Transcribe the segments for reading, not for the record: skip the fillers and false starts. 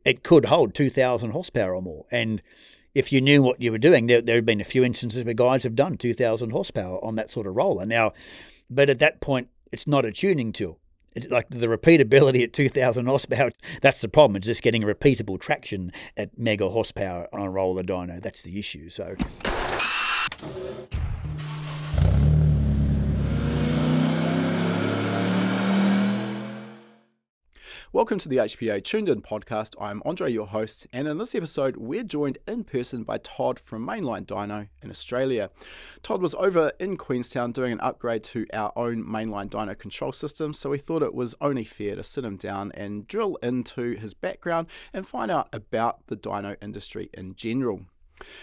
it could hold 2,000 horsepower or more. And if you knew what you were doing, there have been a few instances where guys have done 2,000 horsepower on that sort of roller. Now, but at that point, it's not a tuning tool. It's like the repeatability at 2,000 horsepower, that's the problem. It's just getting repeatable traction at mega horsepower on a roller dyno. That's the issue. So. Welcome to the HPA Tuned In podcast. I'm Andre, your host, and in this episode, we're joined in person by Todd from Mainline Dyno in Australia. Todd was over in Queenstown doing an upgrade to our own Mainline Dyno control system, so we thought it was only fair to sit him down and drill into his background and find out about the dyno industry in general.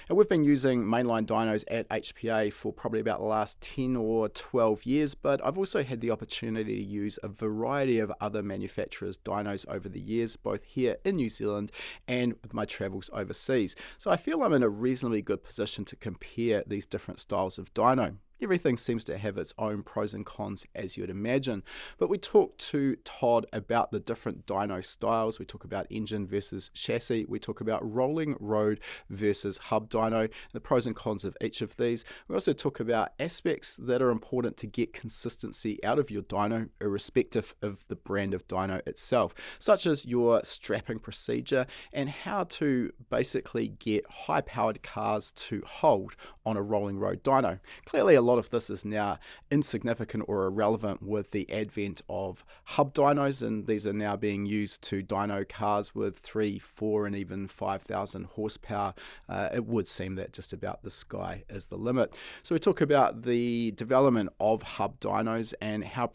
And we've been using mainline dynos at HPA for probably about the last 10 or 12 years, but I've also had the opportunity to use a variety of other manufacturers' dynos over the years, both here in New Zealand and with my travels overseas. So I feel I'm in a reasonably good position to compare these different styles of dyno. Everything seems to have its own pros and cons, as you would imagine. But we talked to Todd about the different dyno styles. We talk about engine versus chassis. We talk about rolling road versus hub dyno, the pros and cons of each of these. We also talk about aspects that are important to get consistency out of your dyno, irrespective of the brand of dyno itself, such as your strapping procedure and how to basically get high-powered cars to hold on a rolling road dyno. Clearly, a lot of this is now insignificant or irrelevant with the advent of hub dynos, and these are now being used to dyno cars with 3, 4 and even 5,000 horsepower. It would seem that just about the sky is the limit. So we talk about the development of hub dynos and how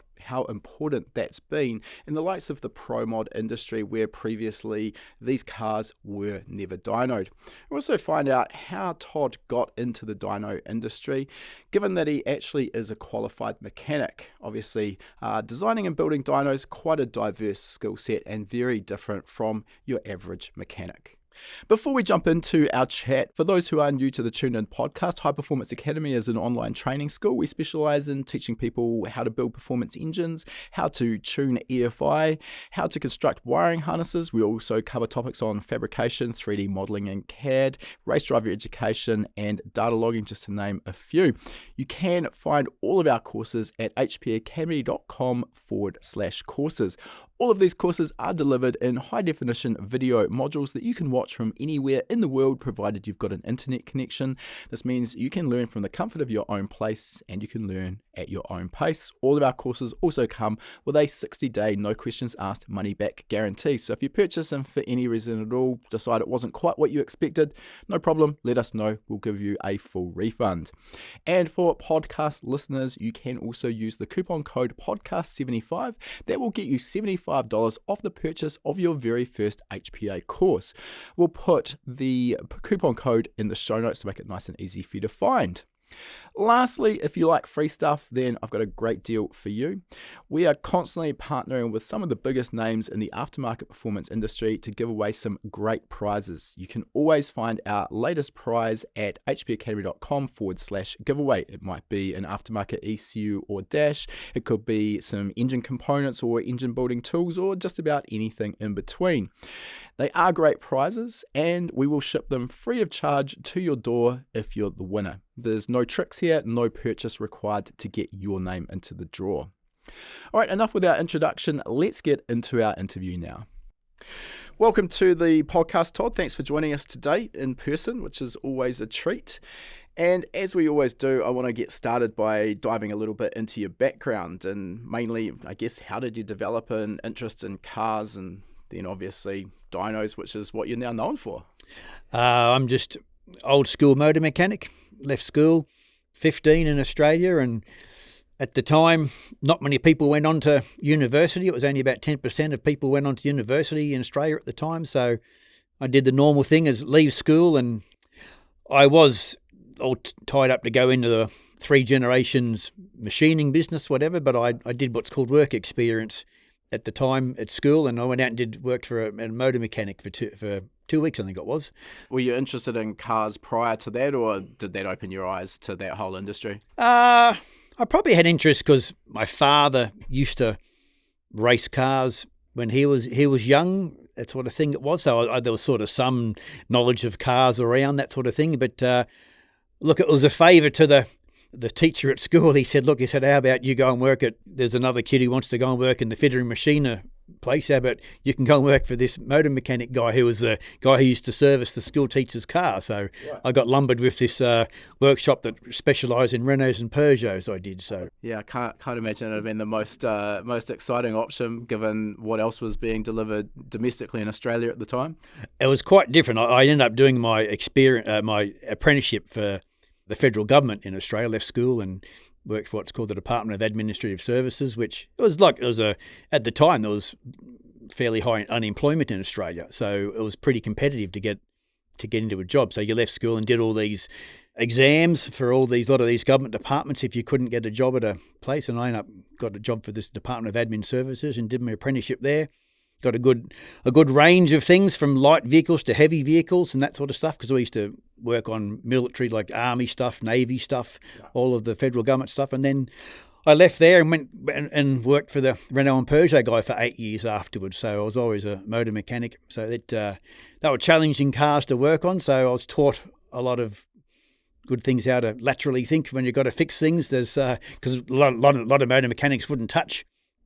important that's been in the likes of the pro mod industry, where previously these cars were never dynoed. We also find out how Todd got into the dyno industry, given that he actually is a qualified mechanic. Obviously, designing and building dynos, quite a diverse skill set and very different from your average mechanic. Before we jump into our chat, for those who are new to the Tuned In podcast, High Performance Academy is an online training school. We specialize in teaching people how to build performance engines, how to tune EFI, how to construct wiring harnesses. We also cover topics on fabrication, 3D modeling and CAD, race driver education, and data logging, just to name a few. You can find all of our courses at hpacademy.com/courses. All of these courses are delivered in high-definition video modules that you can watch from anywhere in the world, provided you've got an internet connection. This means you can learn from the comfort of your own place and you can learn at your own pace. All of our courses also come with a 60-day, no questions asked, money-back guarantee. So if you purchase them for any reason at all, decide it wasn't quite what you expected, no problem, let us know. We'll give you a full refund. And for podcast listeners, you can also use the coupon code podcast75. That will get you $75 off the purchase of your very first HPA course. We'll put the coupon code in the show notes to make it nice and easy for you to find. Lastly, if you like free stuff, then I've got a great deal for you. We are constantly partnering with some of the biggest names in the aftermarket performance industry to give away some great prizes. You can always find our latest prize at hpacademy.com/giveaway. It might be an aftermarket ECU or dash. It could be some engine components or engine building tools, or just about anything in between. They are great prizes, and we will ship them free of charge to your door if you're the winner. There's no tricks here, no purchase required to get your name into the draw. All right, enough with our introduction. Let's get into our interview now. Welcome to the podcast, Todd. Thanks for joining us today in person, which is always a treat. And as we always do, I want to get started by diving a little bit into your background, and mainly, I guess, how did you develop an interest in cars, and then obviously dynos, which is what you're now known for? I'm just old school motor mechanic. Left school, 15 in Australia, and at the time, not many people went on to university. It was only about 10% of people went on to university in Australia at the time. So I did the normal thing as leave school, and I was all tied up to go into the 3 generations machining business, whatever, but I did what's called work experience at the time at school, and I went out and worked for a motor mechanic for 2 weeks, I think it was. Were you interested in cars prior to that, or did that open your eyes to that whole industry? I probably had interest because my father used to race cars when he was young, that sort of thing it was. So there was sort of some knowledge of cars around, that sort of thing. But look, it was a favour to the teacher at school. He said, how about you go and work there's another kid who wants to go and work in the fitter and machiner place. How about you can go and work for this motor mechanic guy who was the guy who used to service the school teacher's car. So right. I got lumbered with this workshop that specialised in Renaults and Peugeots. I did. So yeah, I can't imagine it had been the most exciting option given what else was being delivered domestically in Australia at the time. It was quite different. I ended up doing my apprenticeship for the federal government in Australia. Left school and worked for what's called the Department of Administrative Services, which at the time there was fairly high unemployment in Australia, so it was pretty competitive to get into a job. So you left school and did all these exams for a lot of these government departments if you couldn't get a job at a place, and I ended up got a job for this Department of Admin Services and did my apprenticeship there. Got a good range of things from light vehicles to heavy vehicles and that sort of stuff, because we used to work on military, like army stuff, navy stuff, all of the federal government stuff. And then I left there and went and worked for the Renault and Peugeot guy for 8 years afterwards. So I was always a motor mechanic. So they were challenging cars to work on. So I was taught a lot of good things, how to laterally think when you've got to fix things. There's because a lot of motor mechanics wouldn't touch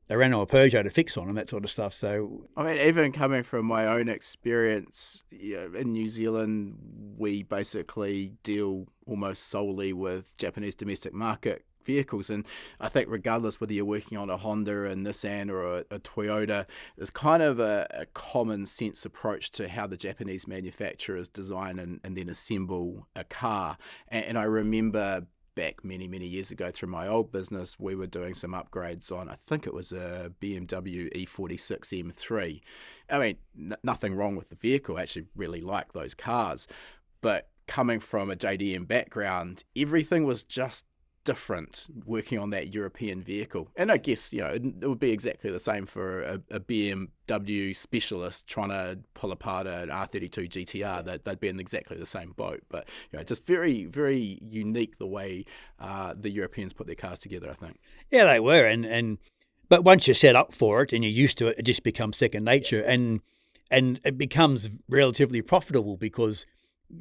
a Renault or Peugeot to fix on and that sort of stuff. So I mean, even coming from my own experience, in New Zealand, we basically deal almost solely with Japanese domestic market vehicles, and I think regardless whether you're working on a Honda, a Nissan, or a Toyota, there's kind of a common sense approach to how the Japanese manufacturers design and then assemble a car. And I remember back many years ago through my old business, we were doing some upgrades on, I think it was a BMW E46 M3. I mean, nothing wrong with the vehicle. I actually really like those cars. But coming from a JDM background, everything was just different working on that European vehicle. And I guess, it would be exactly the same for a BMW specialist trying to pull apart an R32 GTR. They'd be in exactly the same boat. But just very, very unique the way the Europeans put their cars together, I think. Yeah, they were. But once you're set up for it and you're used to it, it just becomes second nature. And it becomes relatively profitable because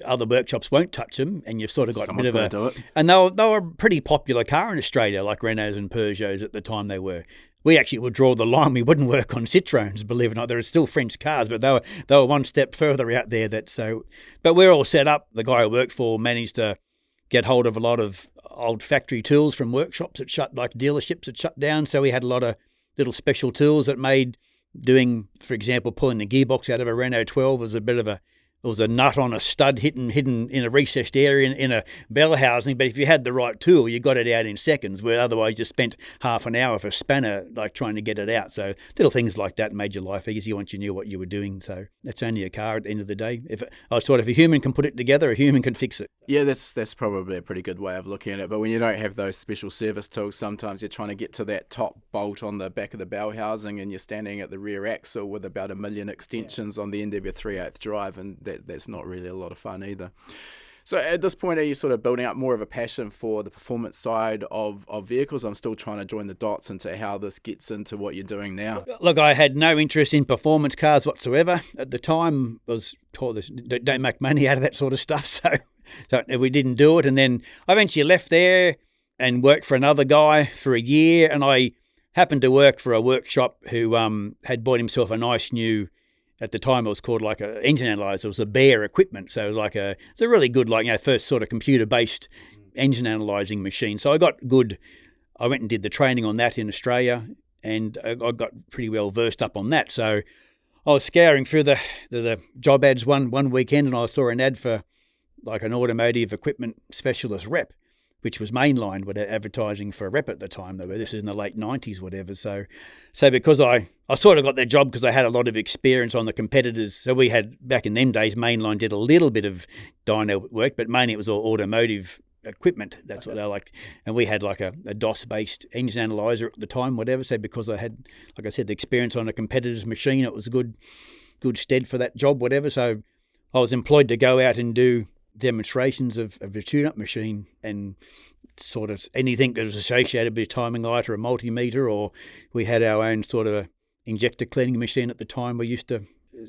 other workshops won't touch them, and you've sort of got Someone's a bit of a... And they were a pretty popular car in Australia, like Renaults and Peugeots at the time they were. We actually would draw the line. We wouldn't work on Citroens, believe it or not. There are still French cars, but they were one step further out there. But we're all set up. The guy I worked for managed to get hold of a lot of old factory tools from workshops that like dealerships that shut down. So we had a lot of little special tools that made doing, for example, pulling the gearbox out of a Renault 12 was a bit of a... It was a nut on a stud hidden in a recessed area in a bell housing. But if you had the right tool, you got it out in seconds, where otherwise you spent half an hour for a spanner like trying to get it out. So little things like that made your life easier once you knew what you were doing. So that's only a car at the end of the day. If a human can put it together, a human can fix it. Yeah, that's probably a pretty good way of looking at it. But when you don't have those special service tools, sometimes you're trying to get to that top bolt on the back of the bell housing and you're standing at the rear axle with about 1 million extensions on the end of your 3/8 drive, and that's not really a lot of fun either. So at this point, are you sort of building up more of a passion for the performance side of vehicles? I'm still trying to join the dots into how this gets into what you're doing now. Look, I had no interest in performance cars whatsoever. At the time, I was taught this, don't make money out of that sort of stuff. So we didn't do it. And then I eventually left there and worked for another guy for a year. And I happened to work for a workshop who had bought himself a nice new... At the time, it was called like an engine analyzer. It was a Bear equipment. So it was it's a really good, first sort of computer-based engine analyzing machine. So I went and did the training on that in Australia, and I got pretty well versed up on that. So I was scouring through the job ads one weekend, and I saw an ad for like an automotive equipment specialist rep, which was Mainline, with advertising for a rep at the time. This is in the late 90s, whatever. So because I sort of got that job because I had a lot of experience on the competitors. So we had, back in them days, Mainline did a little bit of dyno work, but mainly it was all automotive equipment. That's what they like. And we had like a DOS-based engine analyzer at the time, whatever. So because I had, like I said, the experience on a competitor's machine, it was a good stead for that job, whatever. So I was employed to go out and do demonstrations of a tune-up machine and sort of anything that was associated with a timing light or a multimeter, or we had our own sort of injector cleaning machine at the time. We used to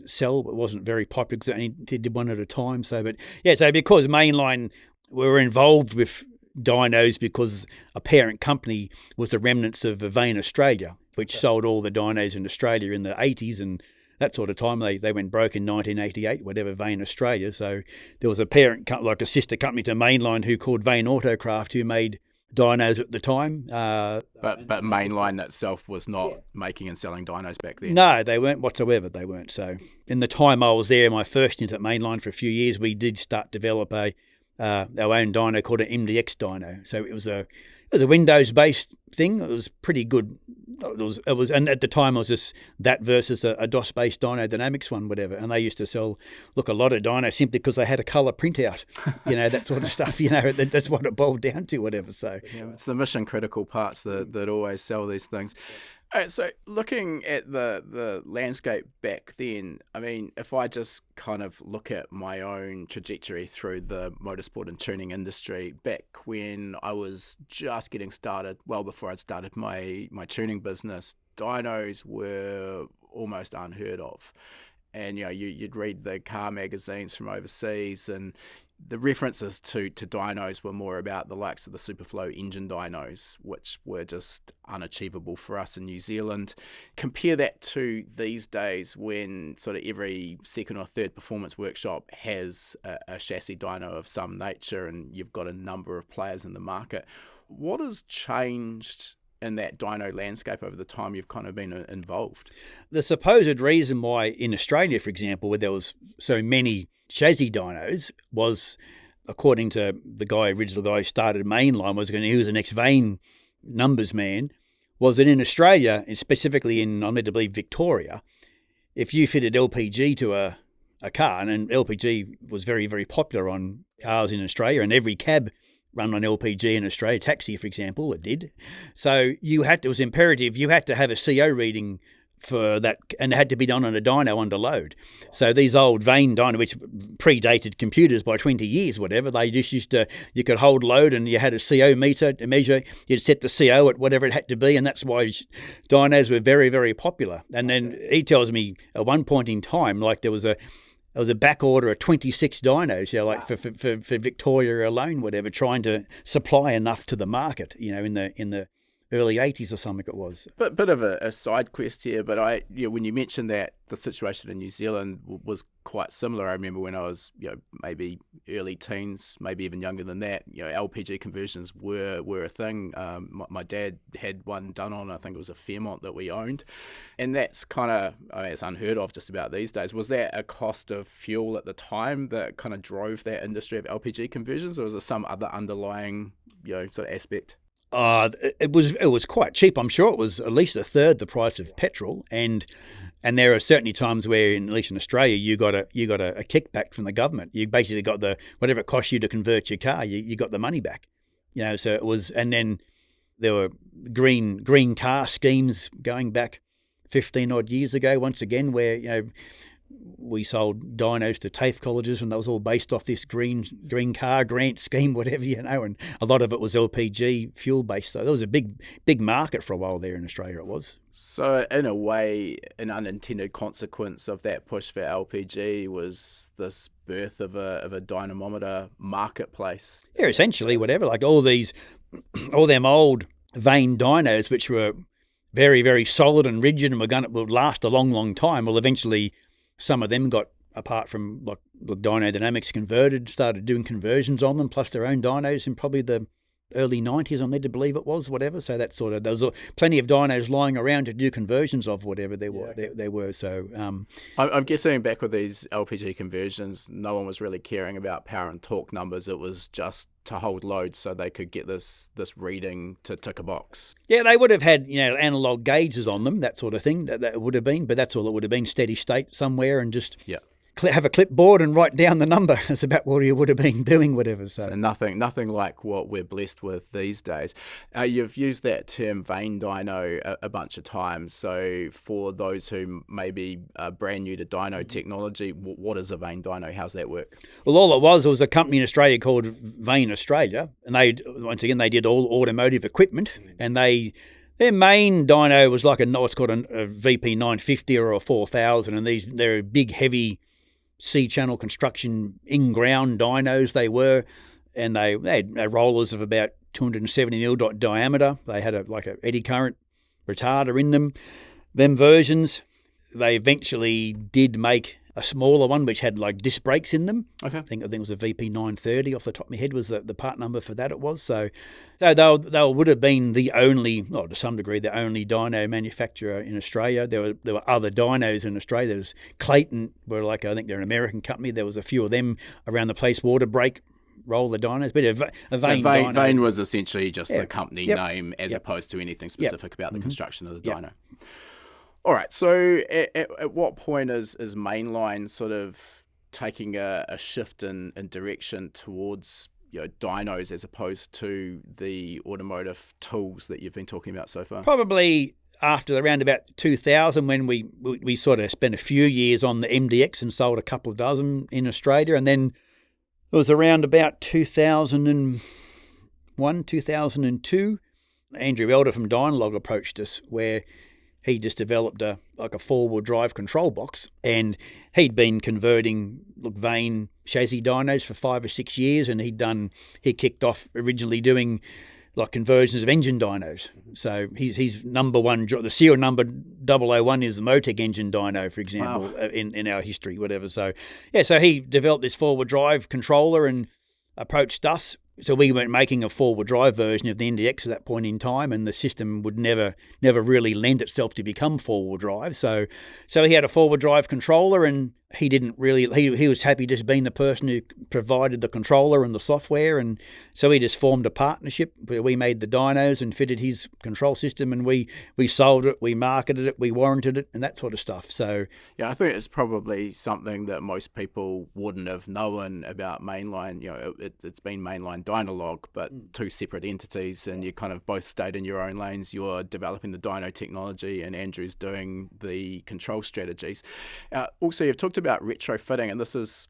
sell. It wasn't very popular because they only did one at a time. So because Mainline were involved with dynos because a parent company was the remnants of Vane Australia, which sold all the dynos in Australia in the 80s and that sort of time. They went broke in 1988, whatever, Vane Australia. So there was a parent company, like a sister company to Mainline, who called Vane Autocraft, who made dynos at the time. But Mainline itself was not making and selling dynos back then? No, they weren't whatsoever. They weren't. So in the time I was there, my first stint at Mainline for a few years, we did start to develop our own dyno called an MDX dyno. So it was a Windows-based thing. It was pretty good. It was, and at the time it was just that versus a DOS-based Dyno Dynamics one, whatever. And they used to sell a lot of dyno simply because they had a colour printout, that sort of stuff. That's what it boiled down to, whatever. So it's the mission critical parts that always sell these things. All right, so looking at the landscape back then, I mean, if I just kind of look at my own trajectory through the motorsport and tuning industry, back when I was just getting started, well before I'd started my tuning business, dynos were almost unheard of. And, you'd read the car magazines from overseas, and the references to dynos were more about the likes of the Superflow engine dynos, which were just unachievable for us in New Zealand. Compare that to these days when sort of every second or third performance workshop has a chassis dyno of some nature, and you've got a number of players in the market. What has changed in that dyno landscape over the time you've kind of been involved? The supposed reason why in Australia, for example, where there was so many chassis dynos was, according to the original guy who started Mainline, he was the next Vane numbers man, was that in Australia, and specifically in, I'm led to believe, Victoria, if you fitted LPG to a car, and LPG was very, very popular on cars in Australia, and every cab run on LPG in Australia, taxi, for example, it did. So it was imperative, you had to have a CO reading for that, and it had to be done on a dyno under load. So these old Vane dyno, which predated computers by 20 years, whatever, they just used to, you could hold load and you had a CO meter to measure, you'd set the CO at whatever it had to be, and that's why dynos were very, very popular. And then he tells me at one point in time, like there was a back order of 26 dynos, for Victoria alone, whatever, trying to supply enough to the market, in the early 80s or something it was. But bit of a side quest here, but when you mentioned that the situation in New Zealand was quite similar, I remember when I was maybe early teens, maybe even younger than that, LPG conversions were a thing. My dad had one done on, I think it was a Fairmont that we owned, and that's kind of, it's unheard of just about these days. Was that a cost of fuel at the time that kind of drove that industry of LPG conversions, or was there some other underlying sort of aspect? It was quite cheap. I'm sure it was at least a third the price of petrol, and there are certainly times where, at least in Australia, you got a kickback from the government. You basically got whatever it cost you to convert your car, you got the money back. So it was, and then there were green car schemes going back 15 odd years ago. Once again, where we sold dynos to TAFE colleges, and that was all based off this green car grant scheme, whatever, and a lot of it was LPG fuel based. So there was a big market for a while there in Australia, it was. So in a way, an unintended consequence of that push for LPG was this birth of a dynamometer marketplace. Yeah, essentially, whatever, like all them old Vane dynos, which were very, very solid and rigid and will last a long, long time. Well, eventually some of them got, apart from like Dyno Dynamics, converted, started doing conversions on them, plus their own dynos in probably the early 90s, I'm led to believe it was, whatever. So that sort of, there was plenty of dynos lying around to do conversions of, whatever they were. So I'm guessing back with these LPG conversions, no one was really caring about power and torque numbers. It was just to hold load so they could get this reading to tick a box. Yeah, they would have had analog gauges on them, that sort of thing. That would have been, but that's all it would have been, steady state somewhere, and just have a clipboard and write down the number. That's about what you would have been doing, whatever. So nothing like what we're blessed with these days. You've used that term Vane dyno a bunch of times. So for those who may be brand new to dyno technology, what is a Vane dyno? How's that work? Well, all it was a company in Australia called Vane Australia, and they did all automotive equipment, and they Their main dyno was like what's called a VP 950 or a 4000, and they're big, heavy C-channel construction in-ground dynos they were, and they had rollers of about 270 mil diameter. They had a eddy current retarder in them. Them versions, they eventually did make a smaller one which had like disc brakes in them. Okay. I think it was a VP 930 off the top of my head was the part number for that it was. So they would have been the only, well, to some degree, the only dyno manufacturer in Australia. There were other dynos in Australia. There was Clayton, I think they're an American company. There was a few of them around the place, water brake roller dynos, but a Vane dyno. Vane was essentially just the company name as opposed to anything specific about the construction of the dyno. All right, so at what point is Mainline sort of taking a shift in direction towards dynos as opposed to the automotive tools that you've been talking about so far? Probably after around about 2000, when we sort of spent a few years on the MDX and sold a couple of dozen in Australia, and then it was around about 2001, 2002, Andrew Elder from Dynalog approached us, where he just developed a four-wheel drive control box, and he'd been converting vane chassis dynos for 5 or 6 years, and he kicked off originally doing like conversions of engine dynos. So he's number one, the serial number 001 is the Motec engine dyno, for example, in our history, whatever. So so he developed this four-wheel drive controller and approached us. So we weren't making a four-wheel drive version of the NDX at that point in time, and the system would never really lend itself to become four-wheel drive. So he had a four-wheel drive controller, and he didn't really. He was happy just being the person who provided the controller and the software, and so he just formed a partnership where we made the dynos and fitted his control system, and we sold it, we marketed it, we warranted it, and that sort of stuff. So yeah, I think it's probably something that most people wouldn't have known about Mainline. It's been Mainline Dynalog, but two separate entities, and you kind of both stayed in your own lanes. You're developing the dyno technology, and Andrew's doing the control strategies. Also, you've talked about retrofitting, and this is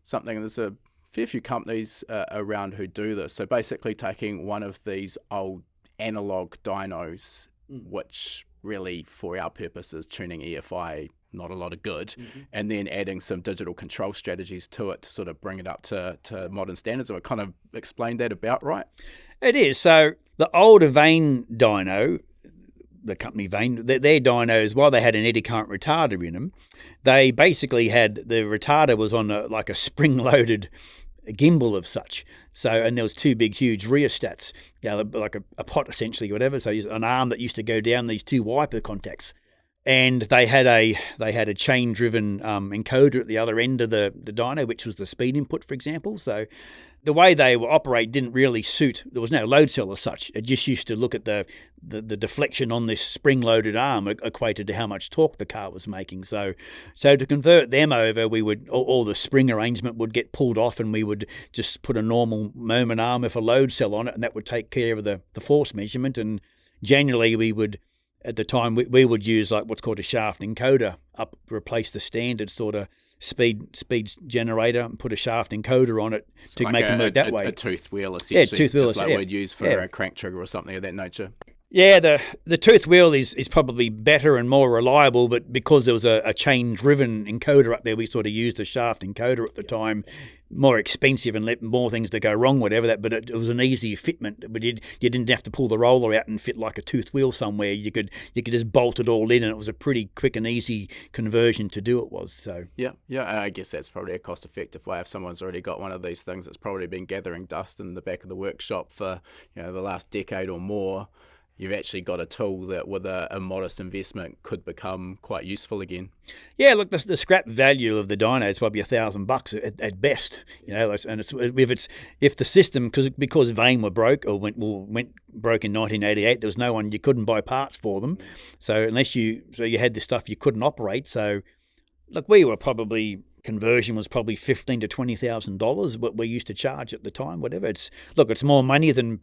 something, there's a fair few companies around who do this. So basically taking one of these old analog dynos, which really for our purposes tuning EFI, not a lot of good, and then adding some digital control strategies to it to sort of bring it up to modern standards. Have I kind of explained that about right? It is. So the older Vane dyno, the company Vane, their dynos, while they had an eddy current retarder in them, they basically had, the retarder was on a spring-loaded gimbal of such. So, and there was two big, huge rheostats, like a pot essentially, whatever. So an arm that used to go down these two wiper contacts. And they had a chain-driven encoder at the other end of the dyno, which was the speed input, for example. So the way they were operate didn't really suit. There was no load cell as such. It just used to look at the deflection on this spring-loaded arm equated to how much torque the car was making. So to convert them over, we would all the spring arrangement would get pulled off, and we would just put a normal moment arm with a load cell on it, and that would take care of the force measurement. And generally, we would, at the time, we would use like what's called a shaft encoder replace the standard sort of speed generator and put a shaft encoder on it to like make them work that way. A toothed wheel, essentially. Yeah, toothed wheel, just like we'd use for a crank trigger or something of that nature. Yeah, the toothed wheel is probably better and more reliable, but because there was a chain-driven encoder up there, we sort of used a shaft encoder at the time. More expensive and let more things to go wrong, whatever that. But it was an easy fitment. But you didn't have to pull the roller out and fit like a toothed wheel somewhere. You could just bolt it all in, and it was a pretty quick and easy conversion to do. It was so. Yeah. I guess that's probably a cost-effective way. If someone's already got one of these things that's probably been gathering dust in the back of the workshop for the last decade or more, you've actually got a tool that with a modest investment could become quite useful again. Yeah, look, the scrap value of the dyno is probably $1,000 at best. And if the system, because Vane were broke or went broke in 1988, there was no one, you couldn't buy parts for them. So unless you had this stuff you couldn't operate. So look, conversion was probably $15,000 to $20,000 what we used to charge at the time, whatever. It's more money than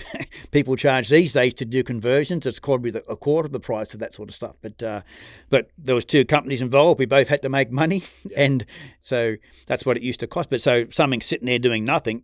people charge these days to do conversions. It's probably a quarter of the price of that sort of stuff. But there was two companies involved. We both had to make money, and so that's what it used to cost. But so something sitting there doing nothing,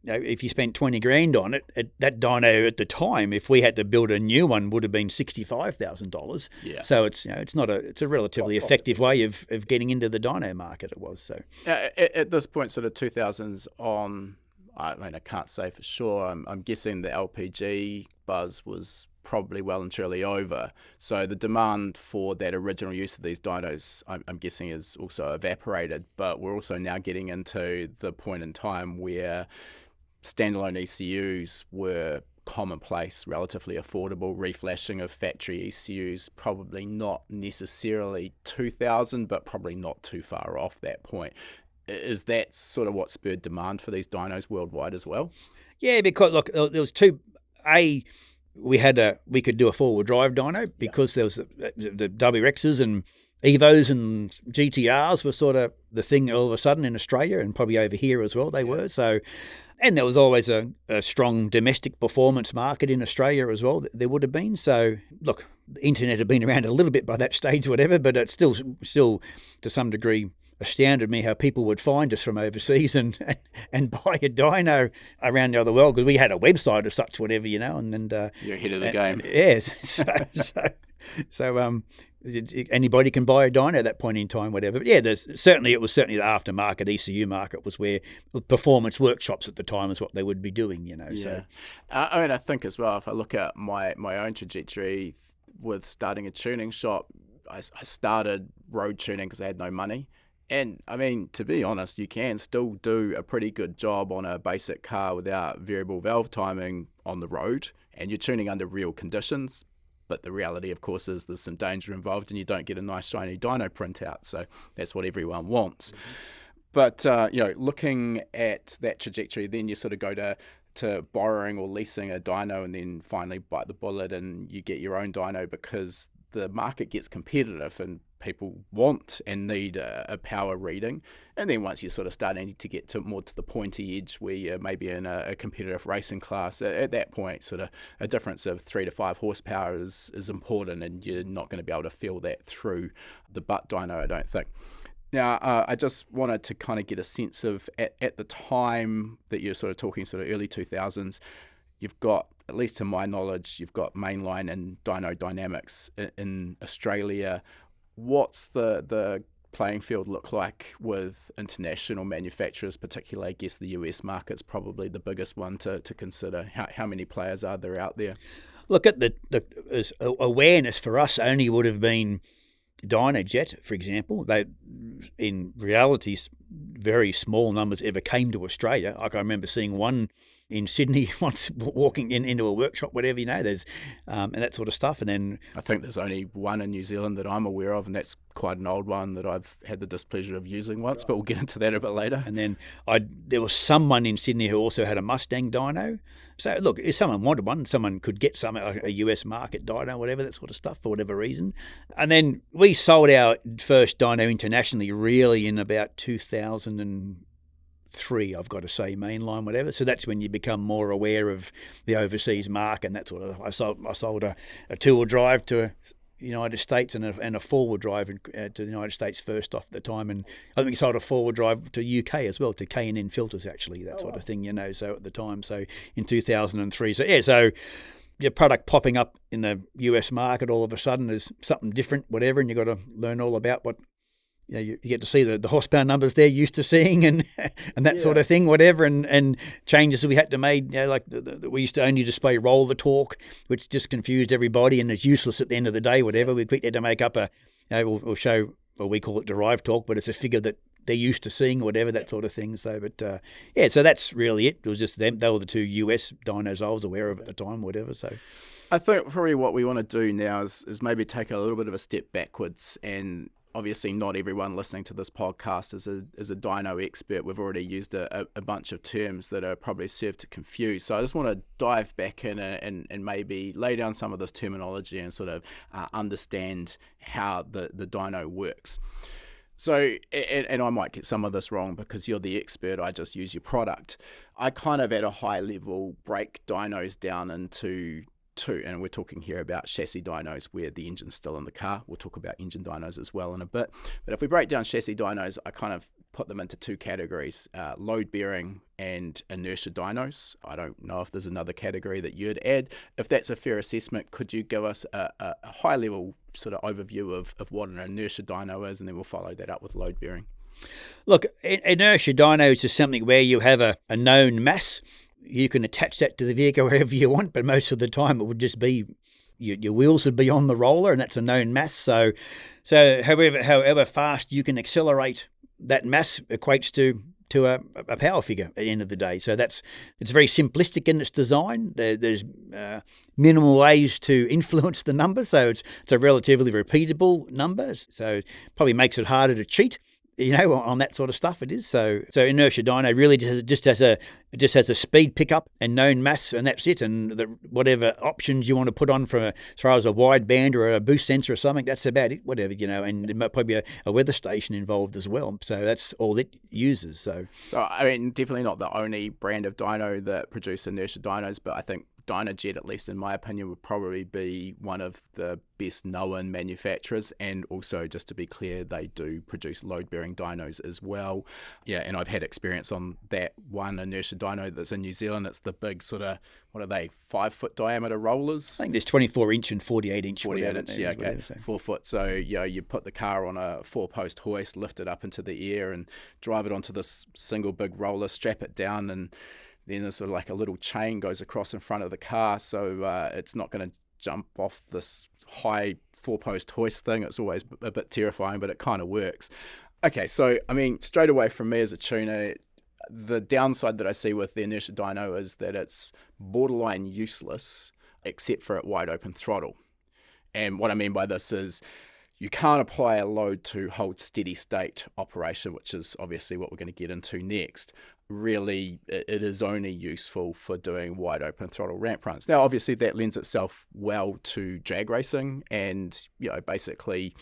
if you spent 20 grand on it, that dyno at the time, if we had to build a new one, would have been $65,000. Yeah. So it's a relatively effective way of getting into the dyno market. It was so. At this point, sort of 2000s on. I mean, I can't say for sure. I'm guessing the LPG buzz was probably well and truly over. So the demand for that original use of these dynos, I'm guessing, is also evaporated. But we're also now getting into the point in time where standalone ECUs were commonplace, relatively affordable. Reflashing of factory ECUs, probably not necessarily 2000, but probably not too far off that point. Is that sort of what spurred demand for these dynos worldwide as well? Yeah, because look, there was two. We could do a four-wheel drive dyno because there was the WRXs and Evos and GTRs were sort of the thing all of a sudden in Australia, and probably over here as well they were. So, and there was always a strong domestic performance market in Australia as well. There would have been. So look, the internet had been around a little bit by that stage, whatever, but it's still to some degree astounded me how people would find us from overseas and buy a dyno around the other world, because we had a website of such, whatever, and you're ahead of the game. Yes. So anybody can buy a dyno at that point in time, whatever. But yeah, it was certainly the aftermarket ECU market was where performance workshops at the time is what they would be doing, Yeah. So I mean, I think as well, if I look at my own trajectory with starting a tuning shop, I started road tuning because I had no money. And I mean, to be honest, you can still do a pretty good job on a basic car without variable valve timing on the road, and you're tuning under real conditions. But the reality, of course, is there's some danger involved and you don't get a nice shiny dyno printout. So that's what everyone wants. But, looking at that trajectory, then you sort of go to borrowing or leasing a dyno and then finally bite the bullet and you get your own dyno, because the market gets competitive and people want and need a power reading. And then once you're sort of starting to get more to the pointy edge where you're maybe in a competitive racing class, at that point sort of a difference of 3 to 5 horsepower is important, and you're not going to be able to feel that through the butt dyno, I don't think. Now, I just wanted to kind of get a sense of, at the time that you're sort of talking sort of early 2000s, you've got, at least to my knowledge, you've got Mainline and Dyno Dynamics in Australia. What's the playing field look like with international manufacturers, particularly? I guess the US market's probably the biggest one to consider. How many players are there out there? Look, at the awareness for us only would have been Dynojet, for example. They, in reality, very small numbers ever came to Australia. Like I remember seeing one in Sydney once, walking into a workshop, whatever, there's and that sort of stuff. And then I think there's only one in New Zealand that I'm aware of, and that's quite an old one that I've had the displeasure of using once, but we'll get into that a bit later. And then there was someone in Sydney who also had a Mustang dyno. So look, if someone wanted one, someone could get a US market dyno, whatever, that sort of stuff, for whatever reason. And then we sold our first dyno internationally really in about 2003, I've got to say, Mainline, whatever. So that's when you become more aware of the overseas market and that sort of. I sold a two-wheel drive to United States and a four-wheel drive to the United States first off at the time, and I think we sold a four-wheel drive to UK as well, to K&N filters, actually, that sort of thing, so at the time, so in 2003. So your product popping up in the US market all of a sudden is something different, whatever, and you've got to learn all about what you get to see the horsepower numbers they're used to seeing and that sort of thing, whatever, and changes we had to make. Like we used to only display roller torque, which just confused everybody and is useless at the end of the day, whatever. We quickly had to make up we'll show, well, we call it derived torque, but it's a figure that they're used to seeing, whatever, that sort of thing. So, but so that's really it. It was just them. They were the two US dynos I was aware of at the time, whatever. So I think probably what we want to do now is maybe take a little bit of a step backwards. And obviously not everyone listening to this podcast is a dyno expert. We've already used a bunch of terms that are probably served to confuse. So I just want to dive back in and maybe lay down some of this terminology and sort of understand how the dyno works. So, and I might get some of this wrong because you're the expert, I just use your product. I kind of at a high level break dynos down into two, and we're talking here about chassis dynos where the engine's still in the car. We'll talk about engine dynos as well in a bit. But if we break down chassis dynos, I kind of put them into two categories, load-bearing and inertia dynos. I don't know if there's another category that you'd add. If that's a fair assessment, could you give us a high-level sort of overview of what an inertia dyno is, and then we'll follow that up with load-bearing? Look, inertia dynos is something where you have a known mass. You can attach that to the vehicle wherever you want, but most of the time it would just be your wheels would be on the roller, and that's a known mass. So however fast you can accelerate that mass equates to a power figure at the end of the day. So it's very simplistic in its design. There's minimal ways to influence the number, so it's a relatively repeatable number. So it probably makes it harder to cheat, on that sort of stuff. It is so inertia dyno really just has a speed pickup and known mass, and that's it. And whatever options you want to put on as far as a wideband or a boost sensor or something, that's about it. Whatever, and there might probably be a weather station involved as well. So that's all it uses. So I mean, definitely not the only brand of dyno that produce inertia dynos, but I think Dynojet, at least in my opinion, would probably be one of the best known manufacturers. And also, just to be clear, they do produce load-bearing dynos as well. Yeah, and I've had experience on that one inertia dyno that's in New Zealand. It's the big sort of, 5-foot diameter rollers? I think there's 24-inch and 48-inch. 48-inch, yeah, okay, 4 foot. So, you put the car on a 4-post hoist, lift it up into the air and drive it onto this single big roller, strap it down, and then there's sort of like a little chain goes across in front of the car, so it's not going to jump off this high 4-post hoist thing. It's always a bit terrifying, but it kind of works. Okay, so I mean, straight away from me as a tuner, the downside that I see with the inertia dyno is that it's borderline useless except for at wide open throttle. And what I mean by this is you can't apply a load to hold steady state operation, which is obviously what we're going to get into next. Really, it is only useful for doing wide open throttle ramp runs. Now, obviously, that lends itself well to drag racing and, basically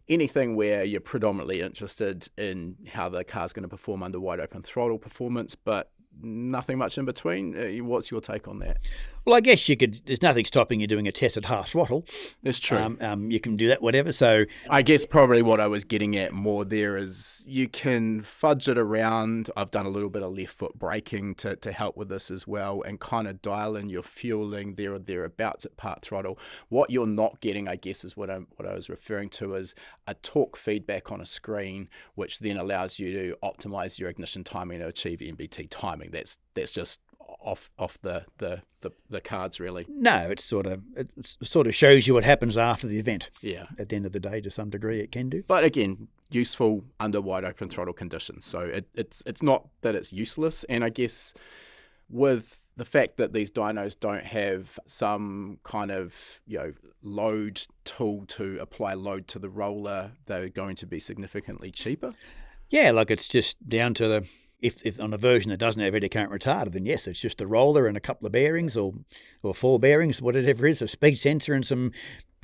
anything where you're predominantly interested in how the car's going to perform under wide open throttle performance, but nothing much in between. What's your take on that? Well, I guess there's nothing stopping you doing a test at half throttle. That's true. You can do that, whatever. So I guess probably what I was getting at more there is you can fudge it around. I've done a little bit of left foot braking to help with this as well, and kind of dial in your fueling there or thereabouts at part throttle. What you're not getting, I guess, is what I was referring to as a torque feedback on a screen, which then allows you to optimize your ignition timing to achieve MBT timing. That's just off the cards, really. No, it sort of shows you what happens after the event. Yeah. At the end of the day, to some degree, it can do. But again, useful under wide open throttle conditions. So it's not that it's useless. And I guess with the fact that these dynos don't have some kind of load tool to apply load to the roller, they're going to be significantly cheaper. Yeah, like it's just down to the. If on a version that doesn't have eddy current retarder, then yes, it's just a roller and a couple of bearings or 4 bearings, whatever it is, a speed sensor and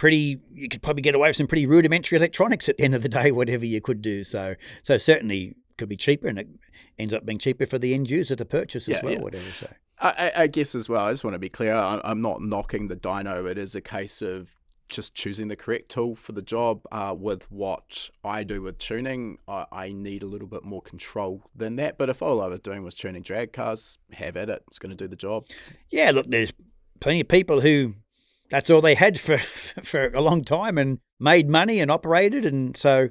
you could probably get away with some pretty rudimentary electronics at the end of the day, whatever you could do. So certainly could be cheaper, and it ends up being cheaper for the end user to purchase as well, whatever. So I guess as well, I just want to be clear, I'm not knocking the dyno. It is a case of just choosing the correct tool for the job. With what I do with tuning, I need a little bit more control than that. But if all I was doing was tuning drag cars, have at it. It's going to do the job. Yeah, look, there's plenty of people who that's all they had for a long time and made money and operated, and so.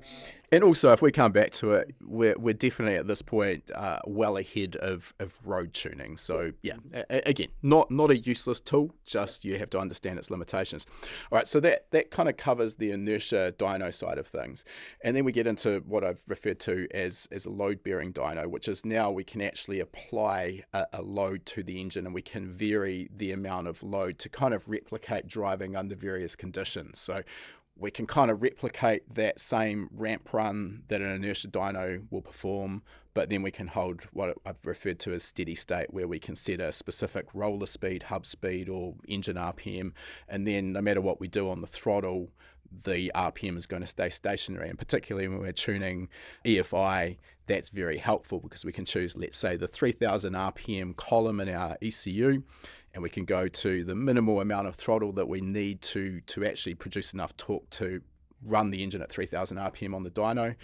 And also, if we come back to it, we're definitely at this point well ahead of road tuning. So yeah, again, not a useless tool, just you have to understand its limitations. All right, so that kind of covers the inertia dyno side of things. And then we get into what I've referred to as a load-bearing dyno, which is now we can actually apply a load to the engine, and we can vary the amount of load to kind of replicate driving under various conditions. So we can kind of replicate that same ramp run that an inertia dyno will perform, but then we can hold what I've referred to as steady state, where we can set a specific roller speed, hub speed, or engine RPM, and then no matter what we do on the throttle, the RPM is going to stay stationary. And particularly when we're tuning EFI, that's very helpful because we can choose, let's say, the 3000 RPM column in our ECU, and we can go to the minimal amount of throttle that we need to actually produce enough torque to run the engine at 3000 RPM on the dyno.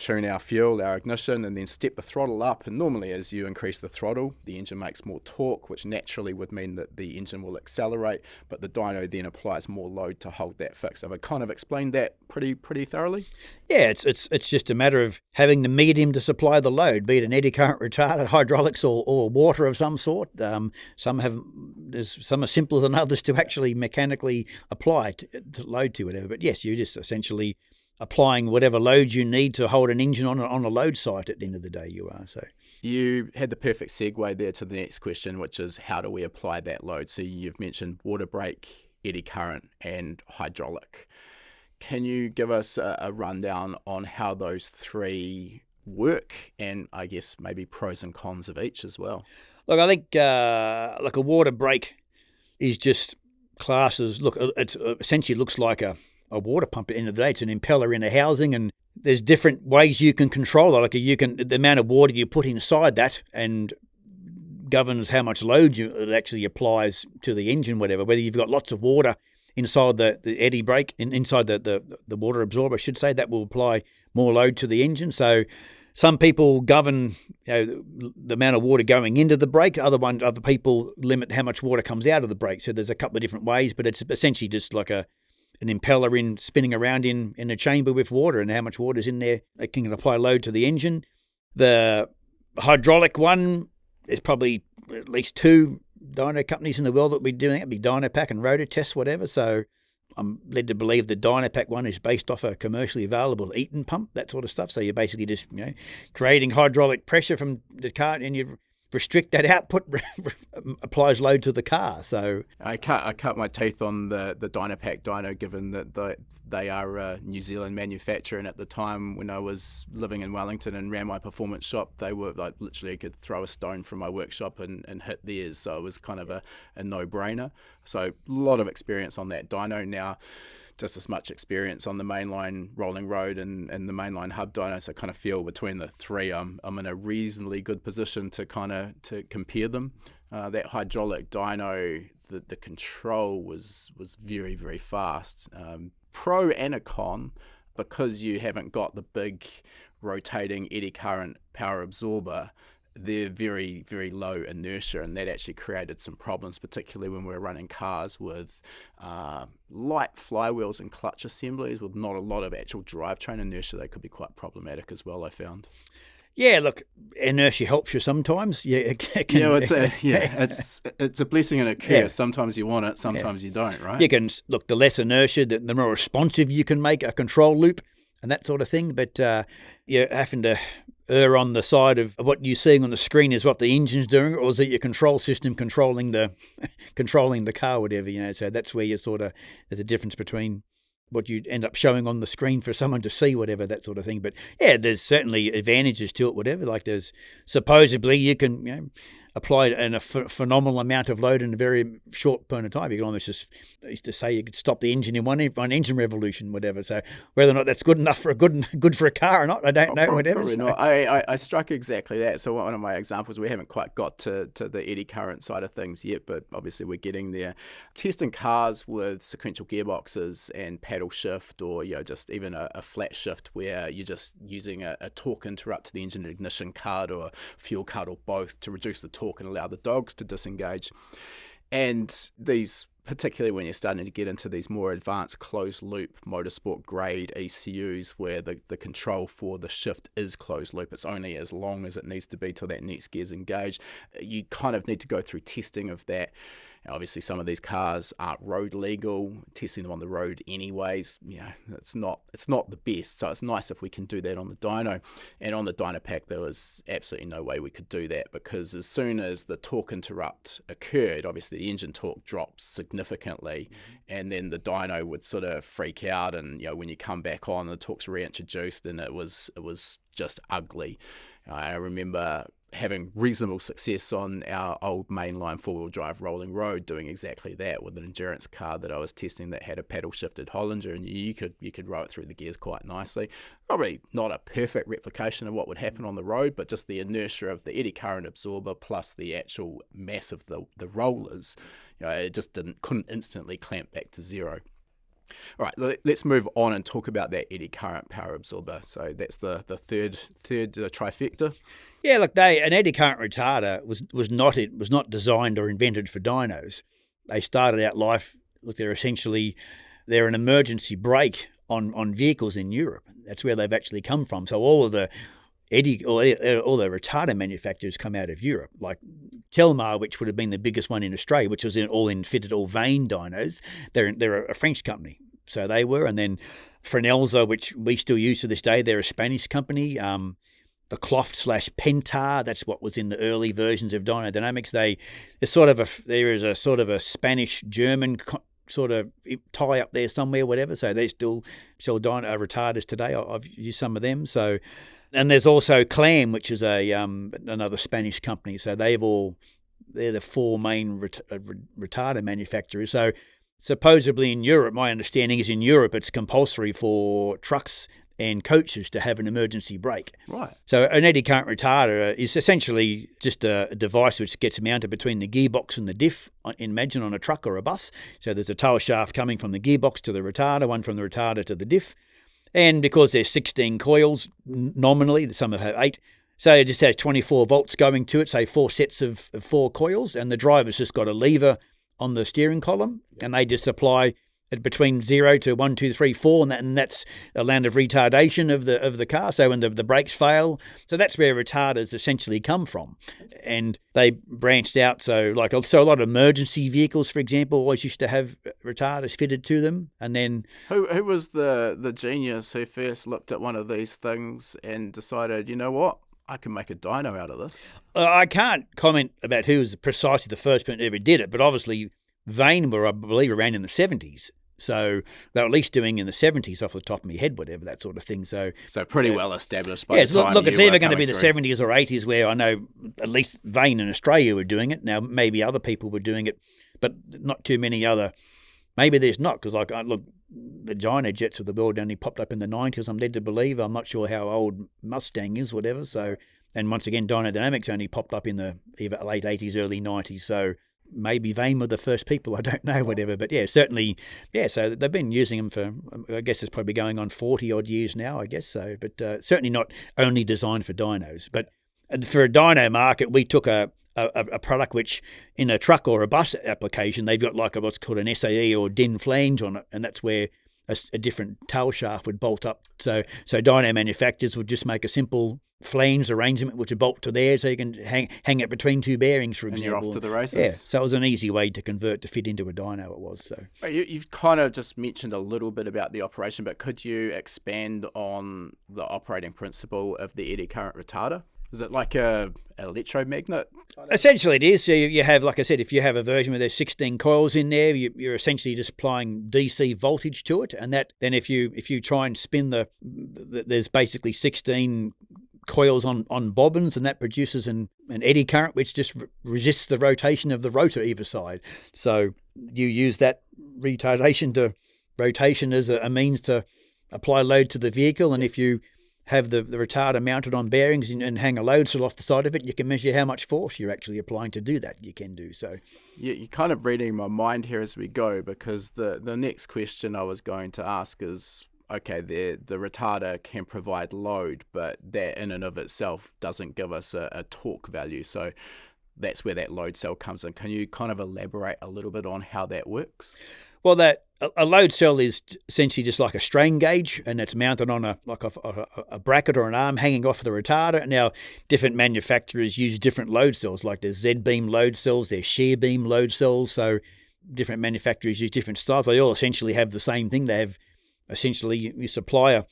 tune our fuel, our ignition, and then step the throttle up. And normally as you increase the throttle, the engine makes more torque, which naturally would mean that the engine will accelerate, but the dyno then applies more load to hold that fixed. Have I kind of explained that pretty thoroughly? Yeah, it's just a matter of having the medium to supply the load, be it an eddy current retarder, hydraulics, or water of some sort. Some are simpler than others to actually mechanically apply to load to whatever. But yes, you're just essentially applying whatever load you need to hold an engine on a load site at the end of the day you are. So you had the perfect segue there to the next question, which is how do we apply that load? So you've mentioned water brake, eddy current, and hydraulic. Can you give us a rundown on how those three work and I guess maybe pros and cons of each as well? Look, I think like a water brake is just classes. Look, it essentially looks like a water pump at the end of the day. It's an impeller in a housing, and there's different ways you can control it. Like the amount of water you put inside that and governs how much load it actually applies to the engine, whatever. Whether you've got lots of water inside the eddy brake, inside the water absorber, I should say, that will apply more load to the engine. So some people govern the amount of water going into the brake. Other people limit how much water comes out of the brake. So there's a couple of different ways, but it's essentially just like an impeller spinning around in a chamber with water, and how much water is in there, it can apply load to the engine. The hydraulic one, there's probably at least two dyno companies in the world that will be doing it. It'd be Dynopack and Rotor Test, whatever. So I'm led to believe the Dynopack one is based off a commercially available Eaton pump, that sort of stuff. So you're basically just creating hydraulic pressure from the car, and you restrict that output, applies load to the car. So I cut my teeth on the Dynopack dyno, given that they are a New Zealand manufacturer, and at the time when I was living in Wellington and ran my performance shop, they were like literally I could throw a stone from my workshop and hit theirs, so it was kind of a no-brainer. So a lot of experience on that dyno now. Just as much experience on the Mainline rolling road and the Mainline hub dyno, so I kind of feel between the three I'm in a reasonably good position to compare them. That hydraulic dyno, the control was very, very fast. Pro and a con, because you haven't got the big rotating eddy current power absorber, they're very, very low inertia, and that actually created some problems, particularly when we were running cars with light flywheels and clutch assemblies with not a lot of actual drivetrain inertia. They could be quite problematic as well, I found. Yeah, look, inertia helps you sometimes. Yeah, it's a blessing and a curse. Yeah. Sometimes you want it, sometimes you don't, right? You can look, the less inertia, the more responsive you can make a control loop and that sort of thing. But you're having to err on the side of what you're seeing on the screen is what the engine's doing, or is it your control system controlling the car, whatever, So that's where there's a difference between what you end up showing on the screen for someone to see, whatever, that sort of thing. But yeah, there's certainly advantages to it, whatever. Like there's supposedly you can apply a phenomenal amount of load in a very short period of time. You can almost just, I used to say, you could stop the engine in one engine revolution, whatever. So whether or not that's good enough for good for a car or not, I don't know, whatever. Probably not. I struck exactly that. So one of my examples, we haven't quite got to the eddy current side of things yet, but obviously we're getting there. Testing cars with sequential gearboxes and paddle shift, or just even a flat shift where you're just using a torque interrupt to the engine ignition card or fuel card or both to reduce the torque and allow the dogs to disengage. And these, particularly when you're starting to get into these more advanced closed loop motorsport grade ECUs where the control for the shift is closed loop, it's only as long as it needs to be till that next gear's engaged, you kind of need to go through testing of that. Obviously, some of these cars aren't road legal. Testing them on the road anyways, it's not the best. So it's nice if we can do that on the dyno. And on the Dynopack, there was absolutely no way we could do that, because as soon as the torque interrupt occurred, obviously the engine torque drops significantly, and then the dyno would sort of freak out. And when you come back on, the torque's reintroduced, and it was just ugly. I remember having reasonable success on our old Mainline four-wheel drive rolling road doing exactly that with an endurance car that I was testing that had a paddle shifted Hollinger, and you could roll it through the gears quite nicely. Probably not a perfect replication of what would happen on the road, but just the inertia of the eddy current absorber plus the actual mass of the rollers, it just couldn't instantly clamp back to zero. All right, let's move on and talk about that eddy current power absorber. So that's the third trifecta. Yeah, look, an eddy current retarder was not designed or invented for dynos. They started out life. Look, they're an emergency brake on vehicles in Europe. That's where they've actually come from. So all of the all the retarder manufacturers come out of Europe, like Telmar, which would have been the biggest one in Australia, which was all vane dynos. They're a French company, so they were, and then Fresnel's, which we still use to this day, they're a Spanish company. The Cloft/Pentar, that's what was in the early versions of Dyno Dynamics. There is a sort of a Spanish-German sort of tie up there somewhere, whatever. So they still sell Dyno retarders today. I've used some of them. So, and there's also Clam, which is another Spanish company. So they're the four main retarder manufacturers. So supposedly in Europe, my understanding is in Europe it's compulsory for trucks and coaches to have an emergency brake. Right. So an eddy current retarder is essentially just a device which gets mounted between the gearbox and the diff, imagine on a truck or a bus. So there's a tail shaft coming from the gearbox to the retarder, one from the retarder to the diff. And because there's 16 coils nominally, some have 8, so it just has 24 volts going to it, say 4 sets of 4 coils, and the driver's just got a lever on the steering column, and they just apply it between 0 to 1, 2, 3, 4, and that's a land of retardation of the car. So when the brakes fail, so that's where retarders essentially come from, and they branched out. So a lot of emergency vehicles, for example, always used to have retarders fitted to them. And then who was the genius who first looked at one of these things and decided, you know what, I can make a dyno out of this? I can't comment about who was precisely the first person who ever did it, but obviously Vane were, I believe, around in the 70s. So they were at least doing in the 70s off the top of my head, whatever, that sort of thing. So pretty well established by the time look, it's you either going to be the through. 70s or 80s where I know at least Vane in Australia were doing it. Now, maybe other people were doing it, but not too many other. Maybe there's not, because look, the Dyno jets of the world only popped up in the 90s, I'm led to believe. I'm not sure how old Mustang is, whatever. So, and once again, Dyno Dynamics only popped up in the either late 80s, early 90s. So maybe Vane were the first people, I don't know, whatever. But yeah, certainly, yeah, so they've been using them for, I guess it's probably going on 40 odd years now, I guess so. But certainly not only designed for dynos. But for a dyno market, we took a product which in a truck or a bus application, they've got like what's called an SAE or DIN flange on it, and that's where a different tail shaft would bolt up. So dyno manufacturers would just make a simple flange arrangement which would bolt to there, so you can hang it between two bearings, for example. And you're off to the races. Yeah, so it was an easy way to convert to fit into a dyno. It was so. You've kind of just mentioned a little bit about the operation, but could you expand on the operating principle of the eddy current retarder? Is it like an electromagnet? Essentially it is. So you have, like I said, if you have a version where there's 16 coils in there, you're essentially just applying DC voltage to it. And that then if you try and spin there's basically 16 coils on bobbins, and that produces an eddy current which just resists the rotation of the rotor either side. So you use that rotation as a means to apply load to the vehicle. And if you have the retarder mounted on bearings and hang a load cell off the side of it, you can measure how much force you're actually applying to do that. You can do so. You're kind of reading my mind here as we go, because the next question I was going to ask is, okay, the retarder can provide load, but that in and of itself doesn't give us a torque value. So that's where that load cell comes in. Can you kind of elaborate a little bit on how that works? Well, a load cell is essentially just like a strain gauge, and it's mounted on a bracket or an arm hanging off the retarder. Now, different manufacturers use different load cells, like there's Z-beam load cells, there's shear beam load cells. So different manufacturers use different styles. They all essentially have the same thing. They have essentially, you supply a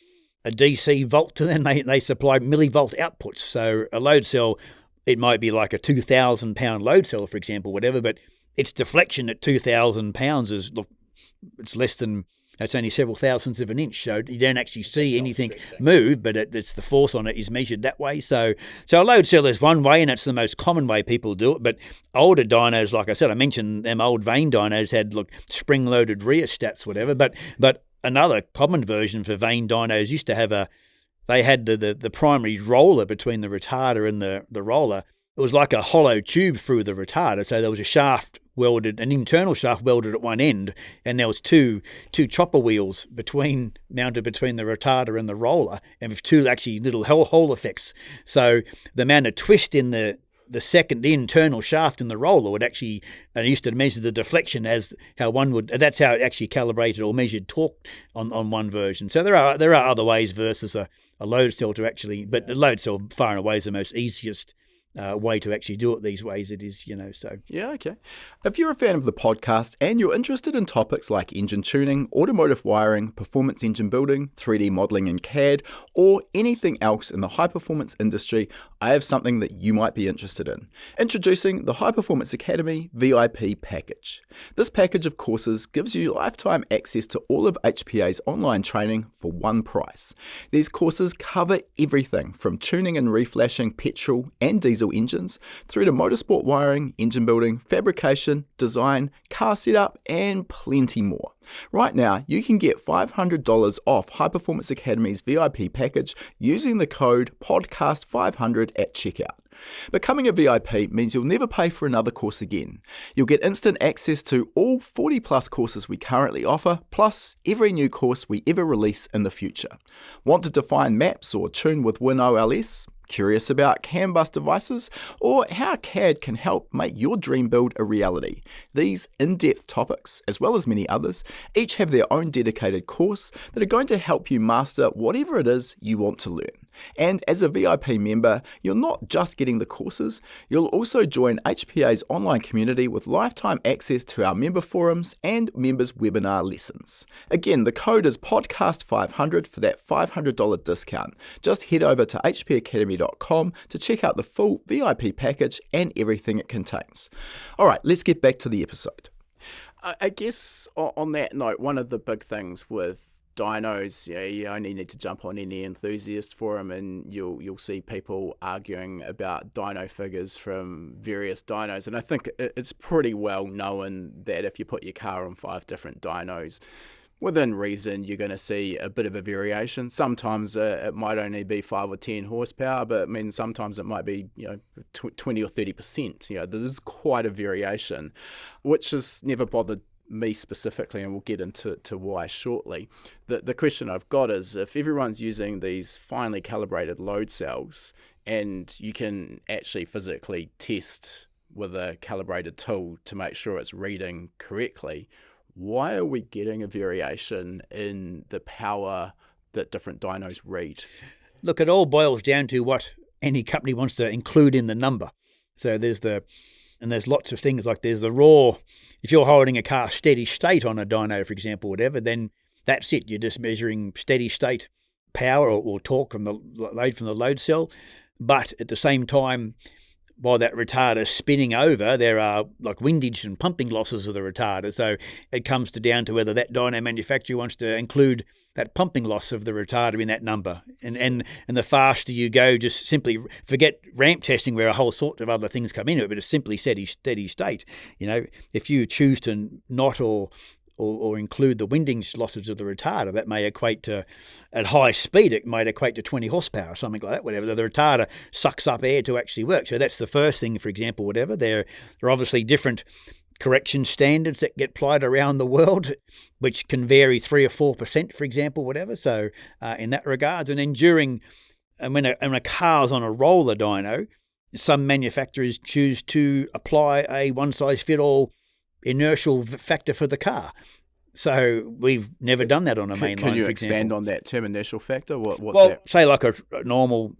DC volt to them, they supply millivolt outputs. So a load cell, it might be like a 2,000 pound load cell, for example, whatever, but its deflection at 2,000 pounds is, look, it's less than, it's only several thousandths of an inch, so you don't actually see anything move, but it's the force on it is measured that way. So a load cell is one way, and it's the most common way people do it. But older dynos, like I said, I mentioned them old vane dynos had spring-loaded rheostats, whatever. But another common version for vane dynos used to have they had the primary roller between the retarder and the roller. It was like a hollow tube through the retarder, so there was a shaft welded, an internal shaft welded at one end, and there was two chopper wheels mounted between the retarder and the roller, and with two actually little hole effects. So the amount of twist in the internal shaft in the roller would actually, and I used to measure the deflection as how one would, that's how it actually calibrated or measured torque on one version. So there are other ways versus a load cell to actually, but the load cell far and away is the most easiest way to actually do it these ways. It is, so. Yeah, okay. If you're a fan of the podcast and you're interested in topics like engine tuning, automotive wiring, performance engine building, 3D modeling in CAD, or anything else in the high-performance industry, I have something that you might be interested in. Introducing the High Performance Academy VIP package. This package of courses gives you lifetime access to all of HPA's online training for one price. These courses cover everything from tuning and reflashing petrol and diesel engines, through to motorsport wiring, engine building, fabrication, design, car setup, and plenty more. Right now, you can get $500 off High Performance Academy's VIP package using the code PODCAST500 at checkout. Becoming a VIP means you'll never pay for another course again. You'll get instant access to all 40 plus courses we currently offer, plus every new course we ever release in the future. Want to define maps or tune with WinOLS? Curious about CAN bus devices, or how CAD can help make your dream build a reality? These in-depth topics, as well as many others, each have their own dedicated course that are going to help you master whatever it is you want to learn. And as a VIP member, you're not just getting the courses, you'll also join HPA's online community with lifetime access to our member forums and members' webinar lessons. Again, the code is podcast500 for that $500 discount. Just head over to hpacademy.com to check out the full VIP package and everything it contains. All right, let's get back to the episode. I guess on that note, one of the big things with dynos, you only need to jump on any enthusiast forum and you'll see people arguing about dyno figures from various dynos. And I think it's pretty well known that if you put your car on 5 different dynos, within reason, you're going to see a bit of a variation. Sometimes it might only be 5 or 10 horsepower, but I mean, sometimes it might be 20 or 30%. There's quite a variation, which has never bothered me specifically, and we'll get into why shortly. The question I've got is, if everyone's using these finely calibrated load cells and you can actually physically test with a calibrated tool to make sure it's reading correctly, why are we getting a variation in the power that different dynos read? Look, it all boils down to what any company wants to include in the number. So there's lots of things, like there's the raw. If you're holding a car steady state on a dyno, for example, whatever, then that's it. You're just measuring steady state power or torque from the load cell. But at the same time, while that retarder is spinning over, there are like windage and pumping losses of the retarder. So it comes down to whether that dyno manufacturer wants to include that pumping loss of the retarder in that number. And the faster you go, just simply forget ramp testing where a whole sort of other things come into it, but it's simply steady state. If you choose to not or include the windage losses of the retarder, that may equate to, at high speed, it might equate to 20 horsepower or something like that, whatever. The retarder sucks up air to actually work. So that's the first thing, for example, whatever. There are obviously different correction standards that get applied around the world, which can vary 3 or 4%, for example, whatever. So in that regards, and then when a car's on a roller dyno, some manufacturers choose to apply a one-size-fit-all inertial factor for the car. So we've never done that on a mainline. Can you for expand example. on that term, inertial factor? What's well, that? Say like a normal,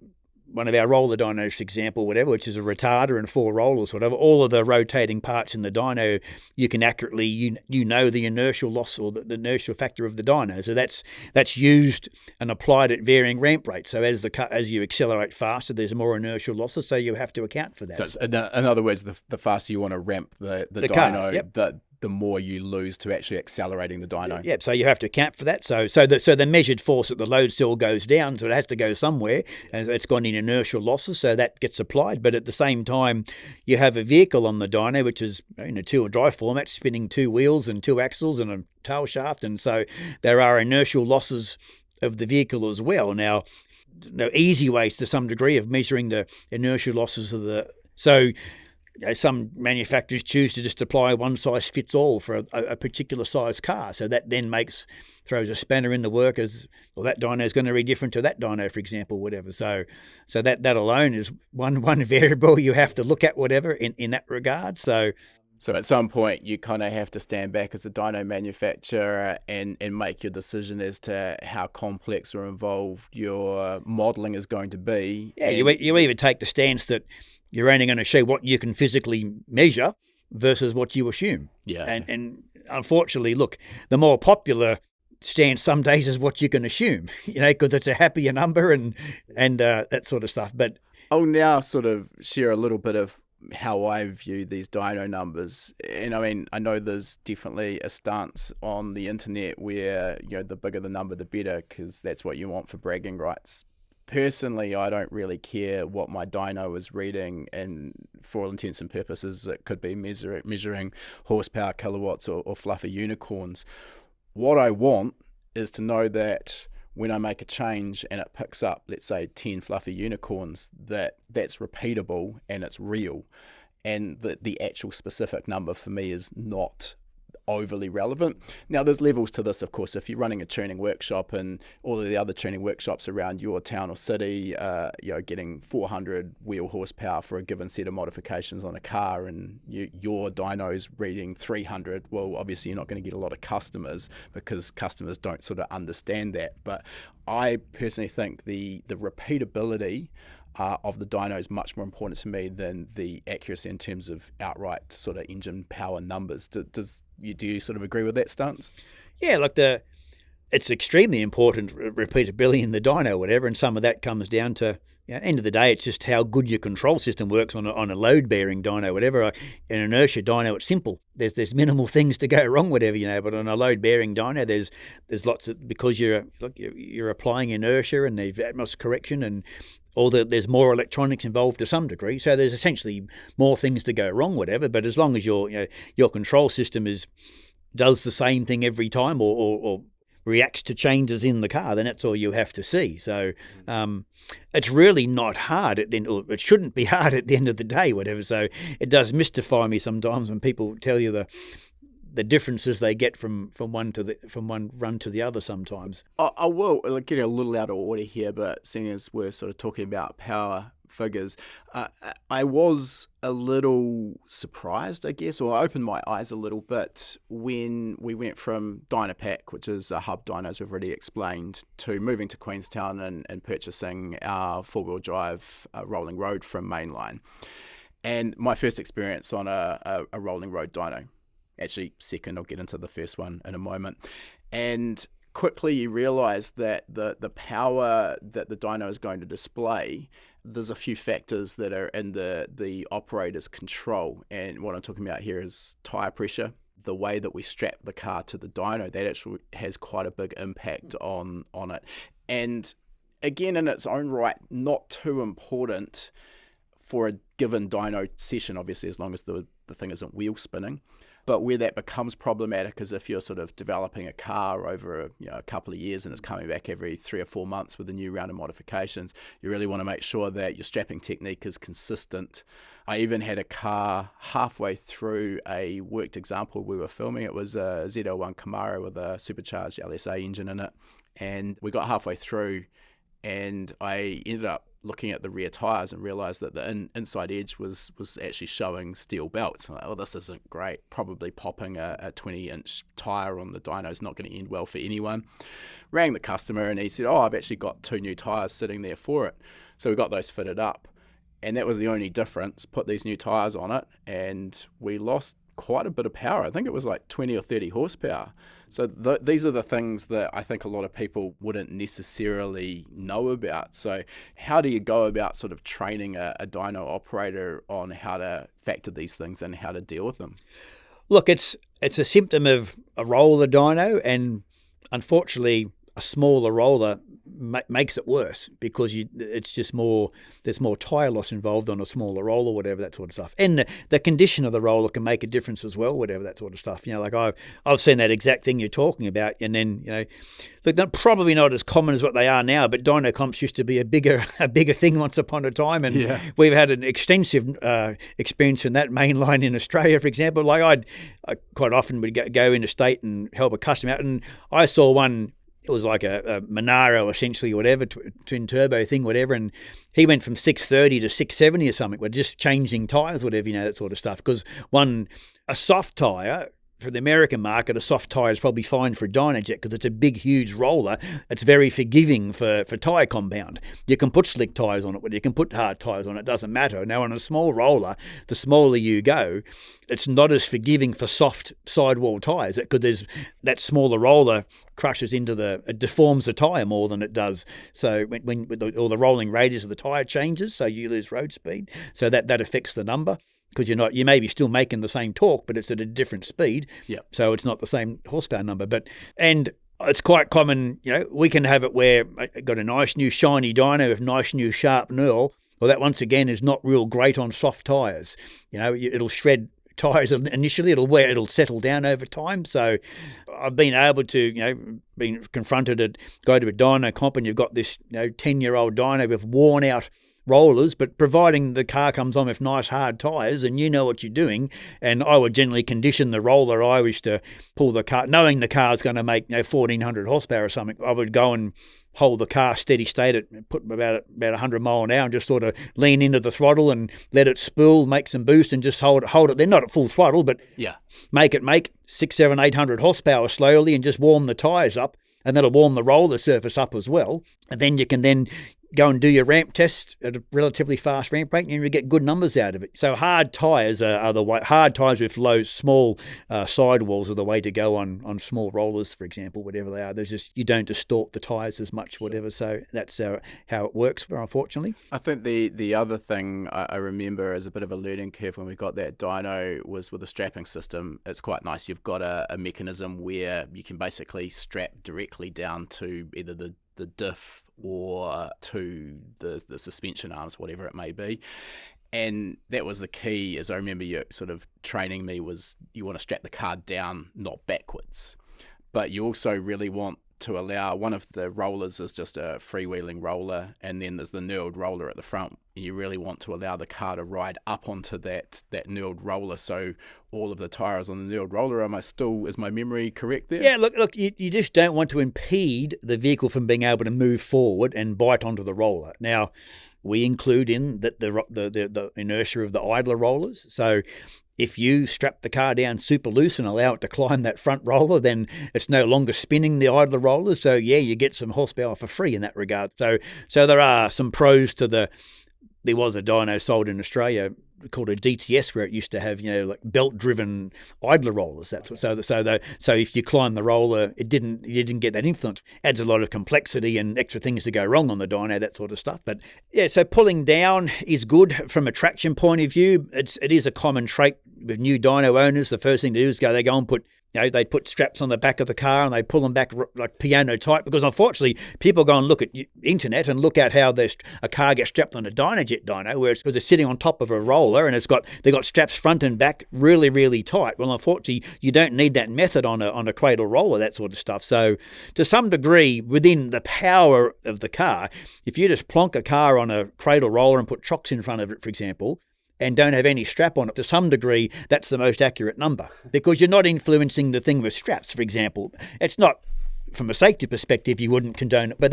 one of our roller dynos, for example, whatever, which is a retarder and 4 rollers, whatever, all of the rotating parts in the dyno, you can accurately, you know the inertial loss or the inertial factor of the dyno. So that's used and applied at varying ramp rates. So as you accelerate faster, there's more inertial losses, so you have to account for that. So it's, in other words, the faster you want to ramp the dyno, car, yep. the more you lose to actually accelerating the dyno. Yeah, so you have to account for that. So the measured force at the load cell goes down, so it has to go somewhere, and it's got inertial losses, so that gets applied. But at the same time, you have a vehicle on the dyno, which is in a 2 drive format, spinning 2 wheels and 2 axles and a tail shaft, and so there are inertial losses of the vehicle as well. Now, easy ways to some degree of measuring the inertial losses of the. So some manufacturers choose to just apply one size fits all for a particular size car. So that then throws a spanner in the works. Well, that dyno is going to be different to that dyno, for example, whatever. So that alone is one variable you have to look at, whatever, in that regard. So at some point, you kind of have to stand back as a dyno manufacturer and make your decision as to how complex or involved your modelling is going to be. Yeah, you either take the stance that you're only going to show what you can physically measure versus what you assume. Yeah. And unfortunately, look, the more popular stance some days is what you can assume, because it's a happier number and that sort of stuff. But I'll now sort of share a little bit of how I view these dyno numbers. And I mean, I know there's definitely a stance on the internet where, the bigger the number, the better, because that's what you want for bragging rights. Personally, I don't really care what my dyno is reading, and for all intents and purposes, it could be measuring horsepower, kilowatts, or fluffy unicorns. What I want is to know that when I make a change and it picks up, let's say 10 fluffy unicorns, that's repeatable and it's real, and that the actual specific number for me is not overly relevant. Now, there's levels to this, of course. If you're running a tuning workshop and all of the other tuning workshops around your town or city, getting 400 wheel horsepower for a given set of modifications on a car, and your dyno's reading 300, well, obviously you're not going to get a lot of customers because customers don't sort of understand that. But I personally think the repeatability of the dyno is much more important to me than the accuracy in terms of outright sort of engine power numbers. Do you sort of agree with that stance? Yeah, look, it's extremely important, repeatability in the dyno, whatever, and some of that comes down to, end of the day, it's just how good your control system works on a load-bearing dyno, whatever. An inertia dyno, it's simple. There's minimal things to go wrong, whatever, but on a load-bearing dyno, there's lots of, because you're applying inertia and the atmos correction and there's more electronics involved to some degree. So there's essentially more things to go wrong, whatever. But as long as your control system does the same thing every time or reacts to changes in the car, then that's all you have to see. So it's really not hard it shouldn't be hard at the end of the day, whatever. So it does mystify me sometimes when people tell you the differences they get from one run to the other sometimes. I will get a little out of order here, but seeing as we're sort of talking about power figures, I was a little surprised, I guess, or I opened my eyes a little bit when we went from Dynopack, which is a hub dyno, as we've already explained, to moving to Queenstown and purchasing our four-wheel drive rolling road from Mainline. And my first experience on a rolling road dyno, actually second, I'll get into the first one in a moment, and quickly you realize that the power that the dyno is going to display, there's a few factors that are in the operator's control. And what I'm talking about here is tire pressure, the way that we strap the car to the dyno, that actually has quite a big impact on it. And again, in its own right, not too important for a given dyno session, obviously, as long as the thing isn't wheel spinning. But where that becomes problematic is if you're sort of developing a car over a couple of years and it's coming back every 3 or 4 months with a new round of modifications. You really want to make sure that your strapping technique is consistent. I even had a car halfway through a worked example we were filming. It was a Z01 Camaro with a supercharged LSA engine in it. And we got halfway through and I ended up looking at the rear tires and realized that the inside edge was actually showing steel belts. I'm like, oh, this isn't great. Probably popping a 20-inch tire on the dyno is not going to end well for anyone. Rang the customer and he said, I've actually got 2 new tires sitting there for it. So we got those fitted up. And that was the only difference. Put these new tires on it and we lost quite a bit of power. I think it was like 20 or 30 horsepower. So these are the things that I think a lot of people wouldn't necessarily know about. So how do you go about sort of training a dyno operator on how to factor these things and how to deal with them? Look, it's a symptom of a roll of the dyno, and unfortunately a smaller roller makes it worse because it's just there's more tyre loss involved on a smaller roller, whatever, that sort of stuff. And the condition of the roller can make a difference as well, whatever, that sort of stuff. Like I've seen that exact thing you're talking about. And then, look, they're probably not as common as what they are now, but dyno comps used to be a bigger thing once upon a time. And we've had an extensive experience in that Mainline in Australia, for example. Like I quite often would go interstate and help a customer out, and I saw one. It was like a Monaro, essentially, whatever, twin turbo thing, whatever. And he went from 630 to 670 or something. We're just changing tyres, whatever, that sort of stuff. Because a soft tyre, for the American market, a soft tyre is probably fine for a Dynojet because it's a big, huge roller. It's very forgiving for tyre compound. You can put slick tyres on it, but you can put hard tyres on it. It doesn't matter. Now, on a small roller, the smaller you go, it's not as forgiving for soft sidewall tyres because there's that smaller roller crushes into it deforms the tyre more than it does. So when all the rolling radius of the tyre changes, so you lose road speed. So that affects the number. Because you may be still making the same torque, but it's at a different speed. Yep. So it's not the same horsepower number. And it's quite common, we can have it where I got a nice new shiny dyno with nice new sharp knurl. Well, that once again is not real great on soft tyres. It'll shred tyres initially. It'll settle down over time. So I've been able to, been confronted at go to a dyno comp and you've got this 10-year-old dyno with worn out rollers, but providing the car comes on with nice hard tyres and you know what you're doing, and I would generally condition the roller I wish to pull the car, knowing the car's going to make 1,400 horsepower or something, I would go and hold the car steady state at put about 100 mile an hour and just sort of lean into the throttle and let it spool, make some boost and just hold it. They're not at full throttle, but make 600, 700, 800 horsepower slowly and just warm the tyres up, and that'll warm the roller surface up as well. And then you can go and do your ramp test at a relatively fast ramp rate, and you get good numbers out of it. So hard tyres are the way. Hard tyres with small sidewalls are the way to go on small rollers, for example, whatever they are. You don't distort the tyres as much, whatever. So that's how it works, unfortunately. I think the other thing I remember as a bit of a learning curve when we got that dyno was with the strapping system. It's quite nice. You've got a mechanism where you can basically strap directly down to either the diff or to the suspension arms, whatever it may be. And that was the key, as I remember you sort of training me, was you want to strap the car down, not backwards. But you also really want to allow, one of the rollers is just a freewheeling roller, and then there's the knurled roller at the front. You really want to allow the car to ride up onto that knurled roller, so all of the tyres on the knurled roller, is my memory correct there? Yeah, look, you just don't want to impede the vehicle from being able to move forward and bite onto the roller. Now, we include in that the inertia of the idler rollers. So if you strap the car down super loose and allow it to climb that front roller, then it's no longer spinning the idler rollers. So you get some horsepower for free in that regard. So there are some pros to there was a dyno sold in Australia called a DTS where it used to have like belt-driven idler rollers. That's what. So if you climb the roller, you didn't get that influence. Adds a lot of complexity and extra things to go wrong on the dyno, that sort of stuff. But so pulling down is good from a traction point of view. It is a common trait with new dyno owners. The first thing to do is they go and put. They put straps on the back of the car and they pull them back like piano tight, because unfortunately people go and look at internet and look at how a car gets strapped on a Dynojet dyno, where it's because they're sitting on top of a roller and they've got straps front and back really, really tight. Well, unfortunately, you don't need that method on a cradle roller, that sort of stuff. So to some degree, within the power of the car, if you just plonk a car on a cradle roller and put chocks in front of it, for example, and don't have any strap on it, to some degree, that's the most accurate number, because you're not influencing the thing with straps, for example. It's not, from a safety perspective, you wouldn't condone it, but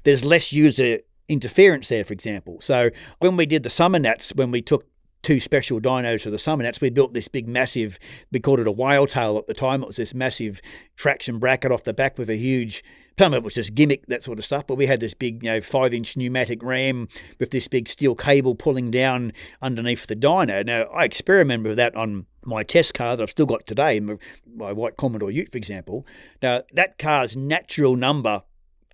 there's less user interference there, for example. So when we did the Summer Nats, when we took two special dynos for the Summer Nats, we built this big massive, we called it a whale tail at the time. It was this massive traction bracket off the back with a huge, some of it was just gimmick, that sort of stuff, but we had this big 5-inch pneumatic ram with this big steel cable pulling down underneath the dyno. Now, I experimented with that on my test car that I've still got today, my white Commodore Ute, for example. Now, that car's natural number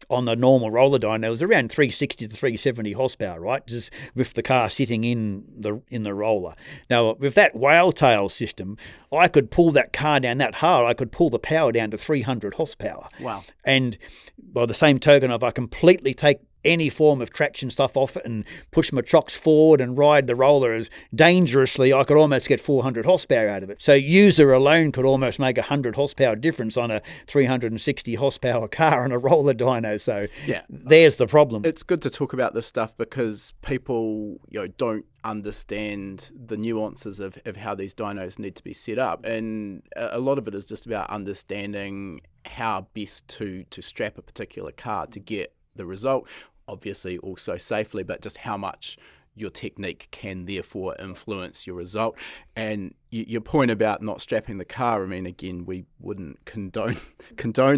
on the normal roller dyno, it was around 360 to 370 horsepower, right? Just with the car sitting in the roller. Now, with that whale tail system, I could pull that car down that hard. I could pull the power down to 300 horsepower. Wow. And by the same token, if I completely take any form of traction stuff off it and push my chocks forward and ride the roller as dangerously, I could almost get 400 horsepower out of it. So user alone could almost make 100 horsepower difference on a 360 horsepower car and a roller dyno. So there's the problem. It's good to talk about this stuff because people don't understand the nuances of how these dynos need to be set up, and a lot of it is just about understanding how best to strap a particular car to get the result, obviously also safely, but just how much your technique can therefore influence your result. And your point about not strapping the car, I mean, again, we wouldn't condone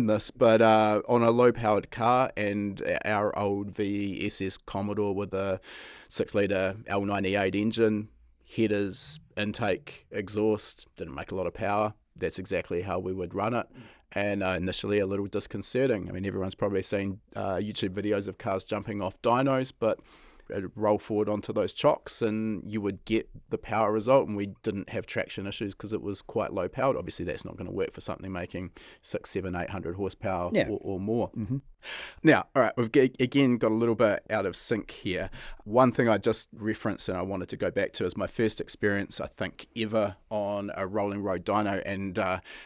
this, but on a low-powered car and our old VE-SS Commodore with a 6-litre L98 engine, headers, intake, exhaust, didn't make a lot of power. That's exactly how we would run it. And initially a little disconcerting. I mean, everyone's probably seen YouTube videos of cars jumping off dynos, but it'd roll forward onto those chocks and you would get the power result, and we didn't have traction issues because it was quite low powered. Obviously, that's not going to work for something making 600, 700, 800 horsepower or more. Mm-hmm. Now, all right, we've again got a little bit out of sync here. One thing I just referenced and I wanted to go back to is my first experience, I think, ever on a rolling road dyno, and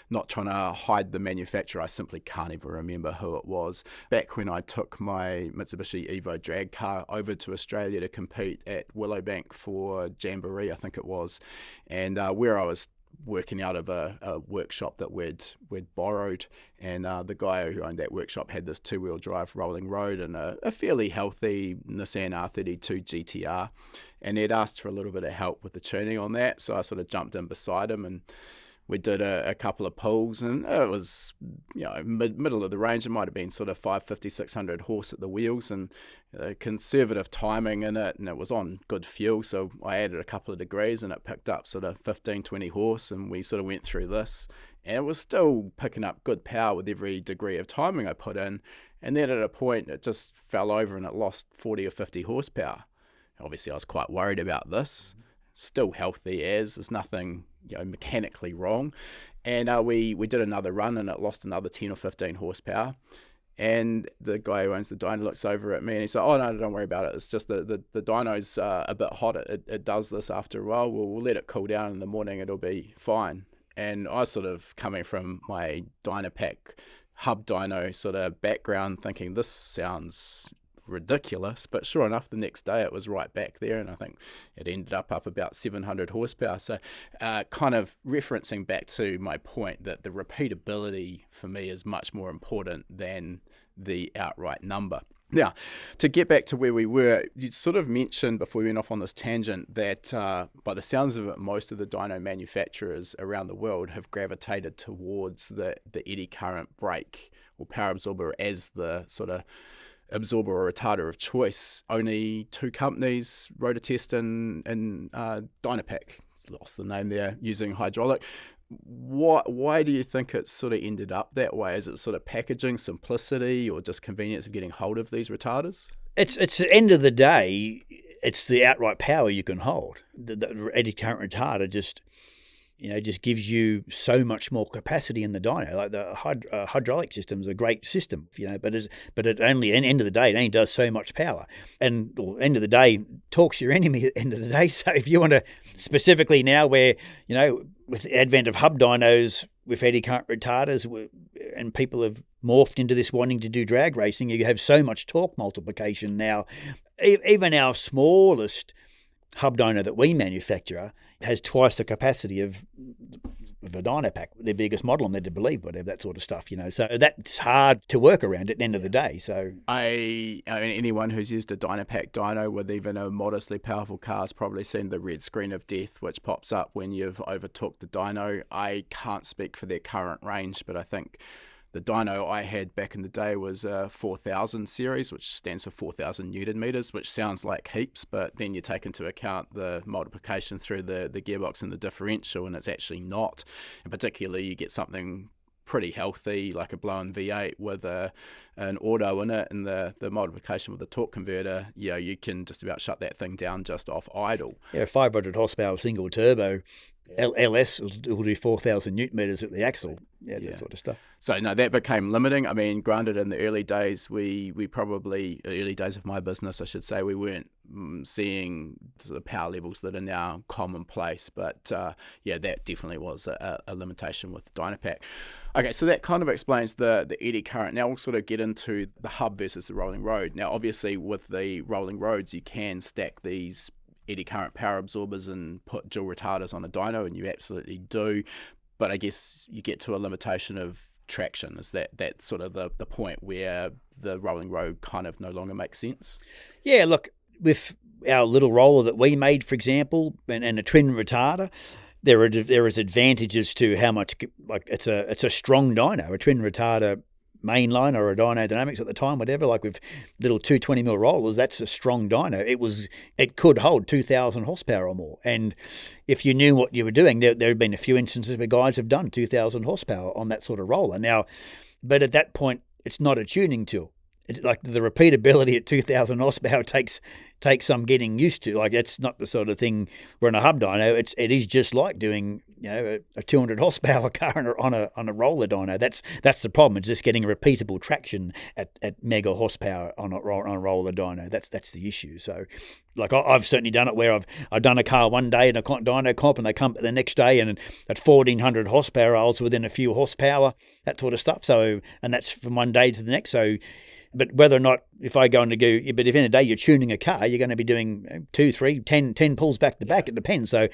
not trying to hide the manufacturer, I simply can't even remember who it was. Back when I took my Mitsubishi Evo drag car over to Australia to compete at Willowbank for Jamboree, I think it was, and where I was working out of a workshop that we'd borrowed, and the guy who owned that workshop had this 2-wheel drive rolling road and a fairly healthy Nissan R32 GTR, and he'd asked for a little bit of help with the tuning on that, so I sort of jumped in beside him and we did a couple of pulls, and it was middle of the range. It might have been sort of 550, 600 horse at the wheels, and conservative timing in it, and it was on good fuel, so I added a couple of degrees and it picked up sort of 15, 20 horse, and we sort of went through this, and it was still picking up good power with every degree of timing I put in, and then at a point it just fell over and it lost 40 or 50 horsepower. Obviously I was quite worried about this. Still healthy as, there's nothing mechanically wrong, and we did another run and it lost another 10 or 15 horsepower, and the guy who owns the dyno looks over at me and he said, "Oh no, don't worry about it, it's just the dyno's a bit hot, it does this after a while, we'll let it cool down in the morning, it'll be fine." And I sort of, coming from my Dynapack hub dyno sort of background, thinking this sounds ridiculous, but sure enough the next day it was right back there, and I think it ended up about 700 horsepower. So kind of referencing back to my point that the repeatability for me is much more important than the outright number. Now, to get back to where we were, you sort of mentioned before we went off on this tangent that by the sounds of it, most of the dyno manufacturers around the world have gravitated towards the eddy current brake or power absorber as the sort of absorber or retarder of choice. Only 2 companies, Rotortest and Dynapack, lost the name there, using hydraulic. Why do you think it's sort of ended up that way? Is it sort of packaging, simplicity, or just convenience of getting hold of these retarders? It's at the end of the day, it's the outright power you can hold. The eddy current retarder just gives you so much more capacity in the dyno. Like the hydraulic system is a great system, but it only, at the end of the day, it only does so much power. And end of the day, torque's your enemy at the end of the day. So if you want to specifically now where, with the advent of hub dynos with eddy current retarders, and people have morphed into this wanting to do drag racing, you have so much torque multiplication now. Even our smallest hub dyno that we manufacture has twice the capacity of a Dynapack, their biggest model, I'm led to believe, whatever, that sort of stuff, So that's hard to work around at the end of the day. So I mean, anyone who's used a Dynapack dyno with even a modestly powerful car has probably seen the red screen of death which pops up when you've overtook the dyno. I can't speak for their current range, but I think the dyno I had back in the day was a 4000 series, which stands for 4,000 Newton meters, which sounds like heaps, but then you take into account the multiplication through the gearbox and the differential, and it's actually not. And particularly, you get something pretty healthy, like a blown V8 with an auto in it, and the multiplication with the torque converter, you can just about shut that thing down just off idle. Yeah, 500 horsepower single turbo. LS will do 4,000 newton meters at the axle, that sort of stuff. So no, that became limiting. I mean, granted, in the early days, we probably, early days of my business, I should say, we weren't seeing the power levels that are now commonplace. But that definitely was a limitation with the Dynopack. Okay, so that kind of explains the eddy current. Now we'll sort of get into the hub versus the rolling road. Now, obviously, with the rolling roads, you can stack these eddy current power absorbers and put dual retarders on a dyno, and you absolutely do. But I guess you get to a limitation of traction. Is that sort of the point where the rolling road kind of no longer makes sense? Yeah, look, with our little roller that we made, for example, and a twin retarder, there is advantages to how much, like it's a strong dyno, a twin retarder Mainline or a Dyno Dynamics at the time, whatever, like with little 220mm rollers, that's a strong dyno. It could hold 2,000 horsepower or more. And if you knew what you were doing, there have been a few instances where guys have done 2,000 horsepower on that sort of roller. Now, but at that point, it's not a tuning tool. It's like the repeatability at 2,000 horsepower takes some getting used to. Like, that's not the sort of thing where in a hub dyno, it is just like doing a 200 horsepower car on a roller dyno. That's the problem. It's just getting repeatable traction at mega horsepower on a roller dyno. That's the issue. So, like, I've certainly done it where I've done a car one day in a dyno comp, and they come the next day, and at 1,400 horsepower, I was within a few horsepower, that sort of stuff. So, and that's from one day to the next. So. But whether or not, if I go but if in a day you're tuning a car, you're going to be doing 2, 3, 10 pulls back to back. It depends. So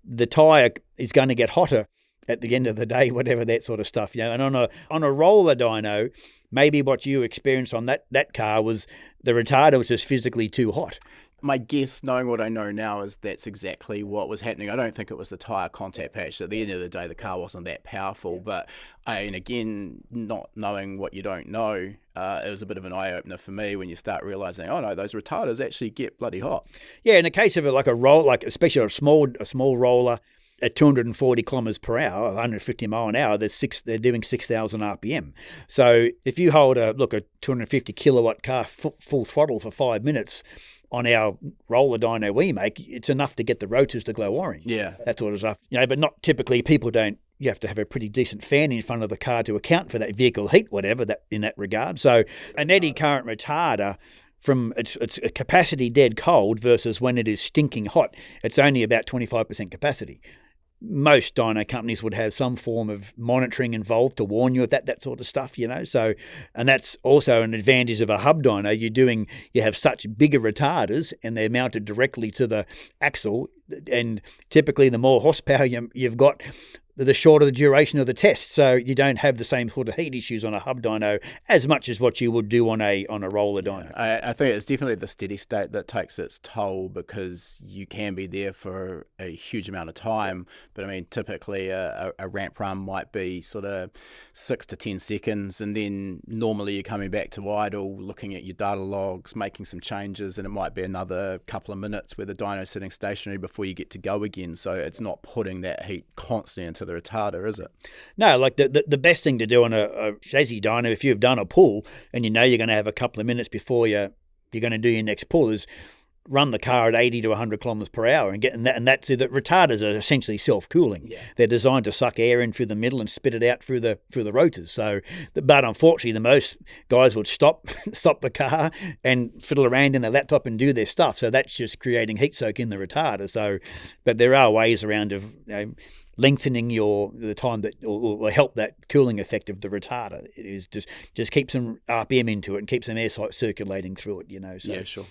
the tyre is going to get hotter at the end of the day, whatever that sort of stuff. And on a roller dyno, maybe what you experienced on that car was the retarder was just physically too hot. My guess, knowing what I know now, is that's exactly what was happening. I don't think it was the tyre contact patch. At the end of the day, the car wasn't that powerful. But, again, not knowing what you don't know, it was a bit of an eye-opener for me when you start realising, oh, no, those retarders actually get bloody hot. Yeah, in the case of especially a small roller, at 240 kilometers per hour, 150 mile an hour, they're doing 6,000 RPM. So if you hold a 250 kilowatt car full throttle for 5 minutes on our roller dyno we make, it's enough to get the rotors to glow orange. Yeah. That sort of stuff. But not typically, people don't, you have to have a pretty decent fan in front of the car to account for that vehicle heat, whatever, that in that regard. So an eddy current retarder, from its capacity dead cold versus when it is stinking hot, it's only about 25% capacity. Most dyno companies would have some form of monitoring involved to warn you of that sort of stuff, So, and that's also an advantage of a hub dyno. You have such bigger retarders, and they're mounted directly to the axle, and typically the more horsepower you've got, the shorter the duration of the test. So you don't have the same sort of heat issues on a hub dyno as much as what you would do on a roller dyno. I think it's definitely the steady state that takes its toll, because you can be there for a huge amount of time. But typically a ramp run might be sort of 6 to 10 seconds, and then normally you're coming back to idle, looking at your data logs, making some changes, and it might be another couple of minutes where the dyno's sitting stationary before you get to go again. So it's not putting that heat constantly into the retarder, is it? No, like the best thing to do on a chassis dyno, if you've done a pull and you're going to have a couple of minutes before you're going to do your next pull, is run the car at 80 to 100 kilometers per hour and that's the retarders are essentially self-cooling. Yeah. They're designed to suck air in through the middle and spit it out through the rotors. So, but unfortunately, the most guys would stop the car and fiddle around in their laptop and do their stuff. So that's just creating heat soak in the retarder. So, but there are ways around of lengthening the time that or help that cooling effect of the retarder. It is just keep some RPM into it and keep some air circulating through it. So. Yeah, sure.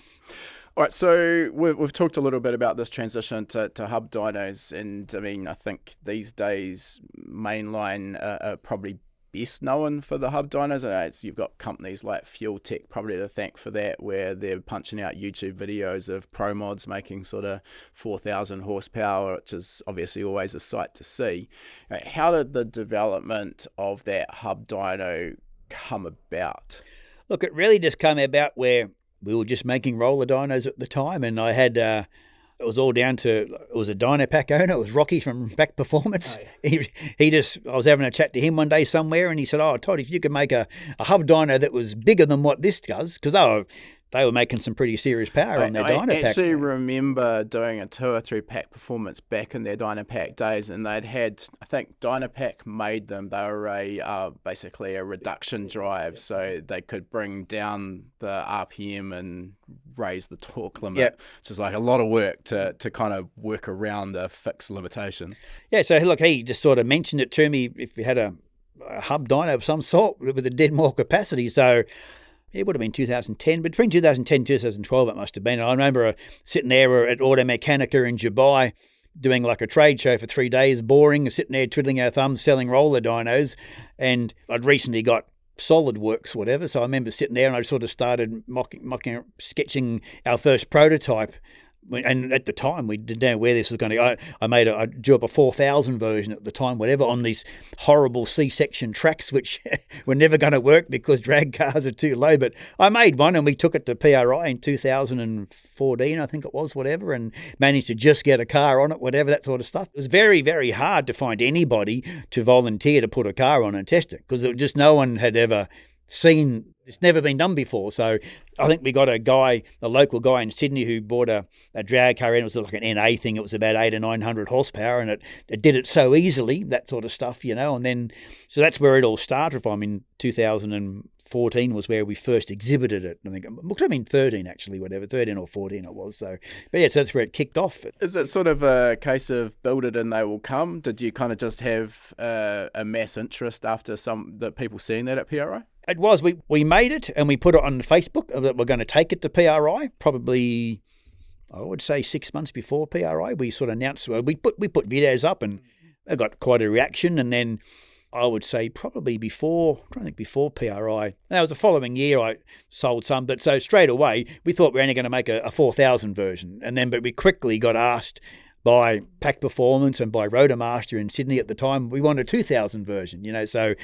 All right, so we've talked a little bit about this transition to hub dynos, and I think these days Mainline are probably best known for the hub dynos. You've got companies like Fuel Tech probably to thank for that, where they're punching out YouTube videos of pro mods making sort of 4,000 horsepower, which is obviously always a sight to see. How did the development of that hub dyno come about? Look, it really just came about where we were just making roller dynos at the time, and I had It was all down to, it was a dyno pack owner. It was Rocky from Back Performance. Oh, yeah. I was having a chat to him one day somewhere, and he said, "Oh, Todd, if you could make a hub dyno that was bigger than what this does," because they were making some pretty serious power on their dyno pack. I actually remember doing a 2 or 3 pack performance back in their Dynapack days, and they'd had, I think Dynapack made them. They were basically a reduction drive, so they could bring down the RPM and raise the torque limit, which is like a lot of work to kind of work around a fixed limitation. Yeah, so look, he just sort of mentioned it to me if you had a hub dyno of some sort with a dead more capacity. So it would have been 2010, between 2010 and 2012 it must have been. And I remember sitting there at Automechanica in Dubai doing like a trade show for 3 days, boring, sitting there twiddling our thumbs, selling roller dynos. And I'd recently got SolidWorks, whatever. So I remember sitting there and I sort of started sketching our first prototype. And at the time, we didn't know where this was going to go. I drew up a 4000 version at the time, whatever, on these horrible C-section tracks, which were never going to work because drag cars are too low. But I made one and we took it to PRI in 2014, I think it was, whatever, and managed to just get a car on it, whatever, that sort of stuff. It was very, very hard to find anybody to volunteer to put a car on and test it because just no one had ever seen. It's never been done before. So I think we got a local guy in Sydney who bought a drag car in. It was like an NA thing. It was about 800 or 900 horsepower and it did it so easily, that sort of stuff, And then, so that's where it all started from. In 2014 was where we first exhibited it. I think it must have been 13 actually, whatever, 13 or 14 it was. So, but yeah, so that's where it kicked off. Is it sort of a case of build it and they will come? Did you kind of just have a mass interest after the people seeing that at PRI? It was. We made it and we put it on Facebook that we're going to take it to PRI. Probably, I would say 6 months before PRI, we sort of announced. We put videos up and it got quite a reaction. And then I would say probably before PRI. Now, it was the following year I sold some. But so straight away we thought we were only going to make a 4000 version, but we quickly got asked by Pack Performance and by Rotormaster in Sydney at the time, we wanted a 2000 version, So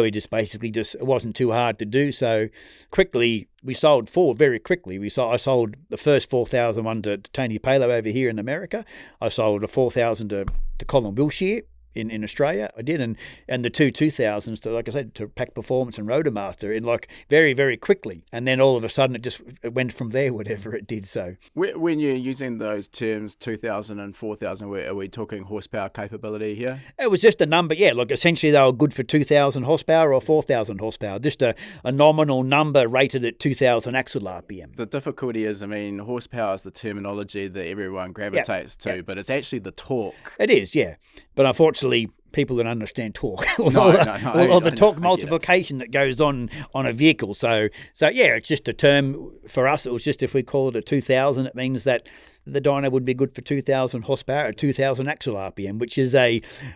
we it wasn't too hard to do. So quickly, we sold 4 very quickly. I sold the first 4000 one to Tony Palo over here in America. I sold a 4000 to Colin Wilshire in Australia. I did, and the 2000s to, like I said, to Pack Performance and Rotormaster in like very, very quickly. And then all of a sudden it went from there, whatever it did. So when you're using those terms, 2000 and 4000, are we talking horsepower capability here? It was just a number. Yeah, look, essentially they were good for 2000 horsepower or 4000 horsepower. Just a nominal number rated at 2000 axle RPM. The difficulty is, horsepower is the terminology that everyone gravitates to, but it's actually the torque. It is, yeah. But unfortunately, people don't understand torque or the torque multiplication that goes on a vehicle. So yeah, it's just a term for us. It was just, if we call it a 2000, it means that the dyno would be good for 2000 horsepower at 2000 axle RPM, which is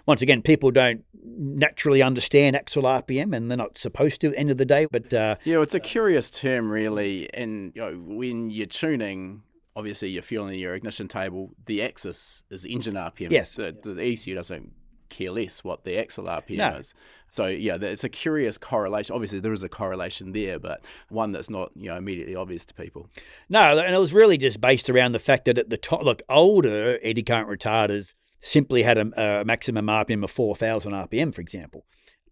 once again, people don't naturally understand axle RPM and they're not supposed to at the end of the day. But it's a curious term really. And when you're tuning, obviously you're fueling your ignition table, the axis is engine RPM. Yes. The ECU doesn't care less what the axle RPM is. So yeah, it's a curious correlation. Obviously there is a correlation there, but one that's not immediately obvious to people. No, and it was really just based around the fact that at the top, older eddy current retarders simply had a maximum RPM of 4000 RPM, for example.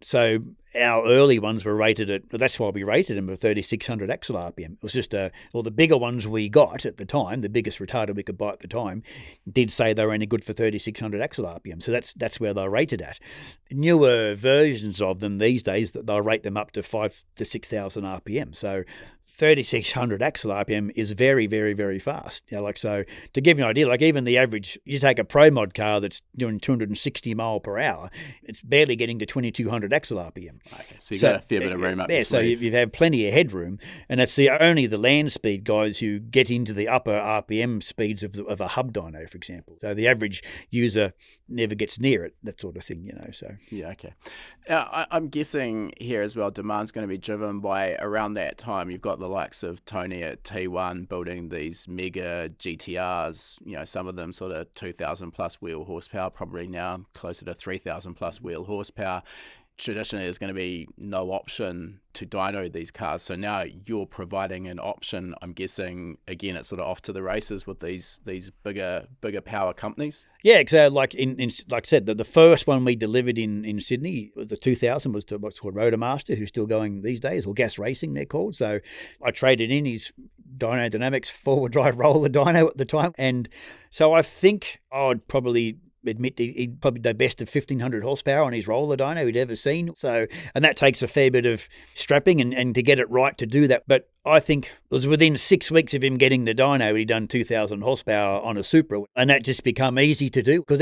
So our early ones were rated at, that's why we rated them at 3600 axle RPM. It was just the bigger ones we got at the time, the biggest retarder we could buy at the time, did say they were only good for 3600 axle RPM. So that's where they're rated at. Newer versions of them these days, they'll rate them up to 5,000 to 6,000 RPM. So 3600 axle RPM is very, very, very fast. So to give you an idea, even the average, you take a Pro Mod car that's doing 260 mile per hour, it's barely getting to 2200 axle RPM. Okay, so you've got a fair bit of room up your sleeve. So you have plenty of headroom, and it's only the land speed guys who get into the upper RPM speeds of a hub dyno, for example. So the average user never gets near it, that sort of thing, So yeah, okay. I'm guessing here as well, demand's going to be driven by around that time. You've got the likes of Tony at T1 building these mega GTRs, some of them sort of 2,000 plus wheel horsepower, probably now closer to 3,000 plus wheel horsepower. traditionally there's going to be no option to dyno these cars. So now you're providing an option. I'm guessing, again, it's sort of off to the races with these bigger power companies. Yeah, so like like I said, the first one we delivered in Sydney, the 2000, was to what's called Rotormaster, who's still going these days, or Gas Racing they're called. So I traded in his Dyno Dynamics forward drive roller dyno at the time. And so I think I'd probably admit he'd probably the best of 1,500 horsepower on his roller dyno he'd ever seen. So, and that takes a fair bit of strapping and to get it right to do that. But I think it was within 6 weeks of him getting the dyno, he'd done 2,000 horsepower on a Supra. And that just become easy to do because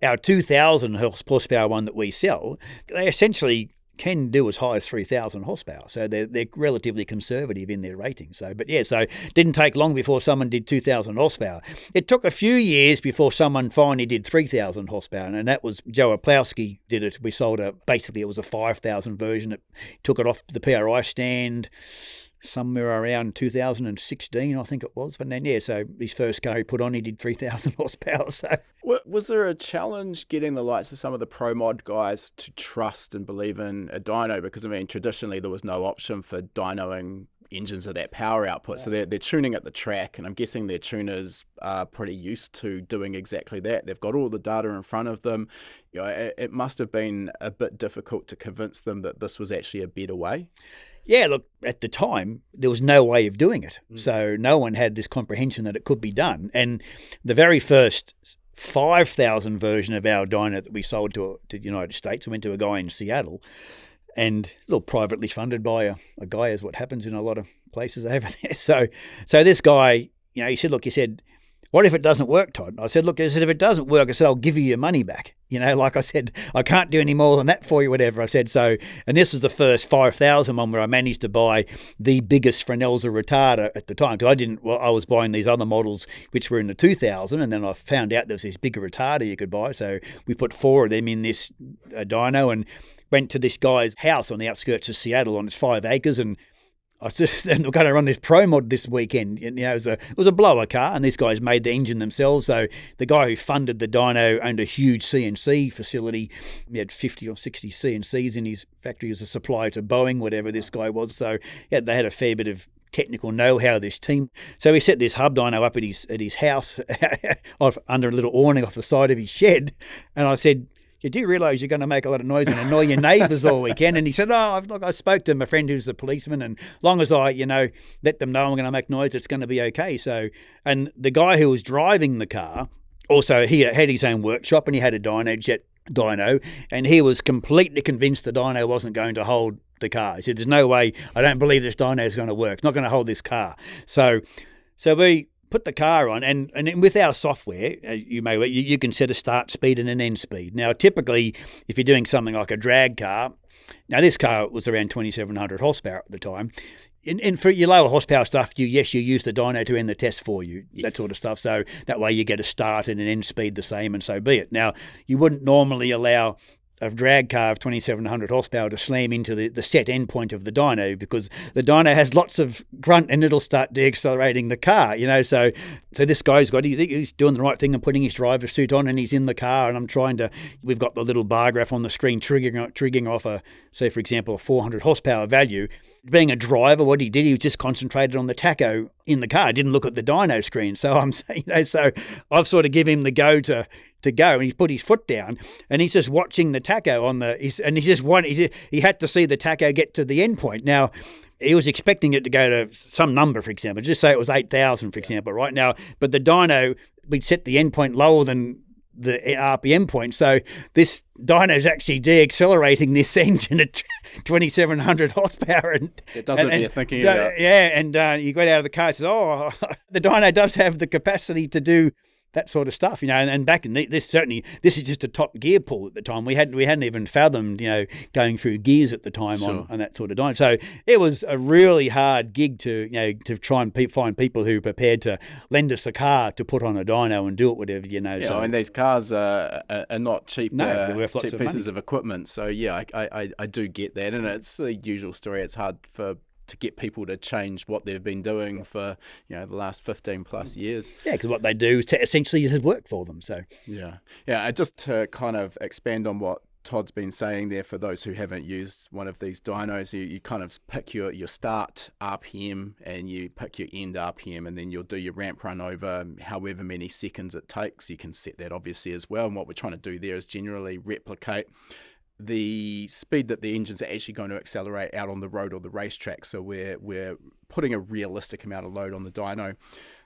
our 2,000 horsepower one that we sell, they essentially can do as high as 3,000 horsepower. So they're relatively conservative in their rating. So, but yeah, so it didn't take long before someone did 2,000 horsepower. It took a few years before someone finally did 3,000 horsepower, and that was Joe Oplowski did it. We sold basically it was a 5,000 version. It took it off the PRI stand somewhere around 2016, I think it was. But then, yeah, so his first car he put on, he did 3,000 horsepower. So, was there a challenge getting the likes of some of the pro mod guys to trust and believe in a dyno? Because, I mean, traditionally there was no option for dynoing engines of that power output. Yeah. So they're tuning at the track, and I'm guessing their tuners are pretty used to doing exactly that. They've got all the data in front of them. You know, it must have been a bit difficult to convince them that this was actually a better way. Yeah, look, at the time, there was no way of doing it. So no one had this comprehension that it could be done. And the very first 5,000 version of our dyno that we sold to the United States, we went to a guy in Seattle, and a little privately funded by a guy, as what happens in a lot of places over there. So this guy, he said, look, what if it doesn't work, Todd? I said, if it doesn't work, I'll give you your money back. Like I said, I can't do any more than that for you, whatever. I said, and this was the first 5,000 one where I managed to buy the biggest Fresnel's retarder at the time, because I was buying these other models which were in the 2000, and then I found out there was this bigger retarder you could buy. So we put 4 of them in this dyno and went to this guy's house on the outskirts of Seattle on its 5 acres, and I was going to run this pro mod this weekend. And, it was a blower car, and these guys made the engine themselves. So the guy who funded the dyno owned a huge CNC facility. He had 50 or 60 CNCs in his factory as a supplier to Boeing, whatever this guy was. So yeah, they had a fair bit of technical know-how, this team. So he set this hub dyno up at his house under a little awning off the side of his shed. And I said, you do realise you're going to make a lot of noise and annoy your neighbours all weekend? And he said, I spoke to my friend who's a policeman, and as long as I, let them know I'm going to make noise, it's going to be okay. So, and the guy who was driving the car, also he had his own workshop, and he had a dyno, and he was completely convinced the dyno wasn't going to hold the car. He said, there's no way, I don't believe this dyno is going to work. It's not going to hold this car. So we put the car on, and with our software, you can set a start speed and an end speed. Now, typically, if you're doing something like a drag car, now this car was around 2,700 horsepower at the time, and for your lower horsepower stuff, you use the dyno to end the test for you, yes, that sort of stuff. So that way you get a start and an end speed the same, and so be it. Now, you wouldn't normally allow a drag car of 2,700 horsepower to slam into the set endpoint of the dyno, because the dyno has lots of grunt and it'll start deaccelerating the car, So this guy's he's doing the right thing and putting his driver's suit on, and he's in the car, and we've got the little bar graph on the screen triggering off say for example, a 400 horsepower value. Being a driver, what he did, he was just concentrated on the tacho in the car, didn't look at the dyno screen. So I'm saying, so I've sort of given him the go to go, and he's put his foot down, and he's just watching the tacho he had to see the tacho get to the end point. Now, he was expecting it to go to some number, for example, just say it was 8,000, for example, right now, but the dyno, we'd set the end point lower than the RPM point. So this dyno is actually deaccelerating this engine at 2,700 horsepower. And it doesn't be thinking about. Yeah, and you got out of the car and says, the dyno does have the capacity to do that sort of stuff, and back in this is just a top gear pull at the time. We hadn't even fathomed, going through gears at the time, sure, on that sort of dyno. So it was a really hard gig to try and find people who were prepared to lend us a car to put on a dyno and do it, whatever, Yeah, so, and these cars are not cheap, they're worth lots cheap of pieces money. Of equipment. So yeah, I do get that, and it's the usual story. It's hard to get people to change what they've been doing for the last 15 plus years. Yeah, because what they do essentially has worked for them. So yeah. Just to kind of expand on what Todd's been saying there, for those who haven't used one of these dynos, you kind of pick your start RPM and you pick your end RPM, and then you'll do your ramp run over however many seconds it takes. You can set that obviously as well, and what we're trying to do there is generally replicate the speed that the engines are actually going to accelerate out on the road or the racetrack. So we're putting a realistic amount of load on the dyno.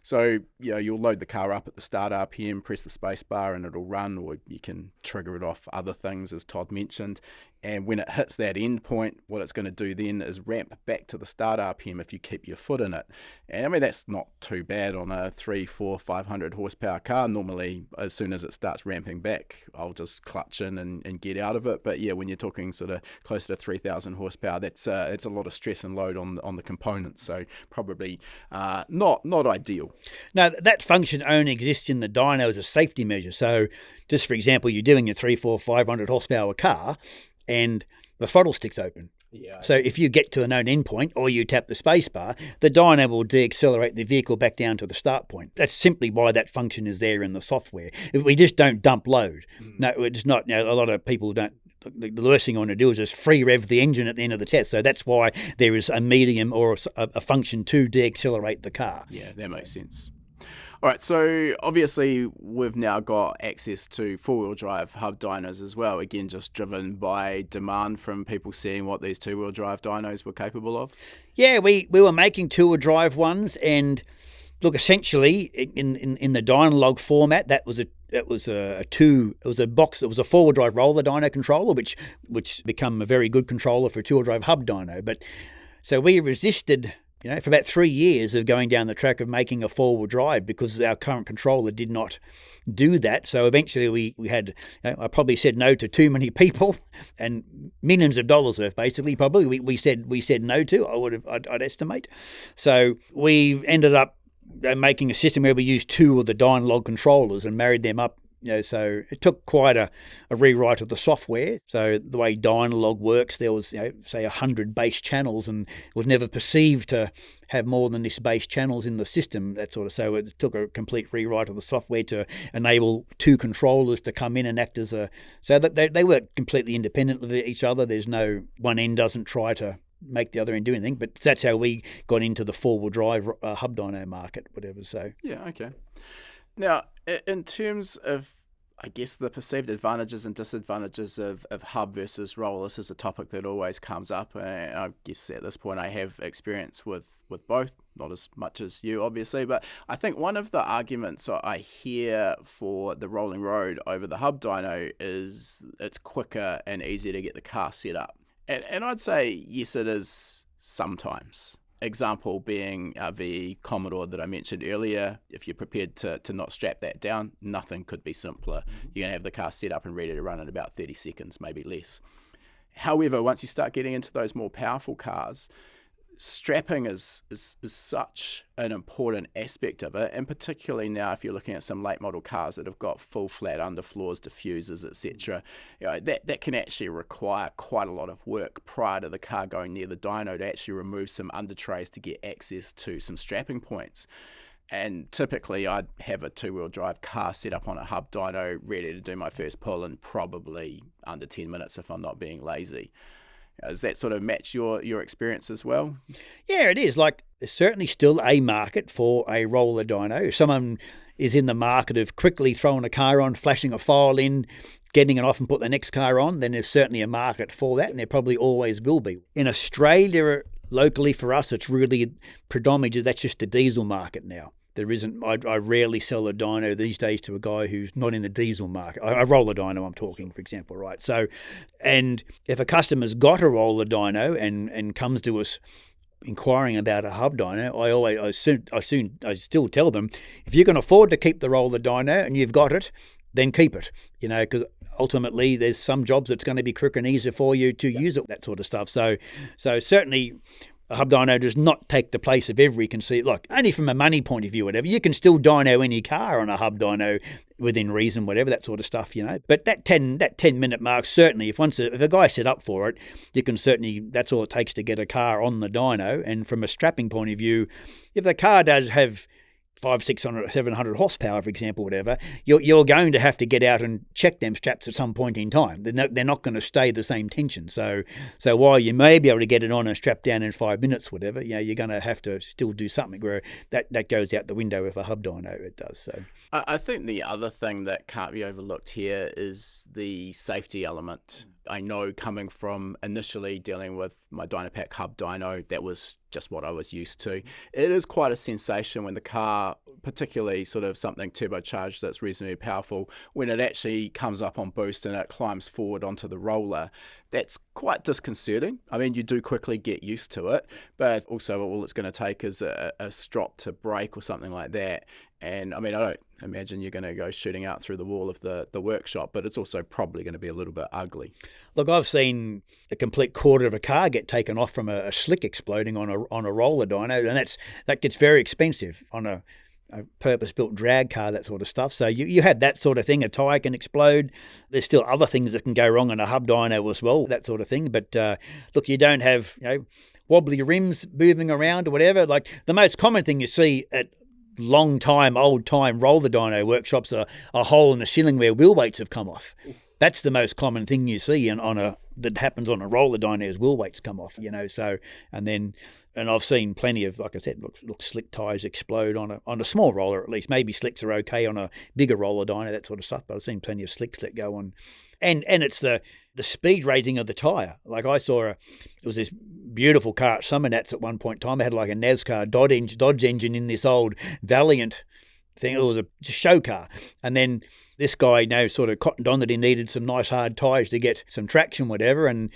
So, you'll load the car up at the start RPM, press the space bar and it'll run, or you can trigger it off other things, as Todd mentioned. And when it hits that end point, what it's going to do then is ramp back to the start RPM if you keep your foot in it. And I mean, that's not too bad on a 300, 400, 500 horsepower car. Normally, as soon as it starts ramping back, I'll just clutch in and get out of it. But yeah, when you're talking sort of closer to 3,000 horsepower, it's a lot of stress and load on the components. So probably not ideal. Now, that function only exists in the dyno as a safety measure. So just for example, you're doing a 300, 400, 500 horsepower car and the throttle stick's open. Yeah. So if you get to a known endpoint or you tap the space bar, the dyno will deaccelerate the vehicle back down to the start point. That's simply why that function is there in the software. We just don't dump load. No, it's not. A lot of people don't. The worst thing I want to do is just free rev the engine at the end of the test. So that's why there is a medium or a function to deaccelerate the car. Yeah, that makes sense. All right, so obviously we've now got access to four-wheel drive hub dynos as well, again, just driven by demand from people seeing what these two-wheel drive dynos were capable of. Yeah, we were making two-wheel drive ones, and look, essentially in the Dynalog format, it was a box. It was a four-wheel drive roller dyno controller, which become a very good controller for a two-wheel drive hub dyno. But so we resisted, for about 3 years of going down the track of making a four-wheel drive because our current controller did not do that. So eventually we had, I probably said no to too many people and millions of dollars worth, basically, probably we said no to, I'd estimate. So we ended up making a system where we used two of the Dynalog controllers and married them up. So it took quite a rewrite of the software. So the way Dynalog works, there was, say 100 base channels, and it was never perceived to have more than this base channels in the system. That sort of, so it took a complete rewrite of the software to enable two controllers to come in and act as so that they work completely independent of each other. There's no one end doesn't try to make the other end do anything, but that's how we got into the four-wheel drive hub dyno market, whatever. So yeah, okay. Now, in terms of, I guess, the perceived advantages and disadvantages of hub versus roller, this is a topic that always comes up, and I guess at this point I have experience with both, not as much as you obviously, but I think one of the arguments I hear for the rolling road over the hub dyno is it's quicker and easier to get the car set up. And I'd say yes, it is sometimes. Example being our VE Commodore that I mentioned earlier. If you're prepared to not strap that down, nothing could be simpler. You're going to have the car set up and ready to run in about 30 seconds, maybe less. However, once you start getting into those more powerful cars, strapping is such an important aspect of it, and particularly now if you're looking at some late model cars that have got full flat underfloors, diffusers, etc., that can actually require quite a lot of work prior to the car going near the dyno to actually remove some under trays to get access to some strapping points. And typically I'd have a two-wheel drive car set up on a hub dyno ready to do my first pull in probably under 10 minutes if I'm not being lazy. Does that sort of match your experience as well? Yeah, it is. Like, there's certainly still a market for a roller dyno. If someone is in the market of quickly throwing a car on, flashing a file in, getting it off and put the next car on, then there's certainly a market for that, and there probably always will be. In Australia, locally for us, it's really predominantly, that's just the diesel market now. There isn't. I rarely sell a dyno these days to a guy who's not in the diesel market. I roll a dyno, I'm talking, for example, right? So, and if a customer's got a roller dyno and comes to us inquiring about a hub dyno, I still tell them, if you can afford to keep the roller dyno and you've got it, then keep it. Because ultimately there's some jobs that's going to be quicker and easier for you to use it, that sort of stuff. So certainly, a hub dyno does not take the place of every only from a money point of view, whatever. You can still dyno any car on a hub dyno within reason, whatever, that sort of stuff, But that 10-minute mark, certainly, if a guy's set up for it, you can certainly, that's all it takes to get a car on the dyno. And from a strapping point of view, if the car does have 500, 600, 700 horsepower, for example, whatever, you're going to have to get out and check them straps at some point in time. They're not going to stay the same tension. So while you may be able to get it on and strap down in 5 minutes, whatever, you're going to have to still do something where that goes out the window with a hub dyno. It does. So I think the other thing that can't be overlooked here is the safety element. I know coming from initially dealing with my Dynopack hub dyno, that was just what I was used to. It is quite a sensation when the car, particularly sort of something turbocharged that's reasonably powerful, when it actually comes up on boost and it climbs forward onto the roller. That's quite disconcerting. I mean, you do quickly get used to it, but also all it's going to take is a strop to brake or something like that. And I mean, I don't imagine you're going to go shooting out through the wall of the workshop, but it's also probably going to be a little bit ugly. Look, I've seen a complete quarter of a car get taken off from a slick exploding on a roller dyno, and that gets very expensive on a purpose-built drag car, that sort of stuff. So you have that sort of thing. A tyre can explode. There's still other things that can go wrong on a hub dyno as well, that sort of thing. But look, you don't have wobbly rims moving around or whatever. Like the most common thing you see at old-time roller dyno workshops are a hole in the ceiling where wheel weights have come off. That's the most common thing you see that happens on a roller dyno is wheel weights come off, So, and I've seen plenty of, like I said, look slick tyres explode on a small roller at least. Maybe slicks are okay on a bigger roller dyno, that sort of stuff. But I've seen plenty of slicks that go on, and it's the speed rating of the tyre. Like I saw it was this beautiful car at Summernats at one point in time. It had like a NASCAR Dodge engine in this old Valiant thing. It was a show car, and then this guy sort of cottoned on that he needed some nice hard tyres to get some traction, whatever. And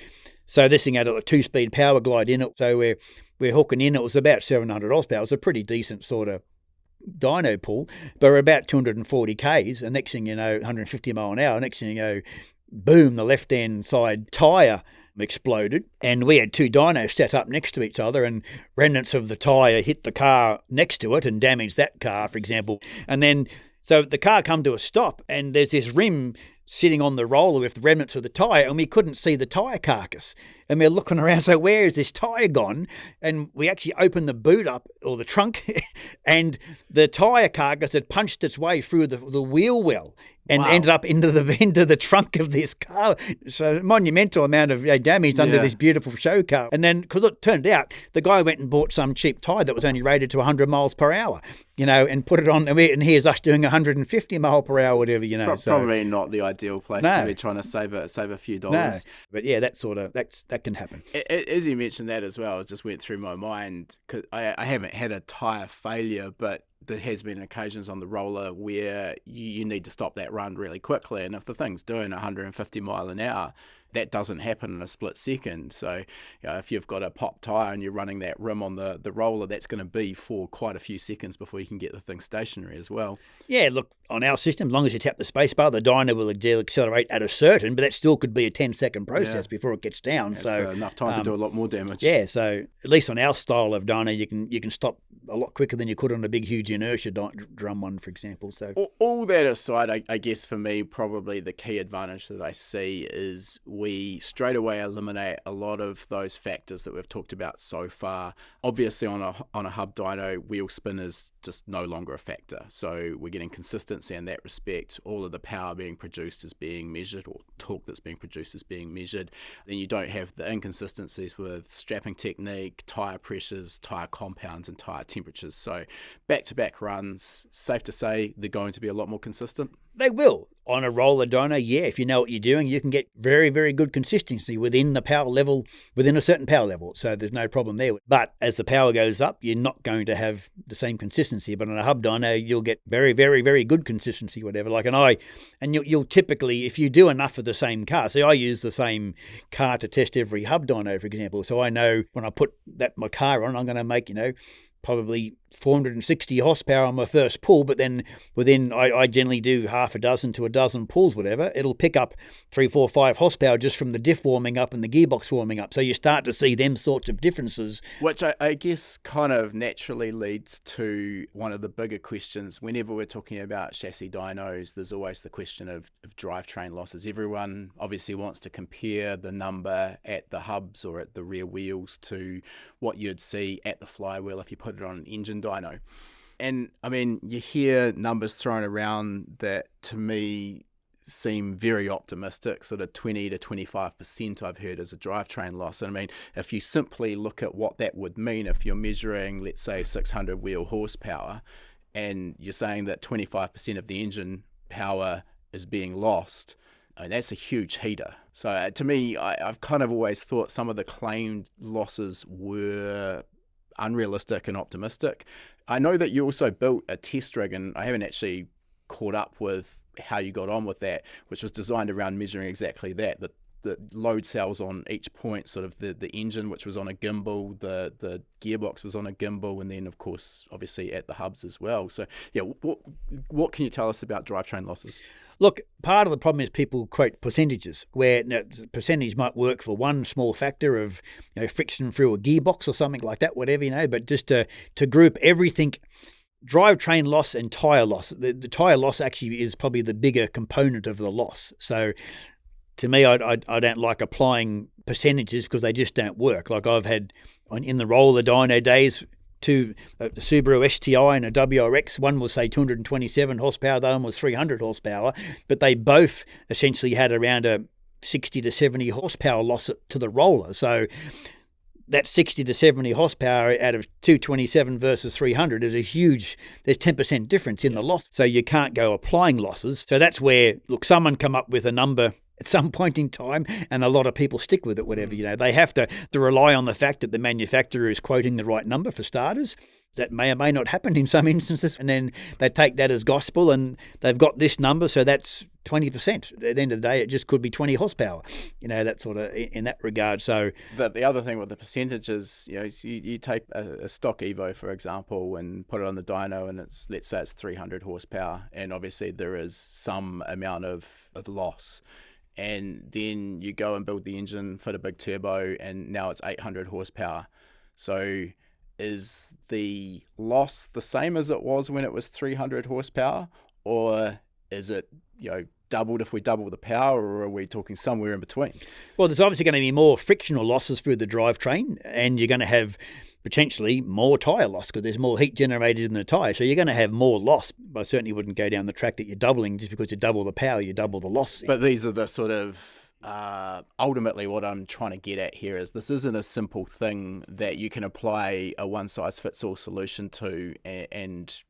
so this thing had a 2-speed power glide in it. So we're hooking in. It was about 700 horsepower. It was a pretty decent sort of dyno pull, but we're about 240 Ks. And next thing you know, 150 mile an hour. Next thing you know, boom, the left-hand side tyre exploded, and we had 2 dynos set up next to each other, and remnants of the tyre hit the car next to it and damaged that car, for example. And then so the car come to a stop, and there's this rim sitting on the roller with the remnants of the tyre, and we couldn't see the tyre carcass. And we're looking around, so where is this tyre gone? And we actually opened the boot up, or the trunk, and the tyre carcass had punched its way through the wheel well and ended up into the trunk of this car. So a monumental amount of damage under this beautiful show car. And then, because it turned out, the guy went and bought some cheap tyre that was only rated to 100 miles per hour, and put it on, and here's us doing 150 mile per hour, whatever, Probably not the ideal place to be trying to save a few dollars. No, but yeah, that can happen. As you mentioned that as well, it just went through my mind, because I haven't had a tyre failure, but there has been occasions on the roller where you need to stop that run really quickly, and if the thing's doing 150 mile an hour, that doesn't happen in a split second. So if you've got a pop tyre and you're running that rim on the roller, that's going to be for quite a few seconds before you can get the thing stationary as well. Yeah, look, on our system, as long as you tap the space bar, the dyno will accelerate at a certain, but that still could be a 10-second process before it gets down. That's so enough time to do a lot more damage. Yeah, so at least on our style of dyno, you can stop a lot quicker than you could on a big, huge inertia drum one, for example. So all that aside, I guess for me, probably the key advantage that I see is we straight away eliminate a lot of those factors that we've talked about so far. Obviously, on a hub dyno, wheel spin is just no longer a factor. So we're getting consistency in that respect. All of the power being produced is being measured, or torque that's being produced is being measured. Then you don't have the inconsistencies with strapping technique, tyre pressures, tyre compounds, and tyre temperatures. So back-to-back runs, safe to say they're going to be a lot more consistent. They will. On a roller dyno, if you know what you're doing, you can get very, very good consistency within a certain power level. So there's no problem there. But as the power goes up, you're not going to have the same consistency. But on a hub dyno, you'll get very, very, very good consistency, whatever. You'll typically, if you do enough of the same car, see, I use the same car to test every hub dyno, for example. So I know when I put my car on, I'm going to make, probably 460 horsepower on my first pull, but then I generally do half a dozen to a dozen pulls, whatever. It'll pick up 3, 4, 5 horsepower just from the diff warming up and the gearbox warming up. So you start to see them sorts of differences. Which I guess kind of naturally leads to one of the bigger questions. Whenever we're talking about chassis dynos, there's always the question of drivetrain losses. Everyone obviously wants to compare the number at the hubs or at the rear wheels to what you'd see at the flywheel if you put it on an engine dyno. And I mean, you hear numbers thrown around that to me seem very optimistic, sort of 20 to 25% I've heard as a drivetrain loss. And I mean, if you simply look at what that would mean if you're measuring, let's say, 600 wheel horsepower, and you're saying that 25% of the engine power is being lost, I mean, that's a huge heater. So to me, I've kind of always thought some of the claimed losses were unrealistic and optimistic. I know that you also built a test rig, and I haven't actually caught up with how you got on with that, which was designed around measuring exactly that, the load cells on each point, sort of the engine, which was on a gimbal, the gearbox was on a gimbal, and then of course obviously at the hubs as well. So yeah, what can you tell us about drivetrain losses? Look, part of the problem is people quote percentages, where percentage might work for one small factor of friction through a gearbox or something like that, whatever, but just to group everything. Drivetrain loss and tyre loss. The tyre loss actually is probably the bigger component of the loss. So to me, I don't like applying percentages because they just don't work. Like I've had in the roller dyno days, the Subaru STI and a WRX, one was say 227 horsepower, the other one was 300 horsepower, but they both essentially had around a 60 to 70 horsepower loss to the roller. So that 60 to 70 horsepower out of 227 versus 300 is there's 10% difference in the loss. So you can't go applying losses. So that's where, look, someone come up with a number at some point in time, and a lot of people stick with it, whatever. They have to rely on the fact that the manufacturer is quoting the right number for starters. That may or may not happen in some instances, and then they take that as gospel, and they've got this number, so that's 20%. At the end of the day, it just could be 20 horsepower, that sort of in that regard. So the other thing with the percentages, you take a stock Evo, for example, and put it on the dyno, and let's say it's 300 horsepower, and obviously there is some amount of loss. And then you go and build the engine, fit a big turbo, and now it's 800 horsepower. So is the loss the same as it was when it was 300 horsepower, or is it doubled if we double the power, or are we talking somewhere in between? Well, there's obviously going to be more frictional losses through the drivetrain, and you're going to have potentially more tyre loss because there's more heat generated in the tyre. So you're going to have more loss. But I certainly wouldn't go down the track that you're doubling just because you double the power, you double the loss. But these are the sort of ultimately what I'm trying to get at here is this isn't a simple thing that you can apply a one-size-fits-all solution to and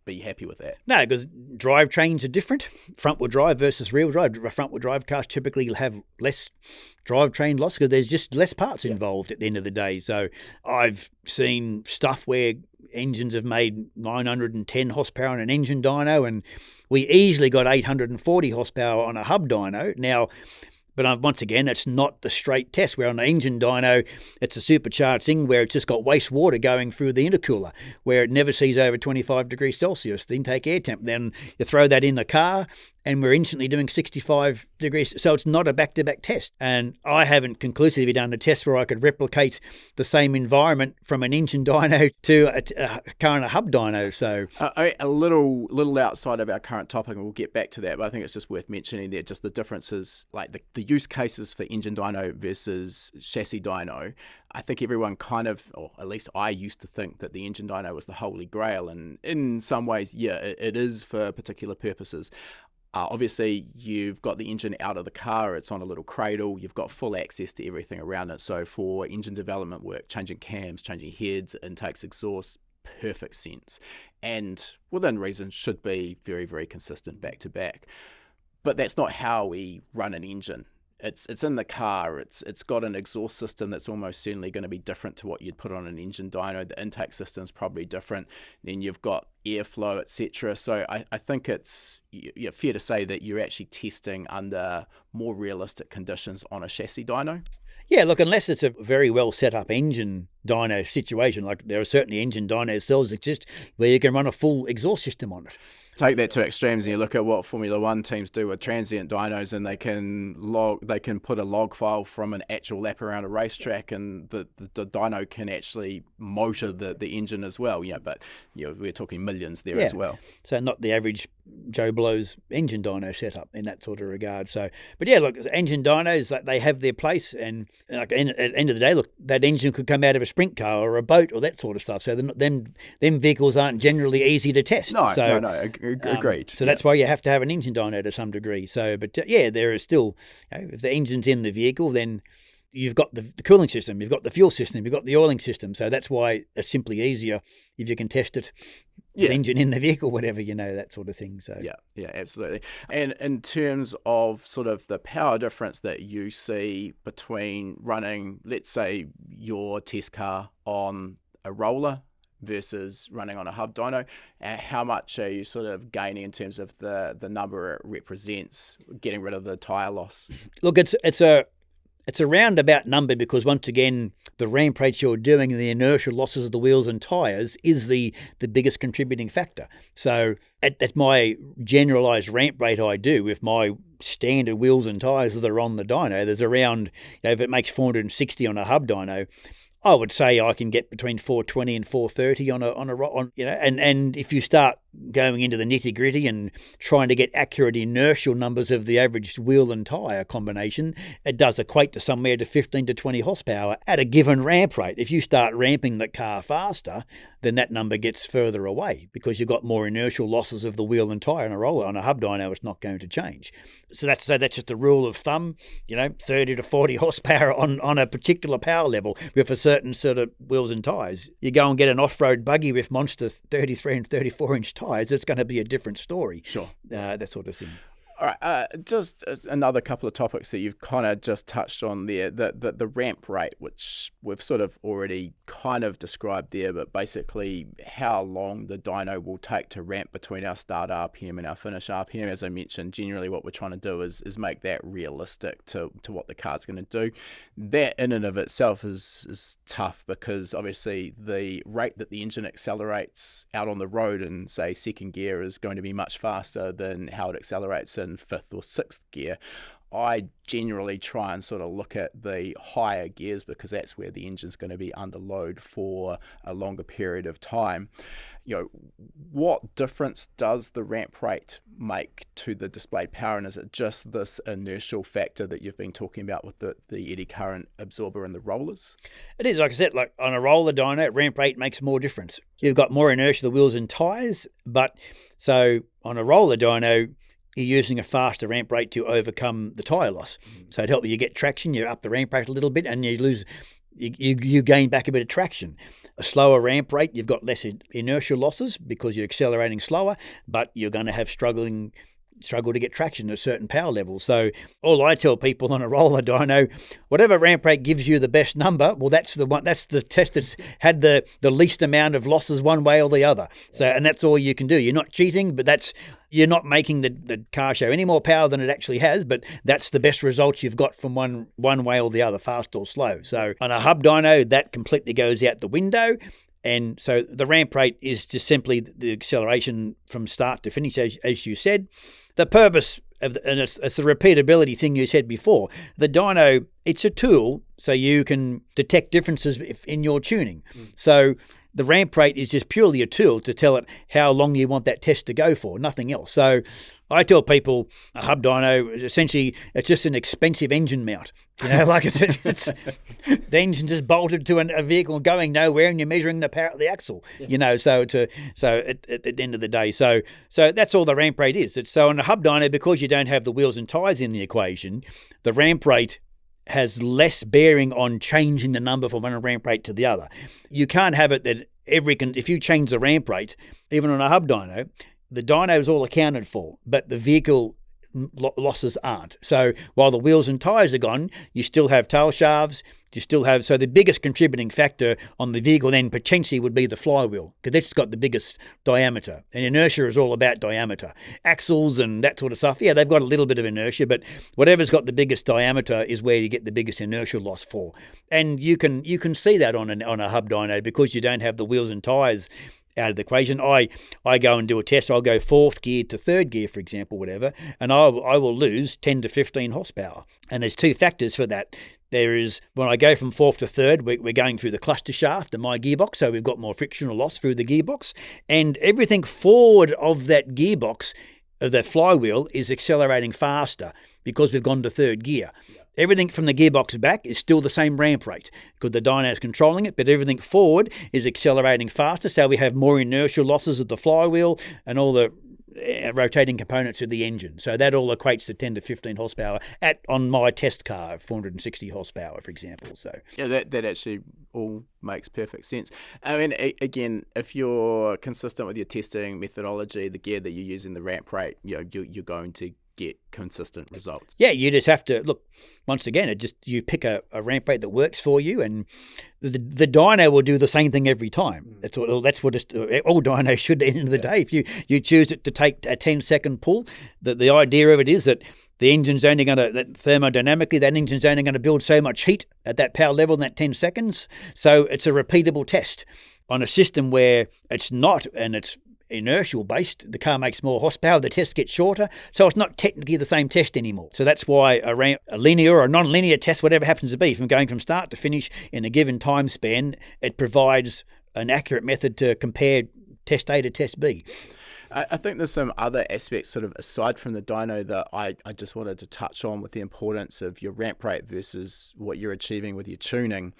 be happy with that. No, because drivetrains are different. Front-wheel drive versus rear-wheel drive. Front-wheel drive cars typically have less drivetrain loss because there's just less parts involved at the end of the day. So I've seen stuff where engines have made 910 horsepower on an engine dyno, and we easily got 840 horsepower on a hub dyno. Now, but once again, that's not the straight test. Where on an engine dyno, it's a supercharged thing where it's just got waste water going through the intercooler, where it never sees over 25 degrees Celsius, the intake air temp. Then you throw that in the car, and we're instantly doing 65 degrees. So it's not a back-to-back test. And I haven't conclusively done a test where I could replicate the same environment from an engine dyno to a current hub dyno. So a little outside of our current topic, and we'll get back to that, but I think it's just worth mentioning there just the differences, like the use cases for engine dyno versus chassis dyno. I think everyone kind of, or at least I used to think that the engine dyno was the holy grail, and in some ways, yeah, it is for particular purposes. Obviously, you've got the engine out of the car, it's on a little cradle, you've got full access to everything around it. So for engine development work, changing cams, changing heads, intakes, exhausts, perfect sense. And within reason should be very, very consistent back to back. But that's not how we run an engine. It's in the car. It's got an exhaust system that's almost certainly going to be different to what you'd put on an engine dyno. The intake system's probably different. Then you've got airflow, etc. So I think it's fair to say that you're actually testing under more realistic conditions on a chassis dyno. Yeah, look, unless it's a very well set up engine dyno situation, like there are certainly engine dyno cells exist where you can run a full exhaust system on it. Take that to extremes and you look at what Formula One teams do with transient dynos, and they can put a log file from an actual lap around a racetrack, and the dyno can actually motor the engine as well. Yeah, but we're talking millions there as well. So not the average Joe Blow's engine dyno setup in that sort of regard. So, but yeah, look, engine dynos, they have their place, and like at the end of the day, look, that engine could come out of a sprint car or a boat or that sort of stuff. So them vehicles aren't generally easy to test. No, so, agreed. So that's why you have to have an engine dyno to some degree. So, but yeah, there is still, if the engine's in the vehicle, then you've got the cooling system, you've got the fuel system, you've got the oiling system. So that's why it's simply easier if you can test it, the engine in the vehicle, whatever, that sort of thing. So yeah, absolutely. And in terms of sort of the power difference that you see between running, let's say, your test car on a roller versus running on a hub dyno, how much are you sort of gaining in terms of the number it represents, getting rid of the tyre loss? Look, it's a roundabout number because, once again, the ramp rates you're doing and the inertial losses of the wheels and tyres is the biggest contributing factor. So at my generalised ramp rate I do with my standard wheels and tyres that are on the dyno, there's around, if it makes 460 on a hub dyno, I would say I can get between 420 and 430 on and if you start going into the nitty gritty and trying to get accurate inertial numbers of the average wheel and tyre combination, it does equate to somewhere to 15 to 20 horsepower at a given ramp rate. If you start ramping the car faster, then that number gets further away because you've got more inertial losses of the wheel and tyre on a roller. On a hub dyno, it's not going to change. So that's just a rule of thumb, 30 to 40 horsepower on a particular power level with a certain sort of wheels and tyres. You go and get an off-road buggy with monster 33 and 34 inch tyres, it's going to be a different story. Sure. That sort of thing. All right, just another couple of topics that you've kind of just touched on there, the ramp rate, which we've sort of already kind of described there, but basically how long the dyno will take to ramp between our start RPM and our finish RPM. As I mentioned, generally what we're trying to do is make that realistic to what the car's going to do. That in and of itself is tough because obviously the rate that the engine accelerates out on the road in, say, second gear is going to be much faster than how it accelerates in fifth or sixth gear. I generally try and sort of look at the higher gears because that's where the engine's going to be under load for a longer period of time. What difference does the ramp rate make to the displayed power, and is it just this inertial factor that you've been talking about with the eddy current absorber and the rollers? It is, like I said, like on a roller dyno, ramp rate makes more difference. You've got more inertia of the wheels and tyres, but so on a roller dyno, you're using a faster ramp rate to overcome the tyre loss. So it helps you get traction, you up the ramp rate a little bit and you gain back a bit of traction. A slower ramp rate, you've got less inertial losses because you're accelerating slower, but you're going to have struggle to get traction at a certain power level. So all I tell people on a roller dyno, whatever ramp rate gives you the best number, well, that's the test that's had the least amount of losses one way or the other. So, and that's all you can do. You're not cheating, but you're not making the car show any more power than it actually has, but that's the best result you've got from one way or the other, fast or slow. So on a hub dyno, that completely goes out the window. And so the ramp rate is just simply the acceleration from start to finish, as you said. The purpose and it's the repeatability thing you said before. The dyno, it's a tool so you can detect differences in your tuning. So the ramp rate is just purely a tool to tell it how long you want that test to go for, nothing else. So I tell people a hub dyno, essentially, it's just an expensive engine mount. Like it's the engine just bolted to a vehicle going nowhere, and you're measuring the power of the axle. Yeah. So at the end of the day, so that's all the ramp rate is. So on a hub dyno, because you don't have the wheels and tyres in the equation, the ramp rate has less bearing on changing the number from one ramp rate to the other. You can't have it that if you change the ramp rate, even on a hub dyno, the dyno is all accounted for, but the vehicle losses aren't. So while the wheels and tyres are gone, you still have tail shafts, so the biggest contributing factor on the vehicle then potentially would be the flywheel, because that's got the biggest diameter, and inertia is all about diameter. Axles and that sort of stuff, they've got a little bit of inertia, but whatever's got the biggest diameter is where you get the biggest inertial loss for. And you can see that on a hub dyno because you don't have the wheels and tyres out of the equation. I go and do a test. I'll go fourth gear to third gear, for example, whatever, and I will lose 10 to 15 horsepower. And there's two factors for that. There is, when I go from fourth to third, we're going through the cluster shaft and my gearbox, so we've got more frictional loss through the gearbox, and everything forward of that gearbox of the flywheel is accelerating faster because we've gone to third gear. Everything from the gearbox back is still the same ramp rate because the dyno is controlling it, but everything forward is accelerating faster, so we have more inertial losses of the flywheel and all the rotating components of the engine. So that all equates to 10 to 15 horsepower on my test car, 460 horsepower, for example. So yeah, that actually all makes perfect sense. I mean, again, if you're consistent with your testing methodology, the gear that you use in the ramp rate, you're going to get consistent results. Yeah, you just have to look. Once again, you pick a ramp rate that works for you, and the dyno will do the same thing every time. That's what all dynos should. At the end of the day, if you choose it to take a 10-second pull, the idea of it is that the engine's only going to, thermodynamically, that engine's only going to build so much heat at that power level in that 10 seconds. So it's a repeatable test on a system where it's not, and it's inertial based. The car makes more horsepower, the test gets shorter, so it's not technically the same test anymore. So that's why a linear or a non-linear test, whatever happens to be, from going from start to finish in a given time span, it provides an accurate method to compare test A to test B. I think there's some other aspects sort of aside from the dyno that I just wanted to touch on, with the importance of your ramp rate versus what you're achieving with your tuning.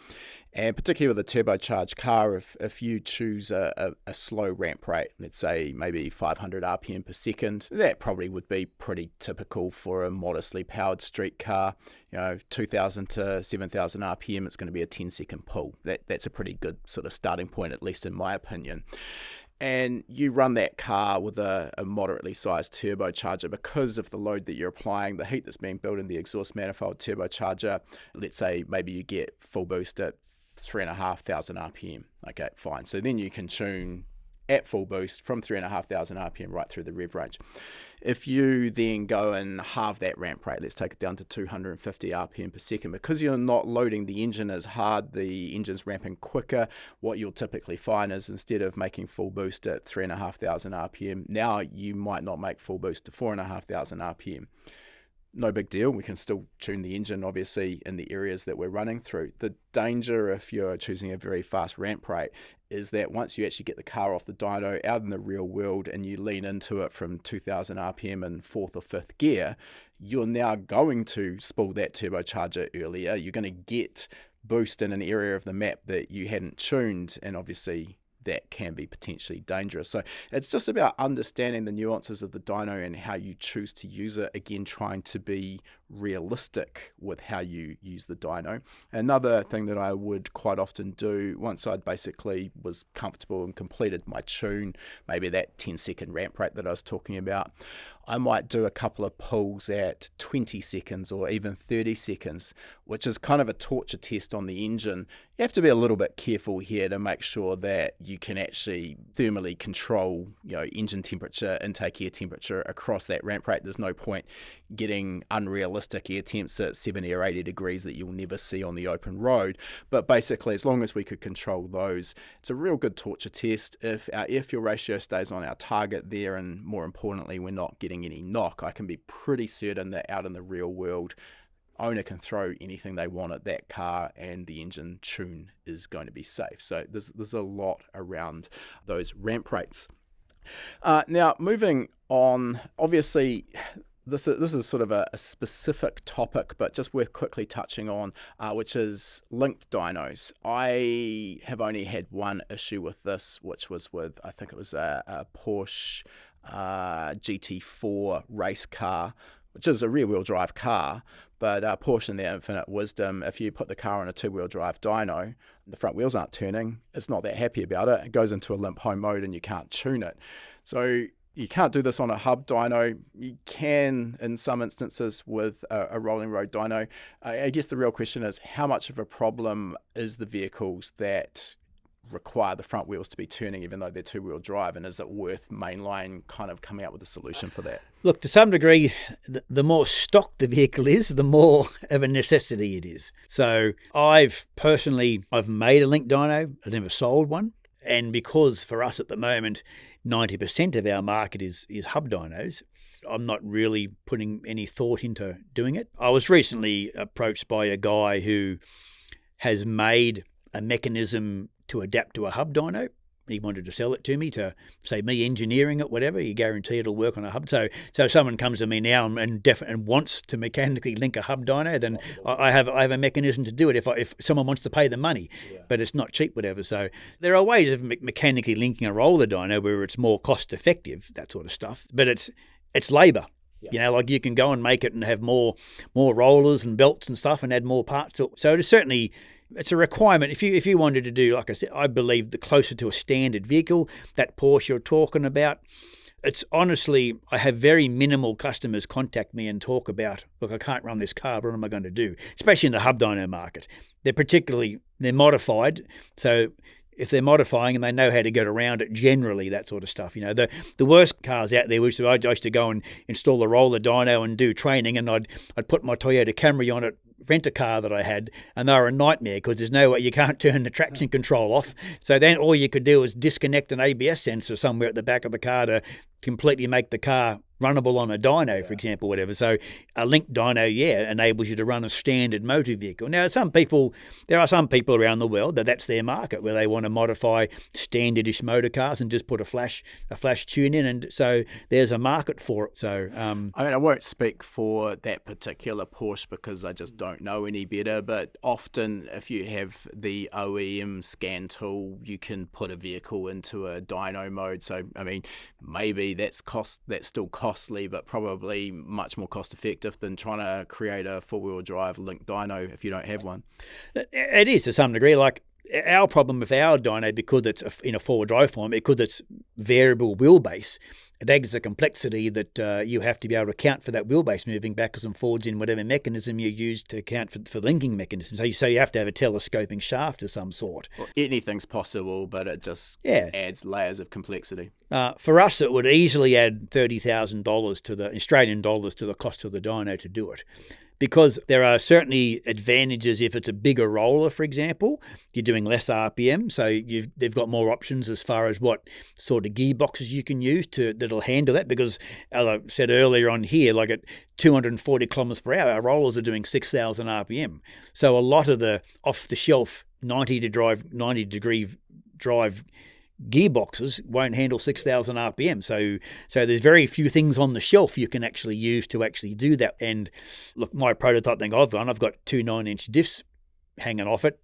And particularly with a turbocharged car, if you choose a slow ramp rate, let's say maybe 500 RPM per second, that probably would be pretty typical for a modestly powered street car. 2,000 to 7,000 RPM, it's going to be a 10-second pull. That's a pretty good sort of starting point, at least in my opinion. And you run that car with a moderately sized turbocharger, because of the load that you're applying, the heat that's being built in the exhaust manifold turbocharger. Let's say maybe you get full boost at 3,500 RPM. Okay, fine. So then you can tune at full boost from 3,500 RPM right through the rev range. If you then go and halve that ramp rate, let's take it down to 250 RPM per second, because you're not loading the engine as hard, the engine's ramping quicker. What you'll typically find is, instead of making full boost at 3,500 RPM, now you might not make full boost to 4,500 RPM. No big deal. We can still tune the engine, obviously, in the areas that we're running through. The danger, if you're choosing a very fast ramp rate, is that once you actually get the car off the dyno out in the real world and you lean into it from 2,000 RPM in fourth or fifth gear, you're now going to spool that turbocharger earlier. You're going to get boost in an area of the map that you hadn't tuned, and obviously that can be potentially dangerous. So it's just about understanding the nuances of the dyno and how you choose to use it. Again, trying to be realistic with how you use the dyno. Another thing that I would quite often do, once I basically was comfortable and completed my tune, maybe that 10-second ramp rate that I was talking about, I might do a couple of pulls at 20 seconds or even 30 seconds, which is kind of a torture test on the engine. You have to be a little bit careful here to make sure that you can actually thermally control, engine temperature, intake air temperature across that ramp rate. There's no point getting unrealistic air temps at 70 or 80 degrees that you'll never see on the open road. But basically, as long as we could control those, it's a real good torture test. If our air fuel ratio stays on our target there, and more importantly, we're not getting any knock, I can be pretty certain that out in the real world, owner can throw anything they want at that car and the engine tune is going to be safe. So there's a lot around those ramp rates. Now, moving on, obviously, this is sort of a specific topic, but just worth quickly touching on, which is linked dynos. I have only had one issue with this, which was with, I think it was a Porsche GT4 race car, which is a rear-wheel drive car, but Porsche in their infinite wisdom, if you put the car on a two-wheel drive dyno, the front wheels aren't turning, it's not that happy about it, it goes into a limp home mode and you can't tune it. So you can't do this on a hub dyno. You can in some instances with a rolling road dyno. I guess the real question is, how much of a problem is the vehicles that require the front wheels to be turning even though they're two-wheel drive, and is it worth Mainline kind of coming out with a solution for that? Look, to some degree, the more stock the vehicle is, the more of a necessity it is. So I've made a link dyno. I've never sold one. And because for us at the moment, 90% of our market is hub dynos, I'm not really putting any thought into doing it. I was recently approached by a guy who has made a mechanism to adapt to a hub dyno. he wanted to sell it to me, to say me engineering it, whatever, you guarantee it'll work on a hub. So if someone comes to me now and wants to mechanically link a hub dyno, then I have a mechanism to do it if someone wants to pay the money, but it's not cheap, whatever. So there are ways of mechanically linking a roller dyno where it's more cost effective, that sort of stuff, but it's labour. Yeah. You know, like you can go and make it and have more rollers and belts and stuff and add more parts. So it is certainly, it's a requirement. If you wanted to do, like I said, I believe the closer to a standard vehicle, that Porsche you're talking about, it's honestly, I have very minimal customers contact me and talk about, look, I can't run this car, what am I going to do? Especially in the hub dyno market. They're modified, so if they're modifying and they know how to get around it, generally, that sort of stuff. You know, the worst cars out there, I used to go and install a roller dyno and do training, and I'd put my Toyota Camry on it, rent a car that I had, and they were a nightmare because there's no way, you can't turn the traction control off. So then all you could do was disconnect an ABS sensor somewhere at the back of the car to completely make the car runnable on a dyno, for example, whatever. So a linked dyno, enables you to run a standard motor vehicle. Now, there are some people around the world that's their market, where they want to modify standardish motor cars and just put a flash tune in, and so there's a market for it. So I mean, I won't speak for that particular Porsche because I just don't know any better, but often if you have the OEM scan tool, you can put a vehicle into a dyno mode. So I mean, maybe that's still costly, but probably much more cost effective than trying to create a four-wheel drive linked dyno if you don't have one. It is to some degree. Like our problem with our dyno, because it's in a four-wheel drive form, because it's variable wheelbase, it adds a complexity that you have to be able to account for that wheelbase moving backwards and forwards in whatever mechanism you use to account for linking mechanisms. So you have to have a telescoping shaft of some sort. Well, anything's possible, but it just adds layers of complexity. For us, it would easily add $30,000 to the Australian dollars to the cost of the dyno to do it. Because there are certainly advantages if it's a bigger roller, for example. You're doing less RPM, so they've got more options as far as what sort of gearboxes you can use that'll handle that. Because as I said earlier on here, like at 240 kilometers per hour, our rollers are doing 6,000 RPM. So a lot of the off-the-shelf 90-degree drive gearboxes won't handle 6,000 RPM. So there's very few things on the shelf you can actually use to actually do that. And look, my prototype thing I've got 2 9-inch diffs hanging off it.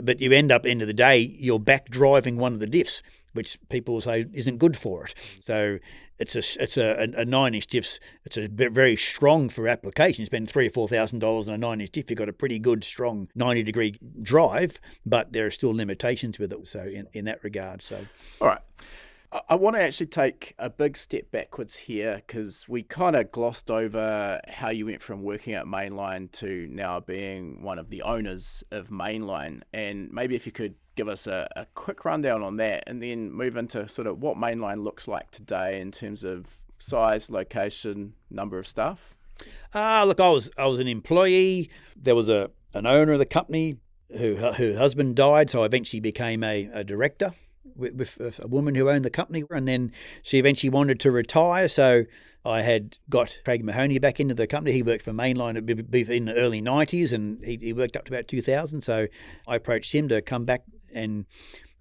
But you end up, end of the day, you're back driving one of the diffs, which people say isn't good for it. So it's a 9-inch diffs. It's a very strong for application. Spend $3,000 or $4,000 on a 9-inch diff, you've got a pretty good, strong 90-degree drive. But there are still limitations with it. So in that regard, so all right. I want to actually take a big step backwards here because we kind of glossed over how you went from working at Mainline to now being one of the owners of Mainline. And maybe if you could give us a quick rundown on that and then move into sort of what Mainline looks like today in terms of size, location, number of staff. Look, I was an employee. There was an owner of the company her husband died, so I eventually became a director with a woman who owned the company, and then she eventually wanted to retire, so I had got Craig Mahoney back into the company. He worked for Mainline in the early 90s, and he worked up to about 2000, so I approached him to come back and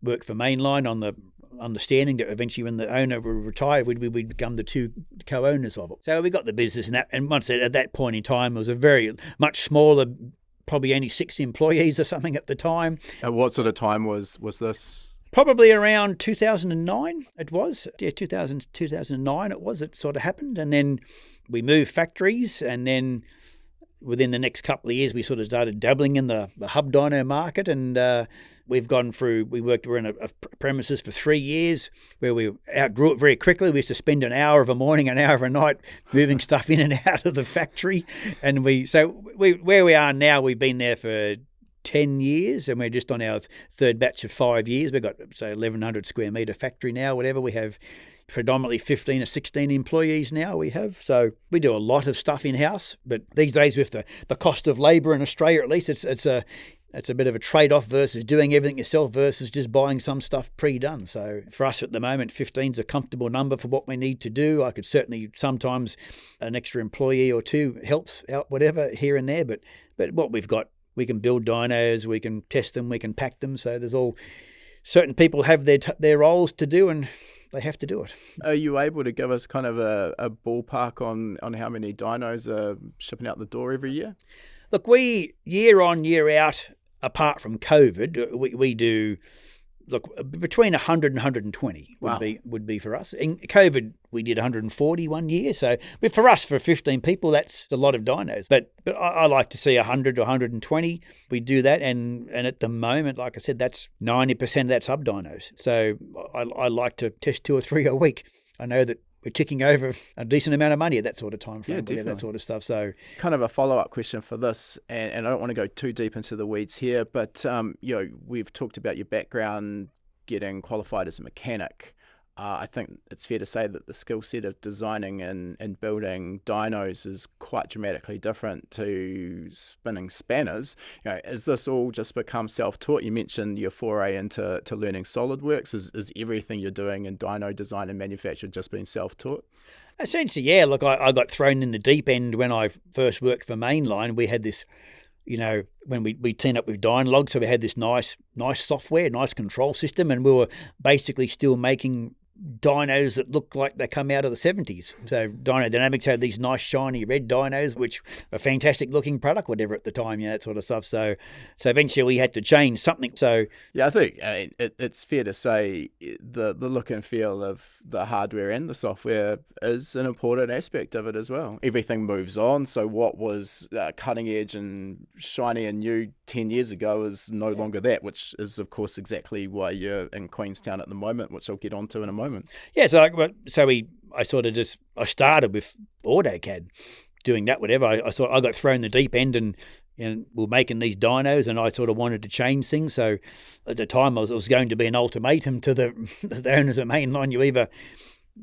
work for Mainline on the understanding that eventually when the owner would retire, we'd become the two co-owners of it. So we got the business and that, and once at that point in time, it was a very much smaller, probably only 6 employees or something at the time. At what sort of time was this? Probably around 2009 it was. Yeah, 2009 it was. It sort of happened. And then we moved factories, and then within the next couple of years we sort of started dabbling in the hub dyno market, and we've gone through, we're in a premises for 3 years where we outgrew it very quickly. We used to spend an hour of a morning, an hour of a night moving stuff in and out of the factory. And where we are now, we've been there for 10 years, and we're just on our third batch of 5 years. We've got, say, 1,100 square metre factory now, whatever. We have predominantly 15 or 16 employees now we have. So we do a lot of stuff in-house, but these days with the cost of labour in Australia, at least, it's a bit of a trade-off versus doing everything yourself versus just buying some stuff pre-done. So for us at the moment, 15's a comfortable number for what we need to do. I could certainly, sometimes an extra employee or two helps out, whatever, here and there, but what we've got, we can build dynos, we can test them, we can pack them. So there's all certain people have their roles to do, and they have to do it. Are you able to give us kind of a ballpark on how many dynos are shipping out the door every year? Look, we year on, year out, apart from COVID, we do between 100 and 120 would be for us. In COVID, we did 140 one year. So, but for us, for 15 people, that's a lot of dynos. But I like to see 100 to 120. We do that, and at the moment, like I said, that's 90% of that's sub dynos. So I like to test 2 or 3 a week. I know that we're ticking over a decent amount of money at that sort of time frame, that sort of stuff. So, kind of a follow-up question for this, and I don't want to go too deep into the weeds here, but we've talked about your background getting qualified as a mechanic. I think it's fair to say that the skill set of designing and building dynos is quite dramatically different to spinning spanners. Is this all just become self-taught? You mentioned your foray into learning SolidWorks. Is everything you're doing in dyno design and manufacture just been self-taught? Essentially, yeah. Look, I got thrown in the deep end when I first worked for Mainline. We had this, when we teamed up with Dyno, so we had this nice software, nice control system, and we were basically still making dynos that look like they come out of the 70s. So Dyno Dynamics had these nice shiny red dynos, which are a fantastic looking product, whatever at the time, that sort of stuff. So eventually we had to change something. So yeah, I think it's fair to say the look and feel of the hardware and the software is an important aspect of it as well. Everything moves on. So what was cutting edge and shiny and new 10 years ago is no longer that, which is of course exactly why you're in Queenstown at the moment, which I'll get onto in a moment. Yeah, I started with AutoCAD, doing that, whatever. I got thrown in the deep end, and we're making these dynos, and I sort of wanted to change things. So at the time, I was going to be an ultimatum to the owners of Mainline: you either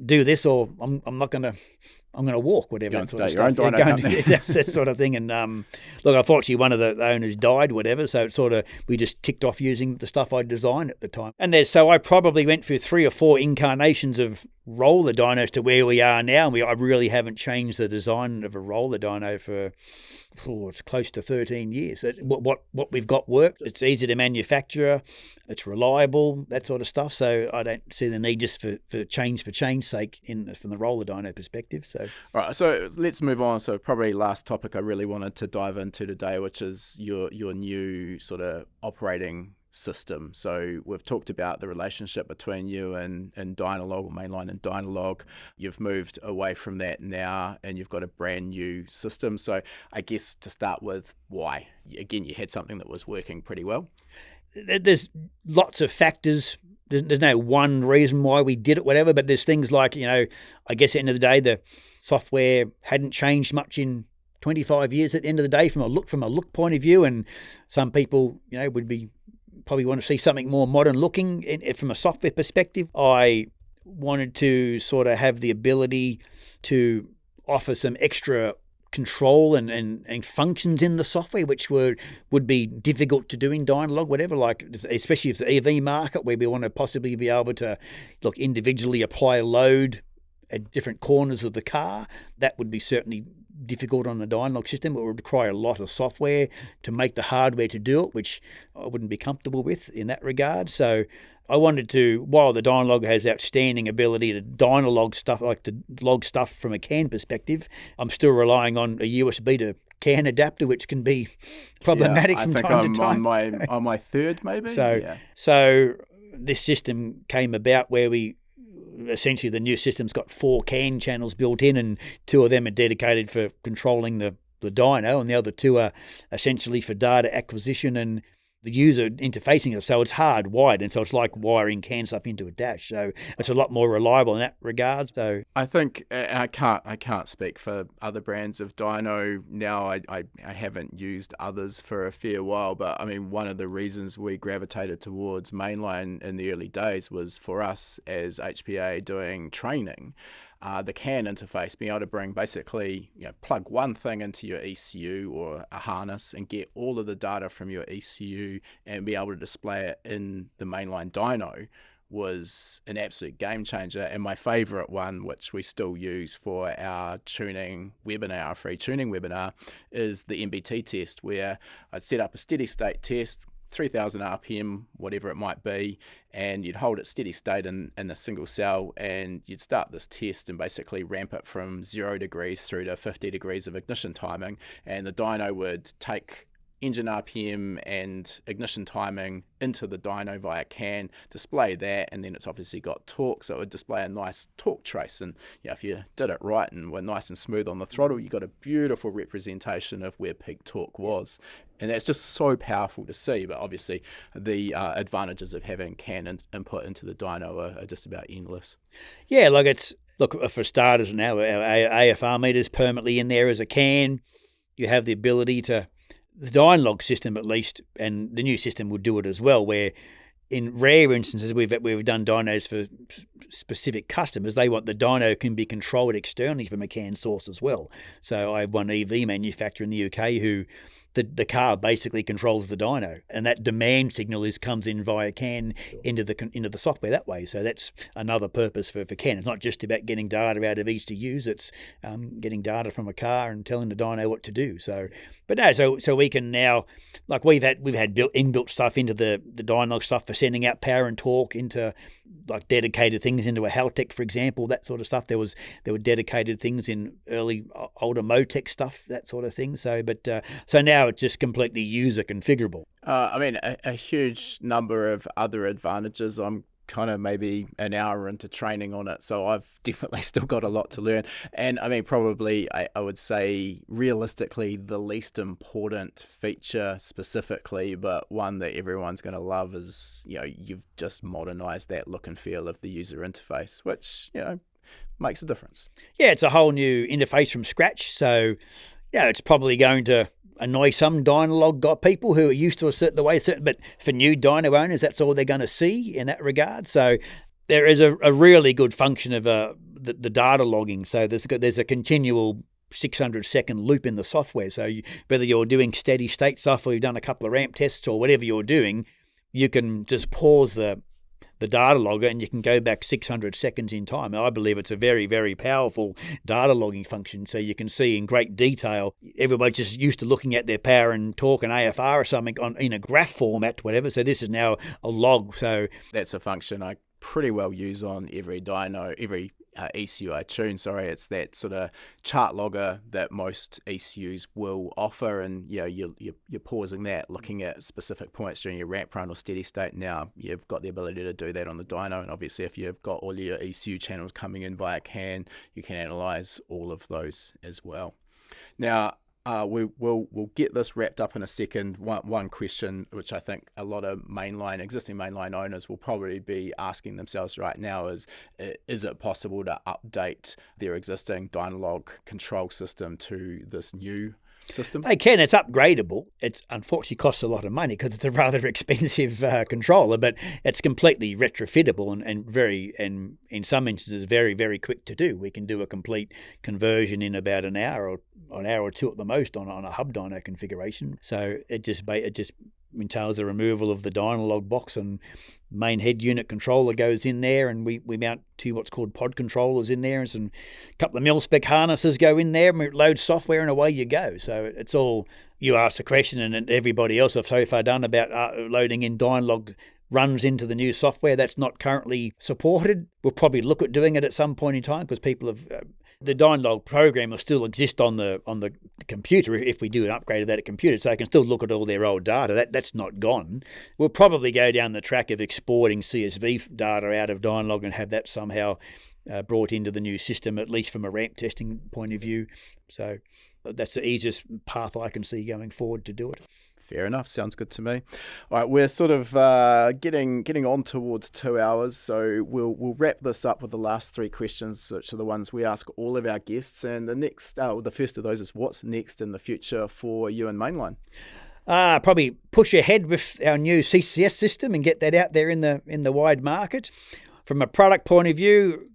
do this, or I'm going to walk, whatever. Go and start your own dyno company. That's that sort of thing. And look, unfortunately, one of the owners died, whatever. So it we just kicked off using the stuff I designed at the time. And so I probably went through 3 or 4 incarnations of roller dynos to where we are now. I really haven't changed the design of a roller dyno for it's close to 13 years. What we've got works. It's easy to manufacture. It's reliable, that sort of stuff. So I don't see the need just for change's sake from the roller dyno perspective. So all right, so let's move on. So probably last topic I really wanted to dive into today, which is your new sort of operating system. So we've talked about the relationship between you and Dynolog, or Mainline and Dynolog. You've moved away from that now, and you've got a brand new system. So I guess to start with, why? Again, you had something that was working pretty well. There's lots of factors. There's no one reason why we did it, whatever, but there's things like, I guess at the end of the day, the software hadn't changed much in 25 years at the end of the day from a look point of view, and some people, would probably want to see something more modern looking from a software perspective. I wanted to sort of have the ability to offer some extra control and functions in the software, which would be difficult to do in Dynolog, whatever, like especially if the EV market, where we want to possibly be able to individually apply a load at different corners of the car. That would be certainly difficult on the Dynolog system. It would require a lot of software to make the hardware to do it, which I wouldn't be comfortable with in that regard. So I wanted to, while the Dynolog has outstanding ability to Dynolog stuff, like to log stuff from a CAN perspective, I'm still relying on a USB to CAN adapter, which can be problematic from time to time. I think I'm on my third, maybe. So this system came about where essentially the new system's got 4 CAN channels built in, and 2 of them are dedicated for controlling the dyno, and the other 2 are essentially for data acquisition and the user interfacing it. So it's hardwired, and so it's like wiring CAN stuff into a dash. So it's a lot more reliable in that regard. So I think I can't speak for other brands of dyno now. I haven't used others for a fair while, but I mean, one of the reasons we gravitated towards Mainline in the early days was for us as HPA doing training. The CAN interface, being able to bring basically, plug one thing into your ECU or a harness and get all of the data from your ECU and be able to display it in the Mainline dyno, was an absolute game changer. And my favorite one, which we still use for our tuning webinar, our free tuning webinar, is the MBT test, where I'd set up a steady state test, 3,000 RPM, whatever it might be, and you'd hold it steady state in a single cell, and you'd start this test and basically ramp it from 0 degrees through to 50 degrees of ignition timing, and the dyno would take engine RPM and ignition timing into the dyno via CAN, display that, and then it's obviously got torque, so it would display a nice torque trace. And if you did it right and were nice and smooth on the throttle, you got a beautiful representation of where peak torque was. And that's just so powerful to see. But obviously the advantages of having CAN input into the dyno are just about endless. Yeah, look, for starters now, our AFR meter's permanently in there as a CAN. You have the ability to, the Dynlog system at least, and the new system will do it as well, where in rare instances we've done dynos for specific customers. They want the dyno can be controlled externally from a CAN source as well. So I have one EV manufacturer in the UK who the car basically controls the dyno, and that demand signal comes in via CAN into the software that way. So that's another purpose for CAN. It's not just about getting data out of ECUs; it's getting data from a car and telling the dyno what to do. So we can now, like we've had inbuilt stuff into the Dynlog stuff for sending out power and torque into like dedicated things into a Haltech, for example, that sort of stuff. There were dedicated things in older Motec stuff, that sort of thing. So now it's just completely user configurable. A huge number of other advantages. I'm kind of maybe an hour into training on it, so I've definitely still got a lot to learn. And probably I would say realistically the least important feature specifically, but one that everyone's going to love is, you've just modernized that look and feel of the user interface, which, makes a difference. Yeah, it's a whole new interface from scratch. So, it's probably going to annoy some Dynlog people who are used to a certain way, but for new dyno owners, that's all they're going to see in that regard. So there is a really good function of the data logging. So there's a continual 600-second loop in the software. So whether you're doing steady state stuff or you've done a couple of ramp tests or whatever you're doing, you can just pause the data logger and you can go back 600 seconds in time. I believe it's a very, very powerful data logging function, so you can see in great detail. Everybody's just used to looking at their power and torque and AFR or something in a graph format, whatever. So this is now a log. So that's a function I pretty well use on every dyno, every ECU I tune. It's that sort of chart logger that most ECUs will offer, and you're pausing that, looking at specific points during your ramp run or steady state. Now you've got the ability to do that on the dyno, and obviously if you've got all your ECU channels coming in via CAN, you can analyze all of those as well. Now we'll get this wrapped up in a second. One question which I think a lot of existing mainline owners will probably be asking themselves right now is it possible to update their existing Dynlog control system to this new system? They can. It's upgradable. It unfortunately costs a lot of money because it's a rather expensive controller, but it's completely retrofittable and in some instances very, very quick to do. We can do a complete conversion in about an hour or two at the most on a hub dyno configuration. So it just entails the removal of the Dynalog box, and main head unit controller goes in there, and we mount two what's called pod controllers in there, and some couple of mil-spec harnesses go in there, and we load software, and away you go. So it's all, you ask the question, and everybody else have so far done about loading in Dynalog runs into the new software. That's not currently supported. We'll probably look at doing it at some point in time, because people have the Dynlog program will still exist on the computer if we do an upgrade of that computer, so they can still look at all their old data. That's not gone. We'll probably go down the track of exporting CSV data out of Dynlog and have that somehow brought into the new system, at least from a ramp testing point of view. So that's the easiest path I can see going forward to do it. Fair enough. Sounds good to me. All right, we're sort of getting on towards 2 hours, so we'll wrap this up with the last three questions, which are the ones we ask all of our guests. And the first of those is, what's next in the future for you and Mainline? Probably push ahead with our new CCS system and get that out there in the wide market. From a product point of view,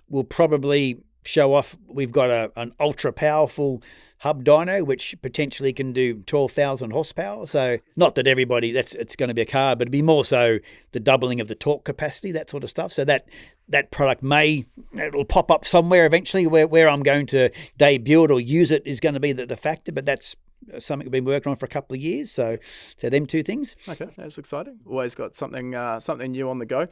we'll probably show off. We've got an ultra powerful hub dyno, which potentially can do 12,000 horsepower. So not that it's going to be a car, but it'd be more so the doubling of the torque capacity, that sort of stuff. So that product it'll pop up somewhere eventually where I'm going to debut it or use it is going to be the factor, but that's something we've been working on for a couple of years. So them two things. Okay, that's exciting. Always got something new on the go.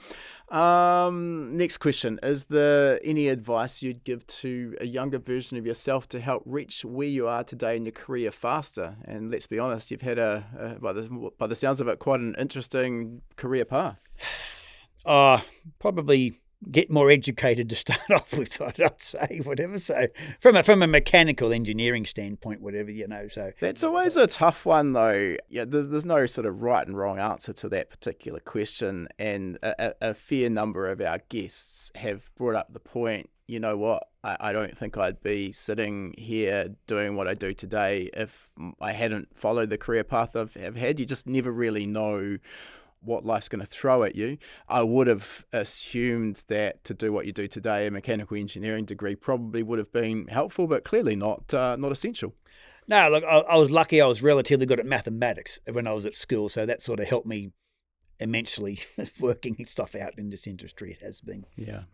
Next question: is there any advice you'd give to a younger version of yourself to help reach where you are today in your career faster? And let's be honest, you've had by the sounds of it, quite an interesting career path. Probably get more educated to start off with, I'd say, whatever. So from a mechanical engineering standpoint, whatever, so. That's always a tough one, though. Yeah, there's no sort of right and wrong answer to that particular question. And a fair number of our guests have brought up the point, you know what, I don't think I'd be sitting here doing what I do today if I hadn't followed the career path I've had. You just never really know what life's going to throw at you. I would have assumed that to do what you do today, a mechanical engineering degree probably would have been helpful, but clearly not essential. No, look, I was lucky. I was relatively good at mathematics when I was at school, so that sort of helped me immensely working stuff out in this industry. It has been. Yeah.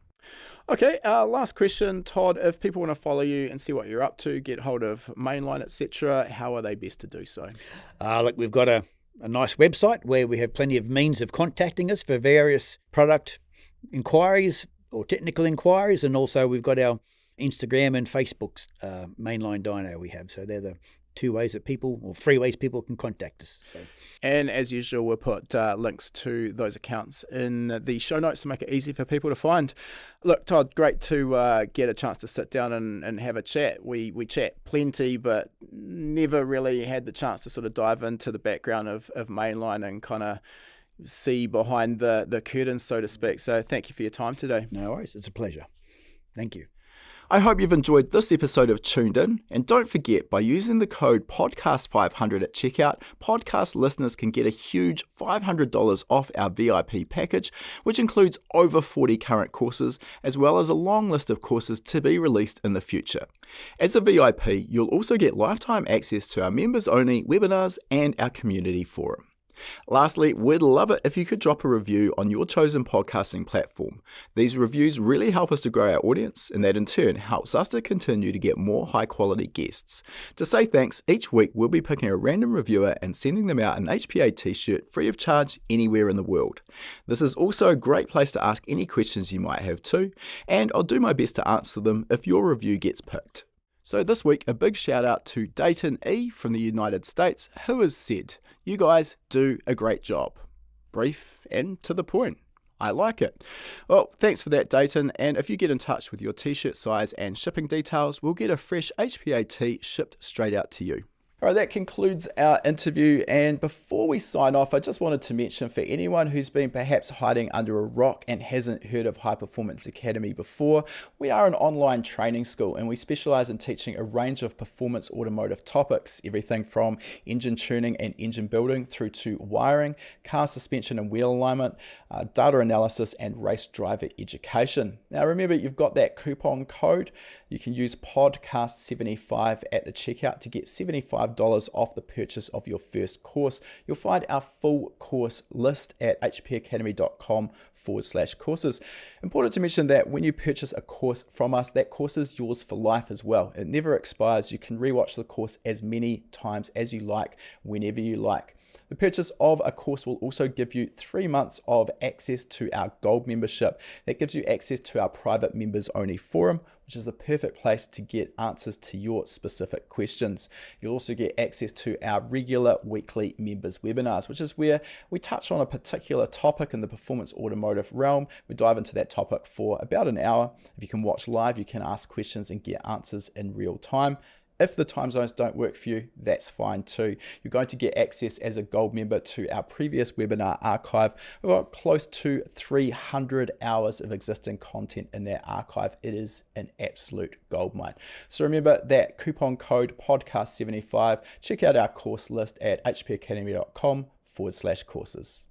Okay, last question, Todd. If people want to follow you and see what you're up to, get hold of Mainline, etc., how are they best to do so? Look, we've got a nice website where we have plenty of means of contacting us for various product inquiries or technical inquiries. And also we've got our Instagram and Facebook's Mainline Dyno we have. So they're the three ways people can contact us. So. And as usual, we'll put links to those accounts in the show notes to make it easy for people to find. Look, Todd, great to get a chance to sit down and have a chat. We chat plenty, but never really had the chance to sort of dive into the background of Mainline and kind of see behind the curtains, so to speak. So thank you for your time today. No worries. It's a pleasure. Thank you. I hope you've enjoyed this episode of Tuned In, and don't forget, by using the code podcast500 at checkout, podcast listeners can get a huge $500 off our VIP package, which includes over 40 current courses, as well as a long list of courses to be released in the future. As a VIP, you'll also get lifetime access to our members-only webinars and our community forum. Lastly, we'd love it if you could drop a review on your chosen podcasting platform. These reviews really help us to grow our audience, and that in turn helps us to continue to get more high quality guests. To say thanks, each week we'll be picking a random reviewer and sending them out an HPA t-shirt free of charge anywhere in the world. This is also a great place to ask any questions you might have too, and I'll do my best to answer them if your review gets picked. So this week, a big shout out to Dayton E from the United States, who has said, "You guys do a great job. Brief and to the point. I like it." Well, thanks for that, Dayton. And if you get in touch with your t-shirt size and shipping details, we'll get a fresh HPA tee shipped straight out to you. All right, that concludes our interview. And before we sign off, I just wanted to mention, for anyone who's been perhaps hiding under a rock and hasn't heard of High Performance Academy before, we are an online training school and we specialize in teaching a range of performance automotive topics, everything from engine tuning and engine building through to wiring, car suspension and wheel alignment, data analysis, and race driver education. Now remember, you've got that coupon code. You can use podcast75 at the checkout to get $75 off the purchase of your first course. You'll find our full course list at hpacademy.com/courses. Important to mention that when you purchase a course from us, that course is yours for life as well. It never expires. You can rewatch the course as many times as you like, whenever you like. The purchase of a course will also give you 3 months of access to our gold membership. That gives you access to our private members only forum, which is the perfect place to get answers to your specific questions. You'll also get access to our regular weekly members webinars, which is where we touch on a particular topic in the performance automotive realm. We dive into that topic for about an hour. If you can watch live, you can ask questions and get answers in real time. If the time zones don't work for you, that's fine too. You're going to get access as a gold member to our previous webinar archive. We've got close to 300 hours of existing content in that archive. It is an absolute goldmine. So remember that coupon code podcast75. Check out our course list at hpacademy.com/courses.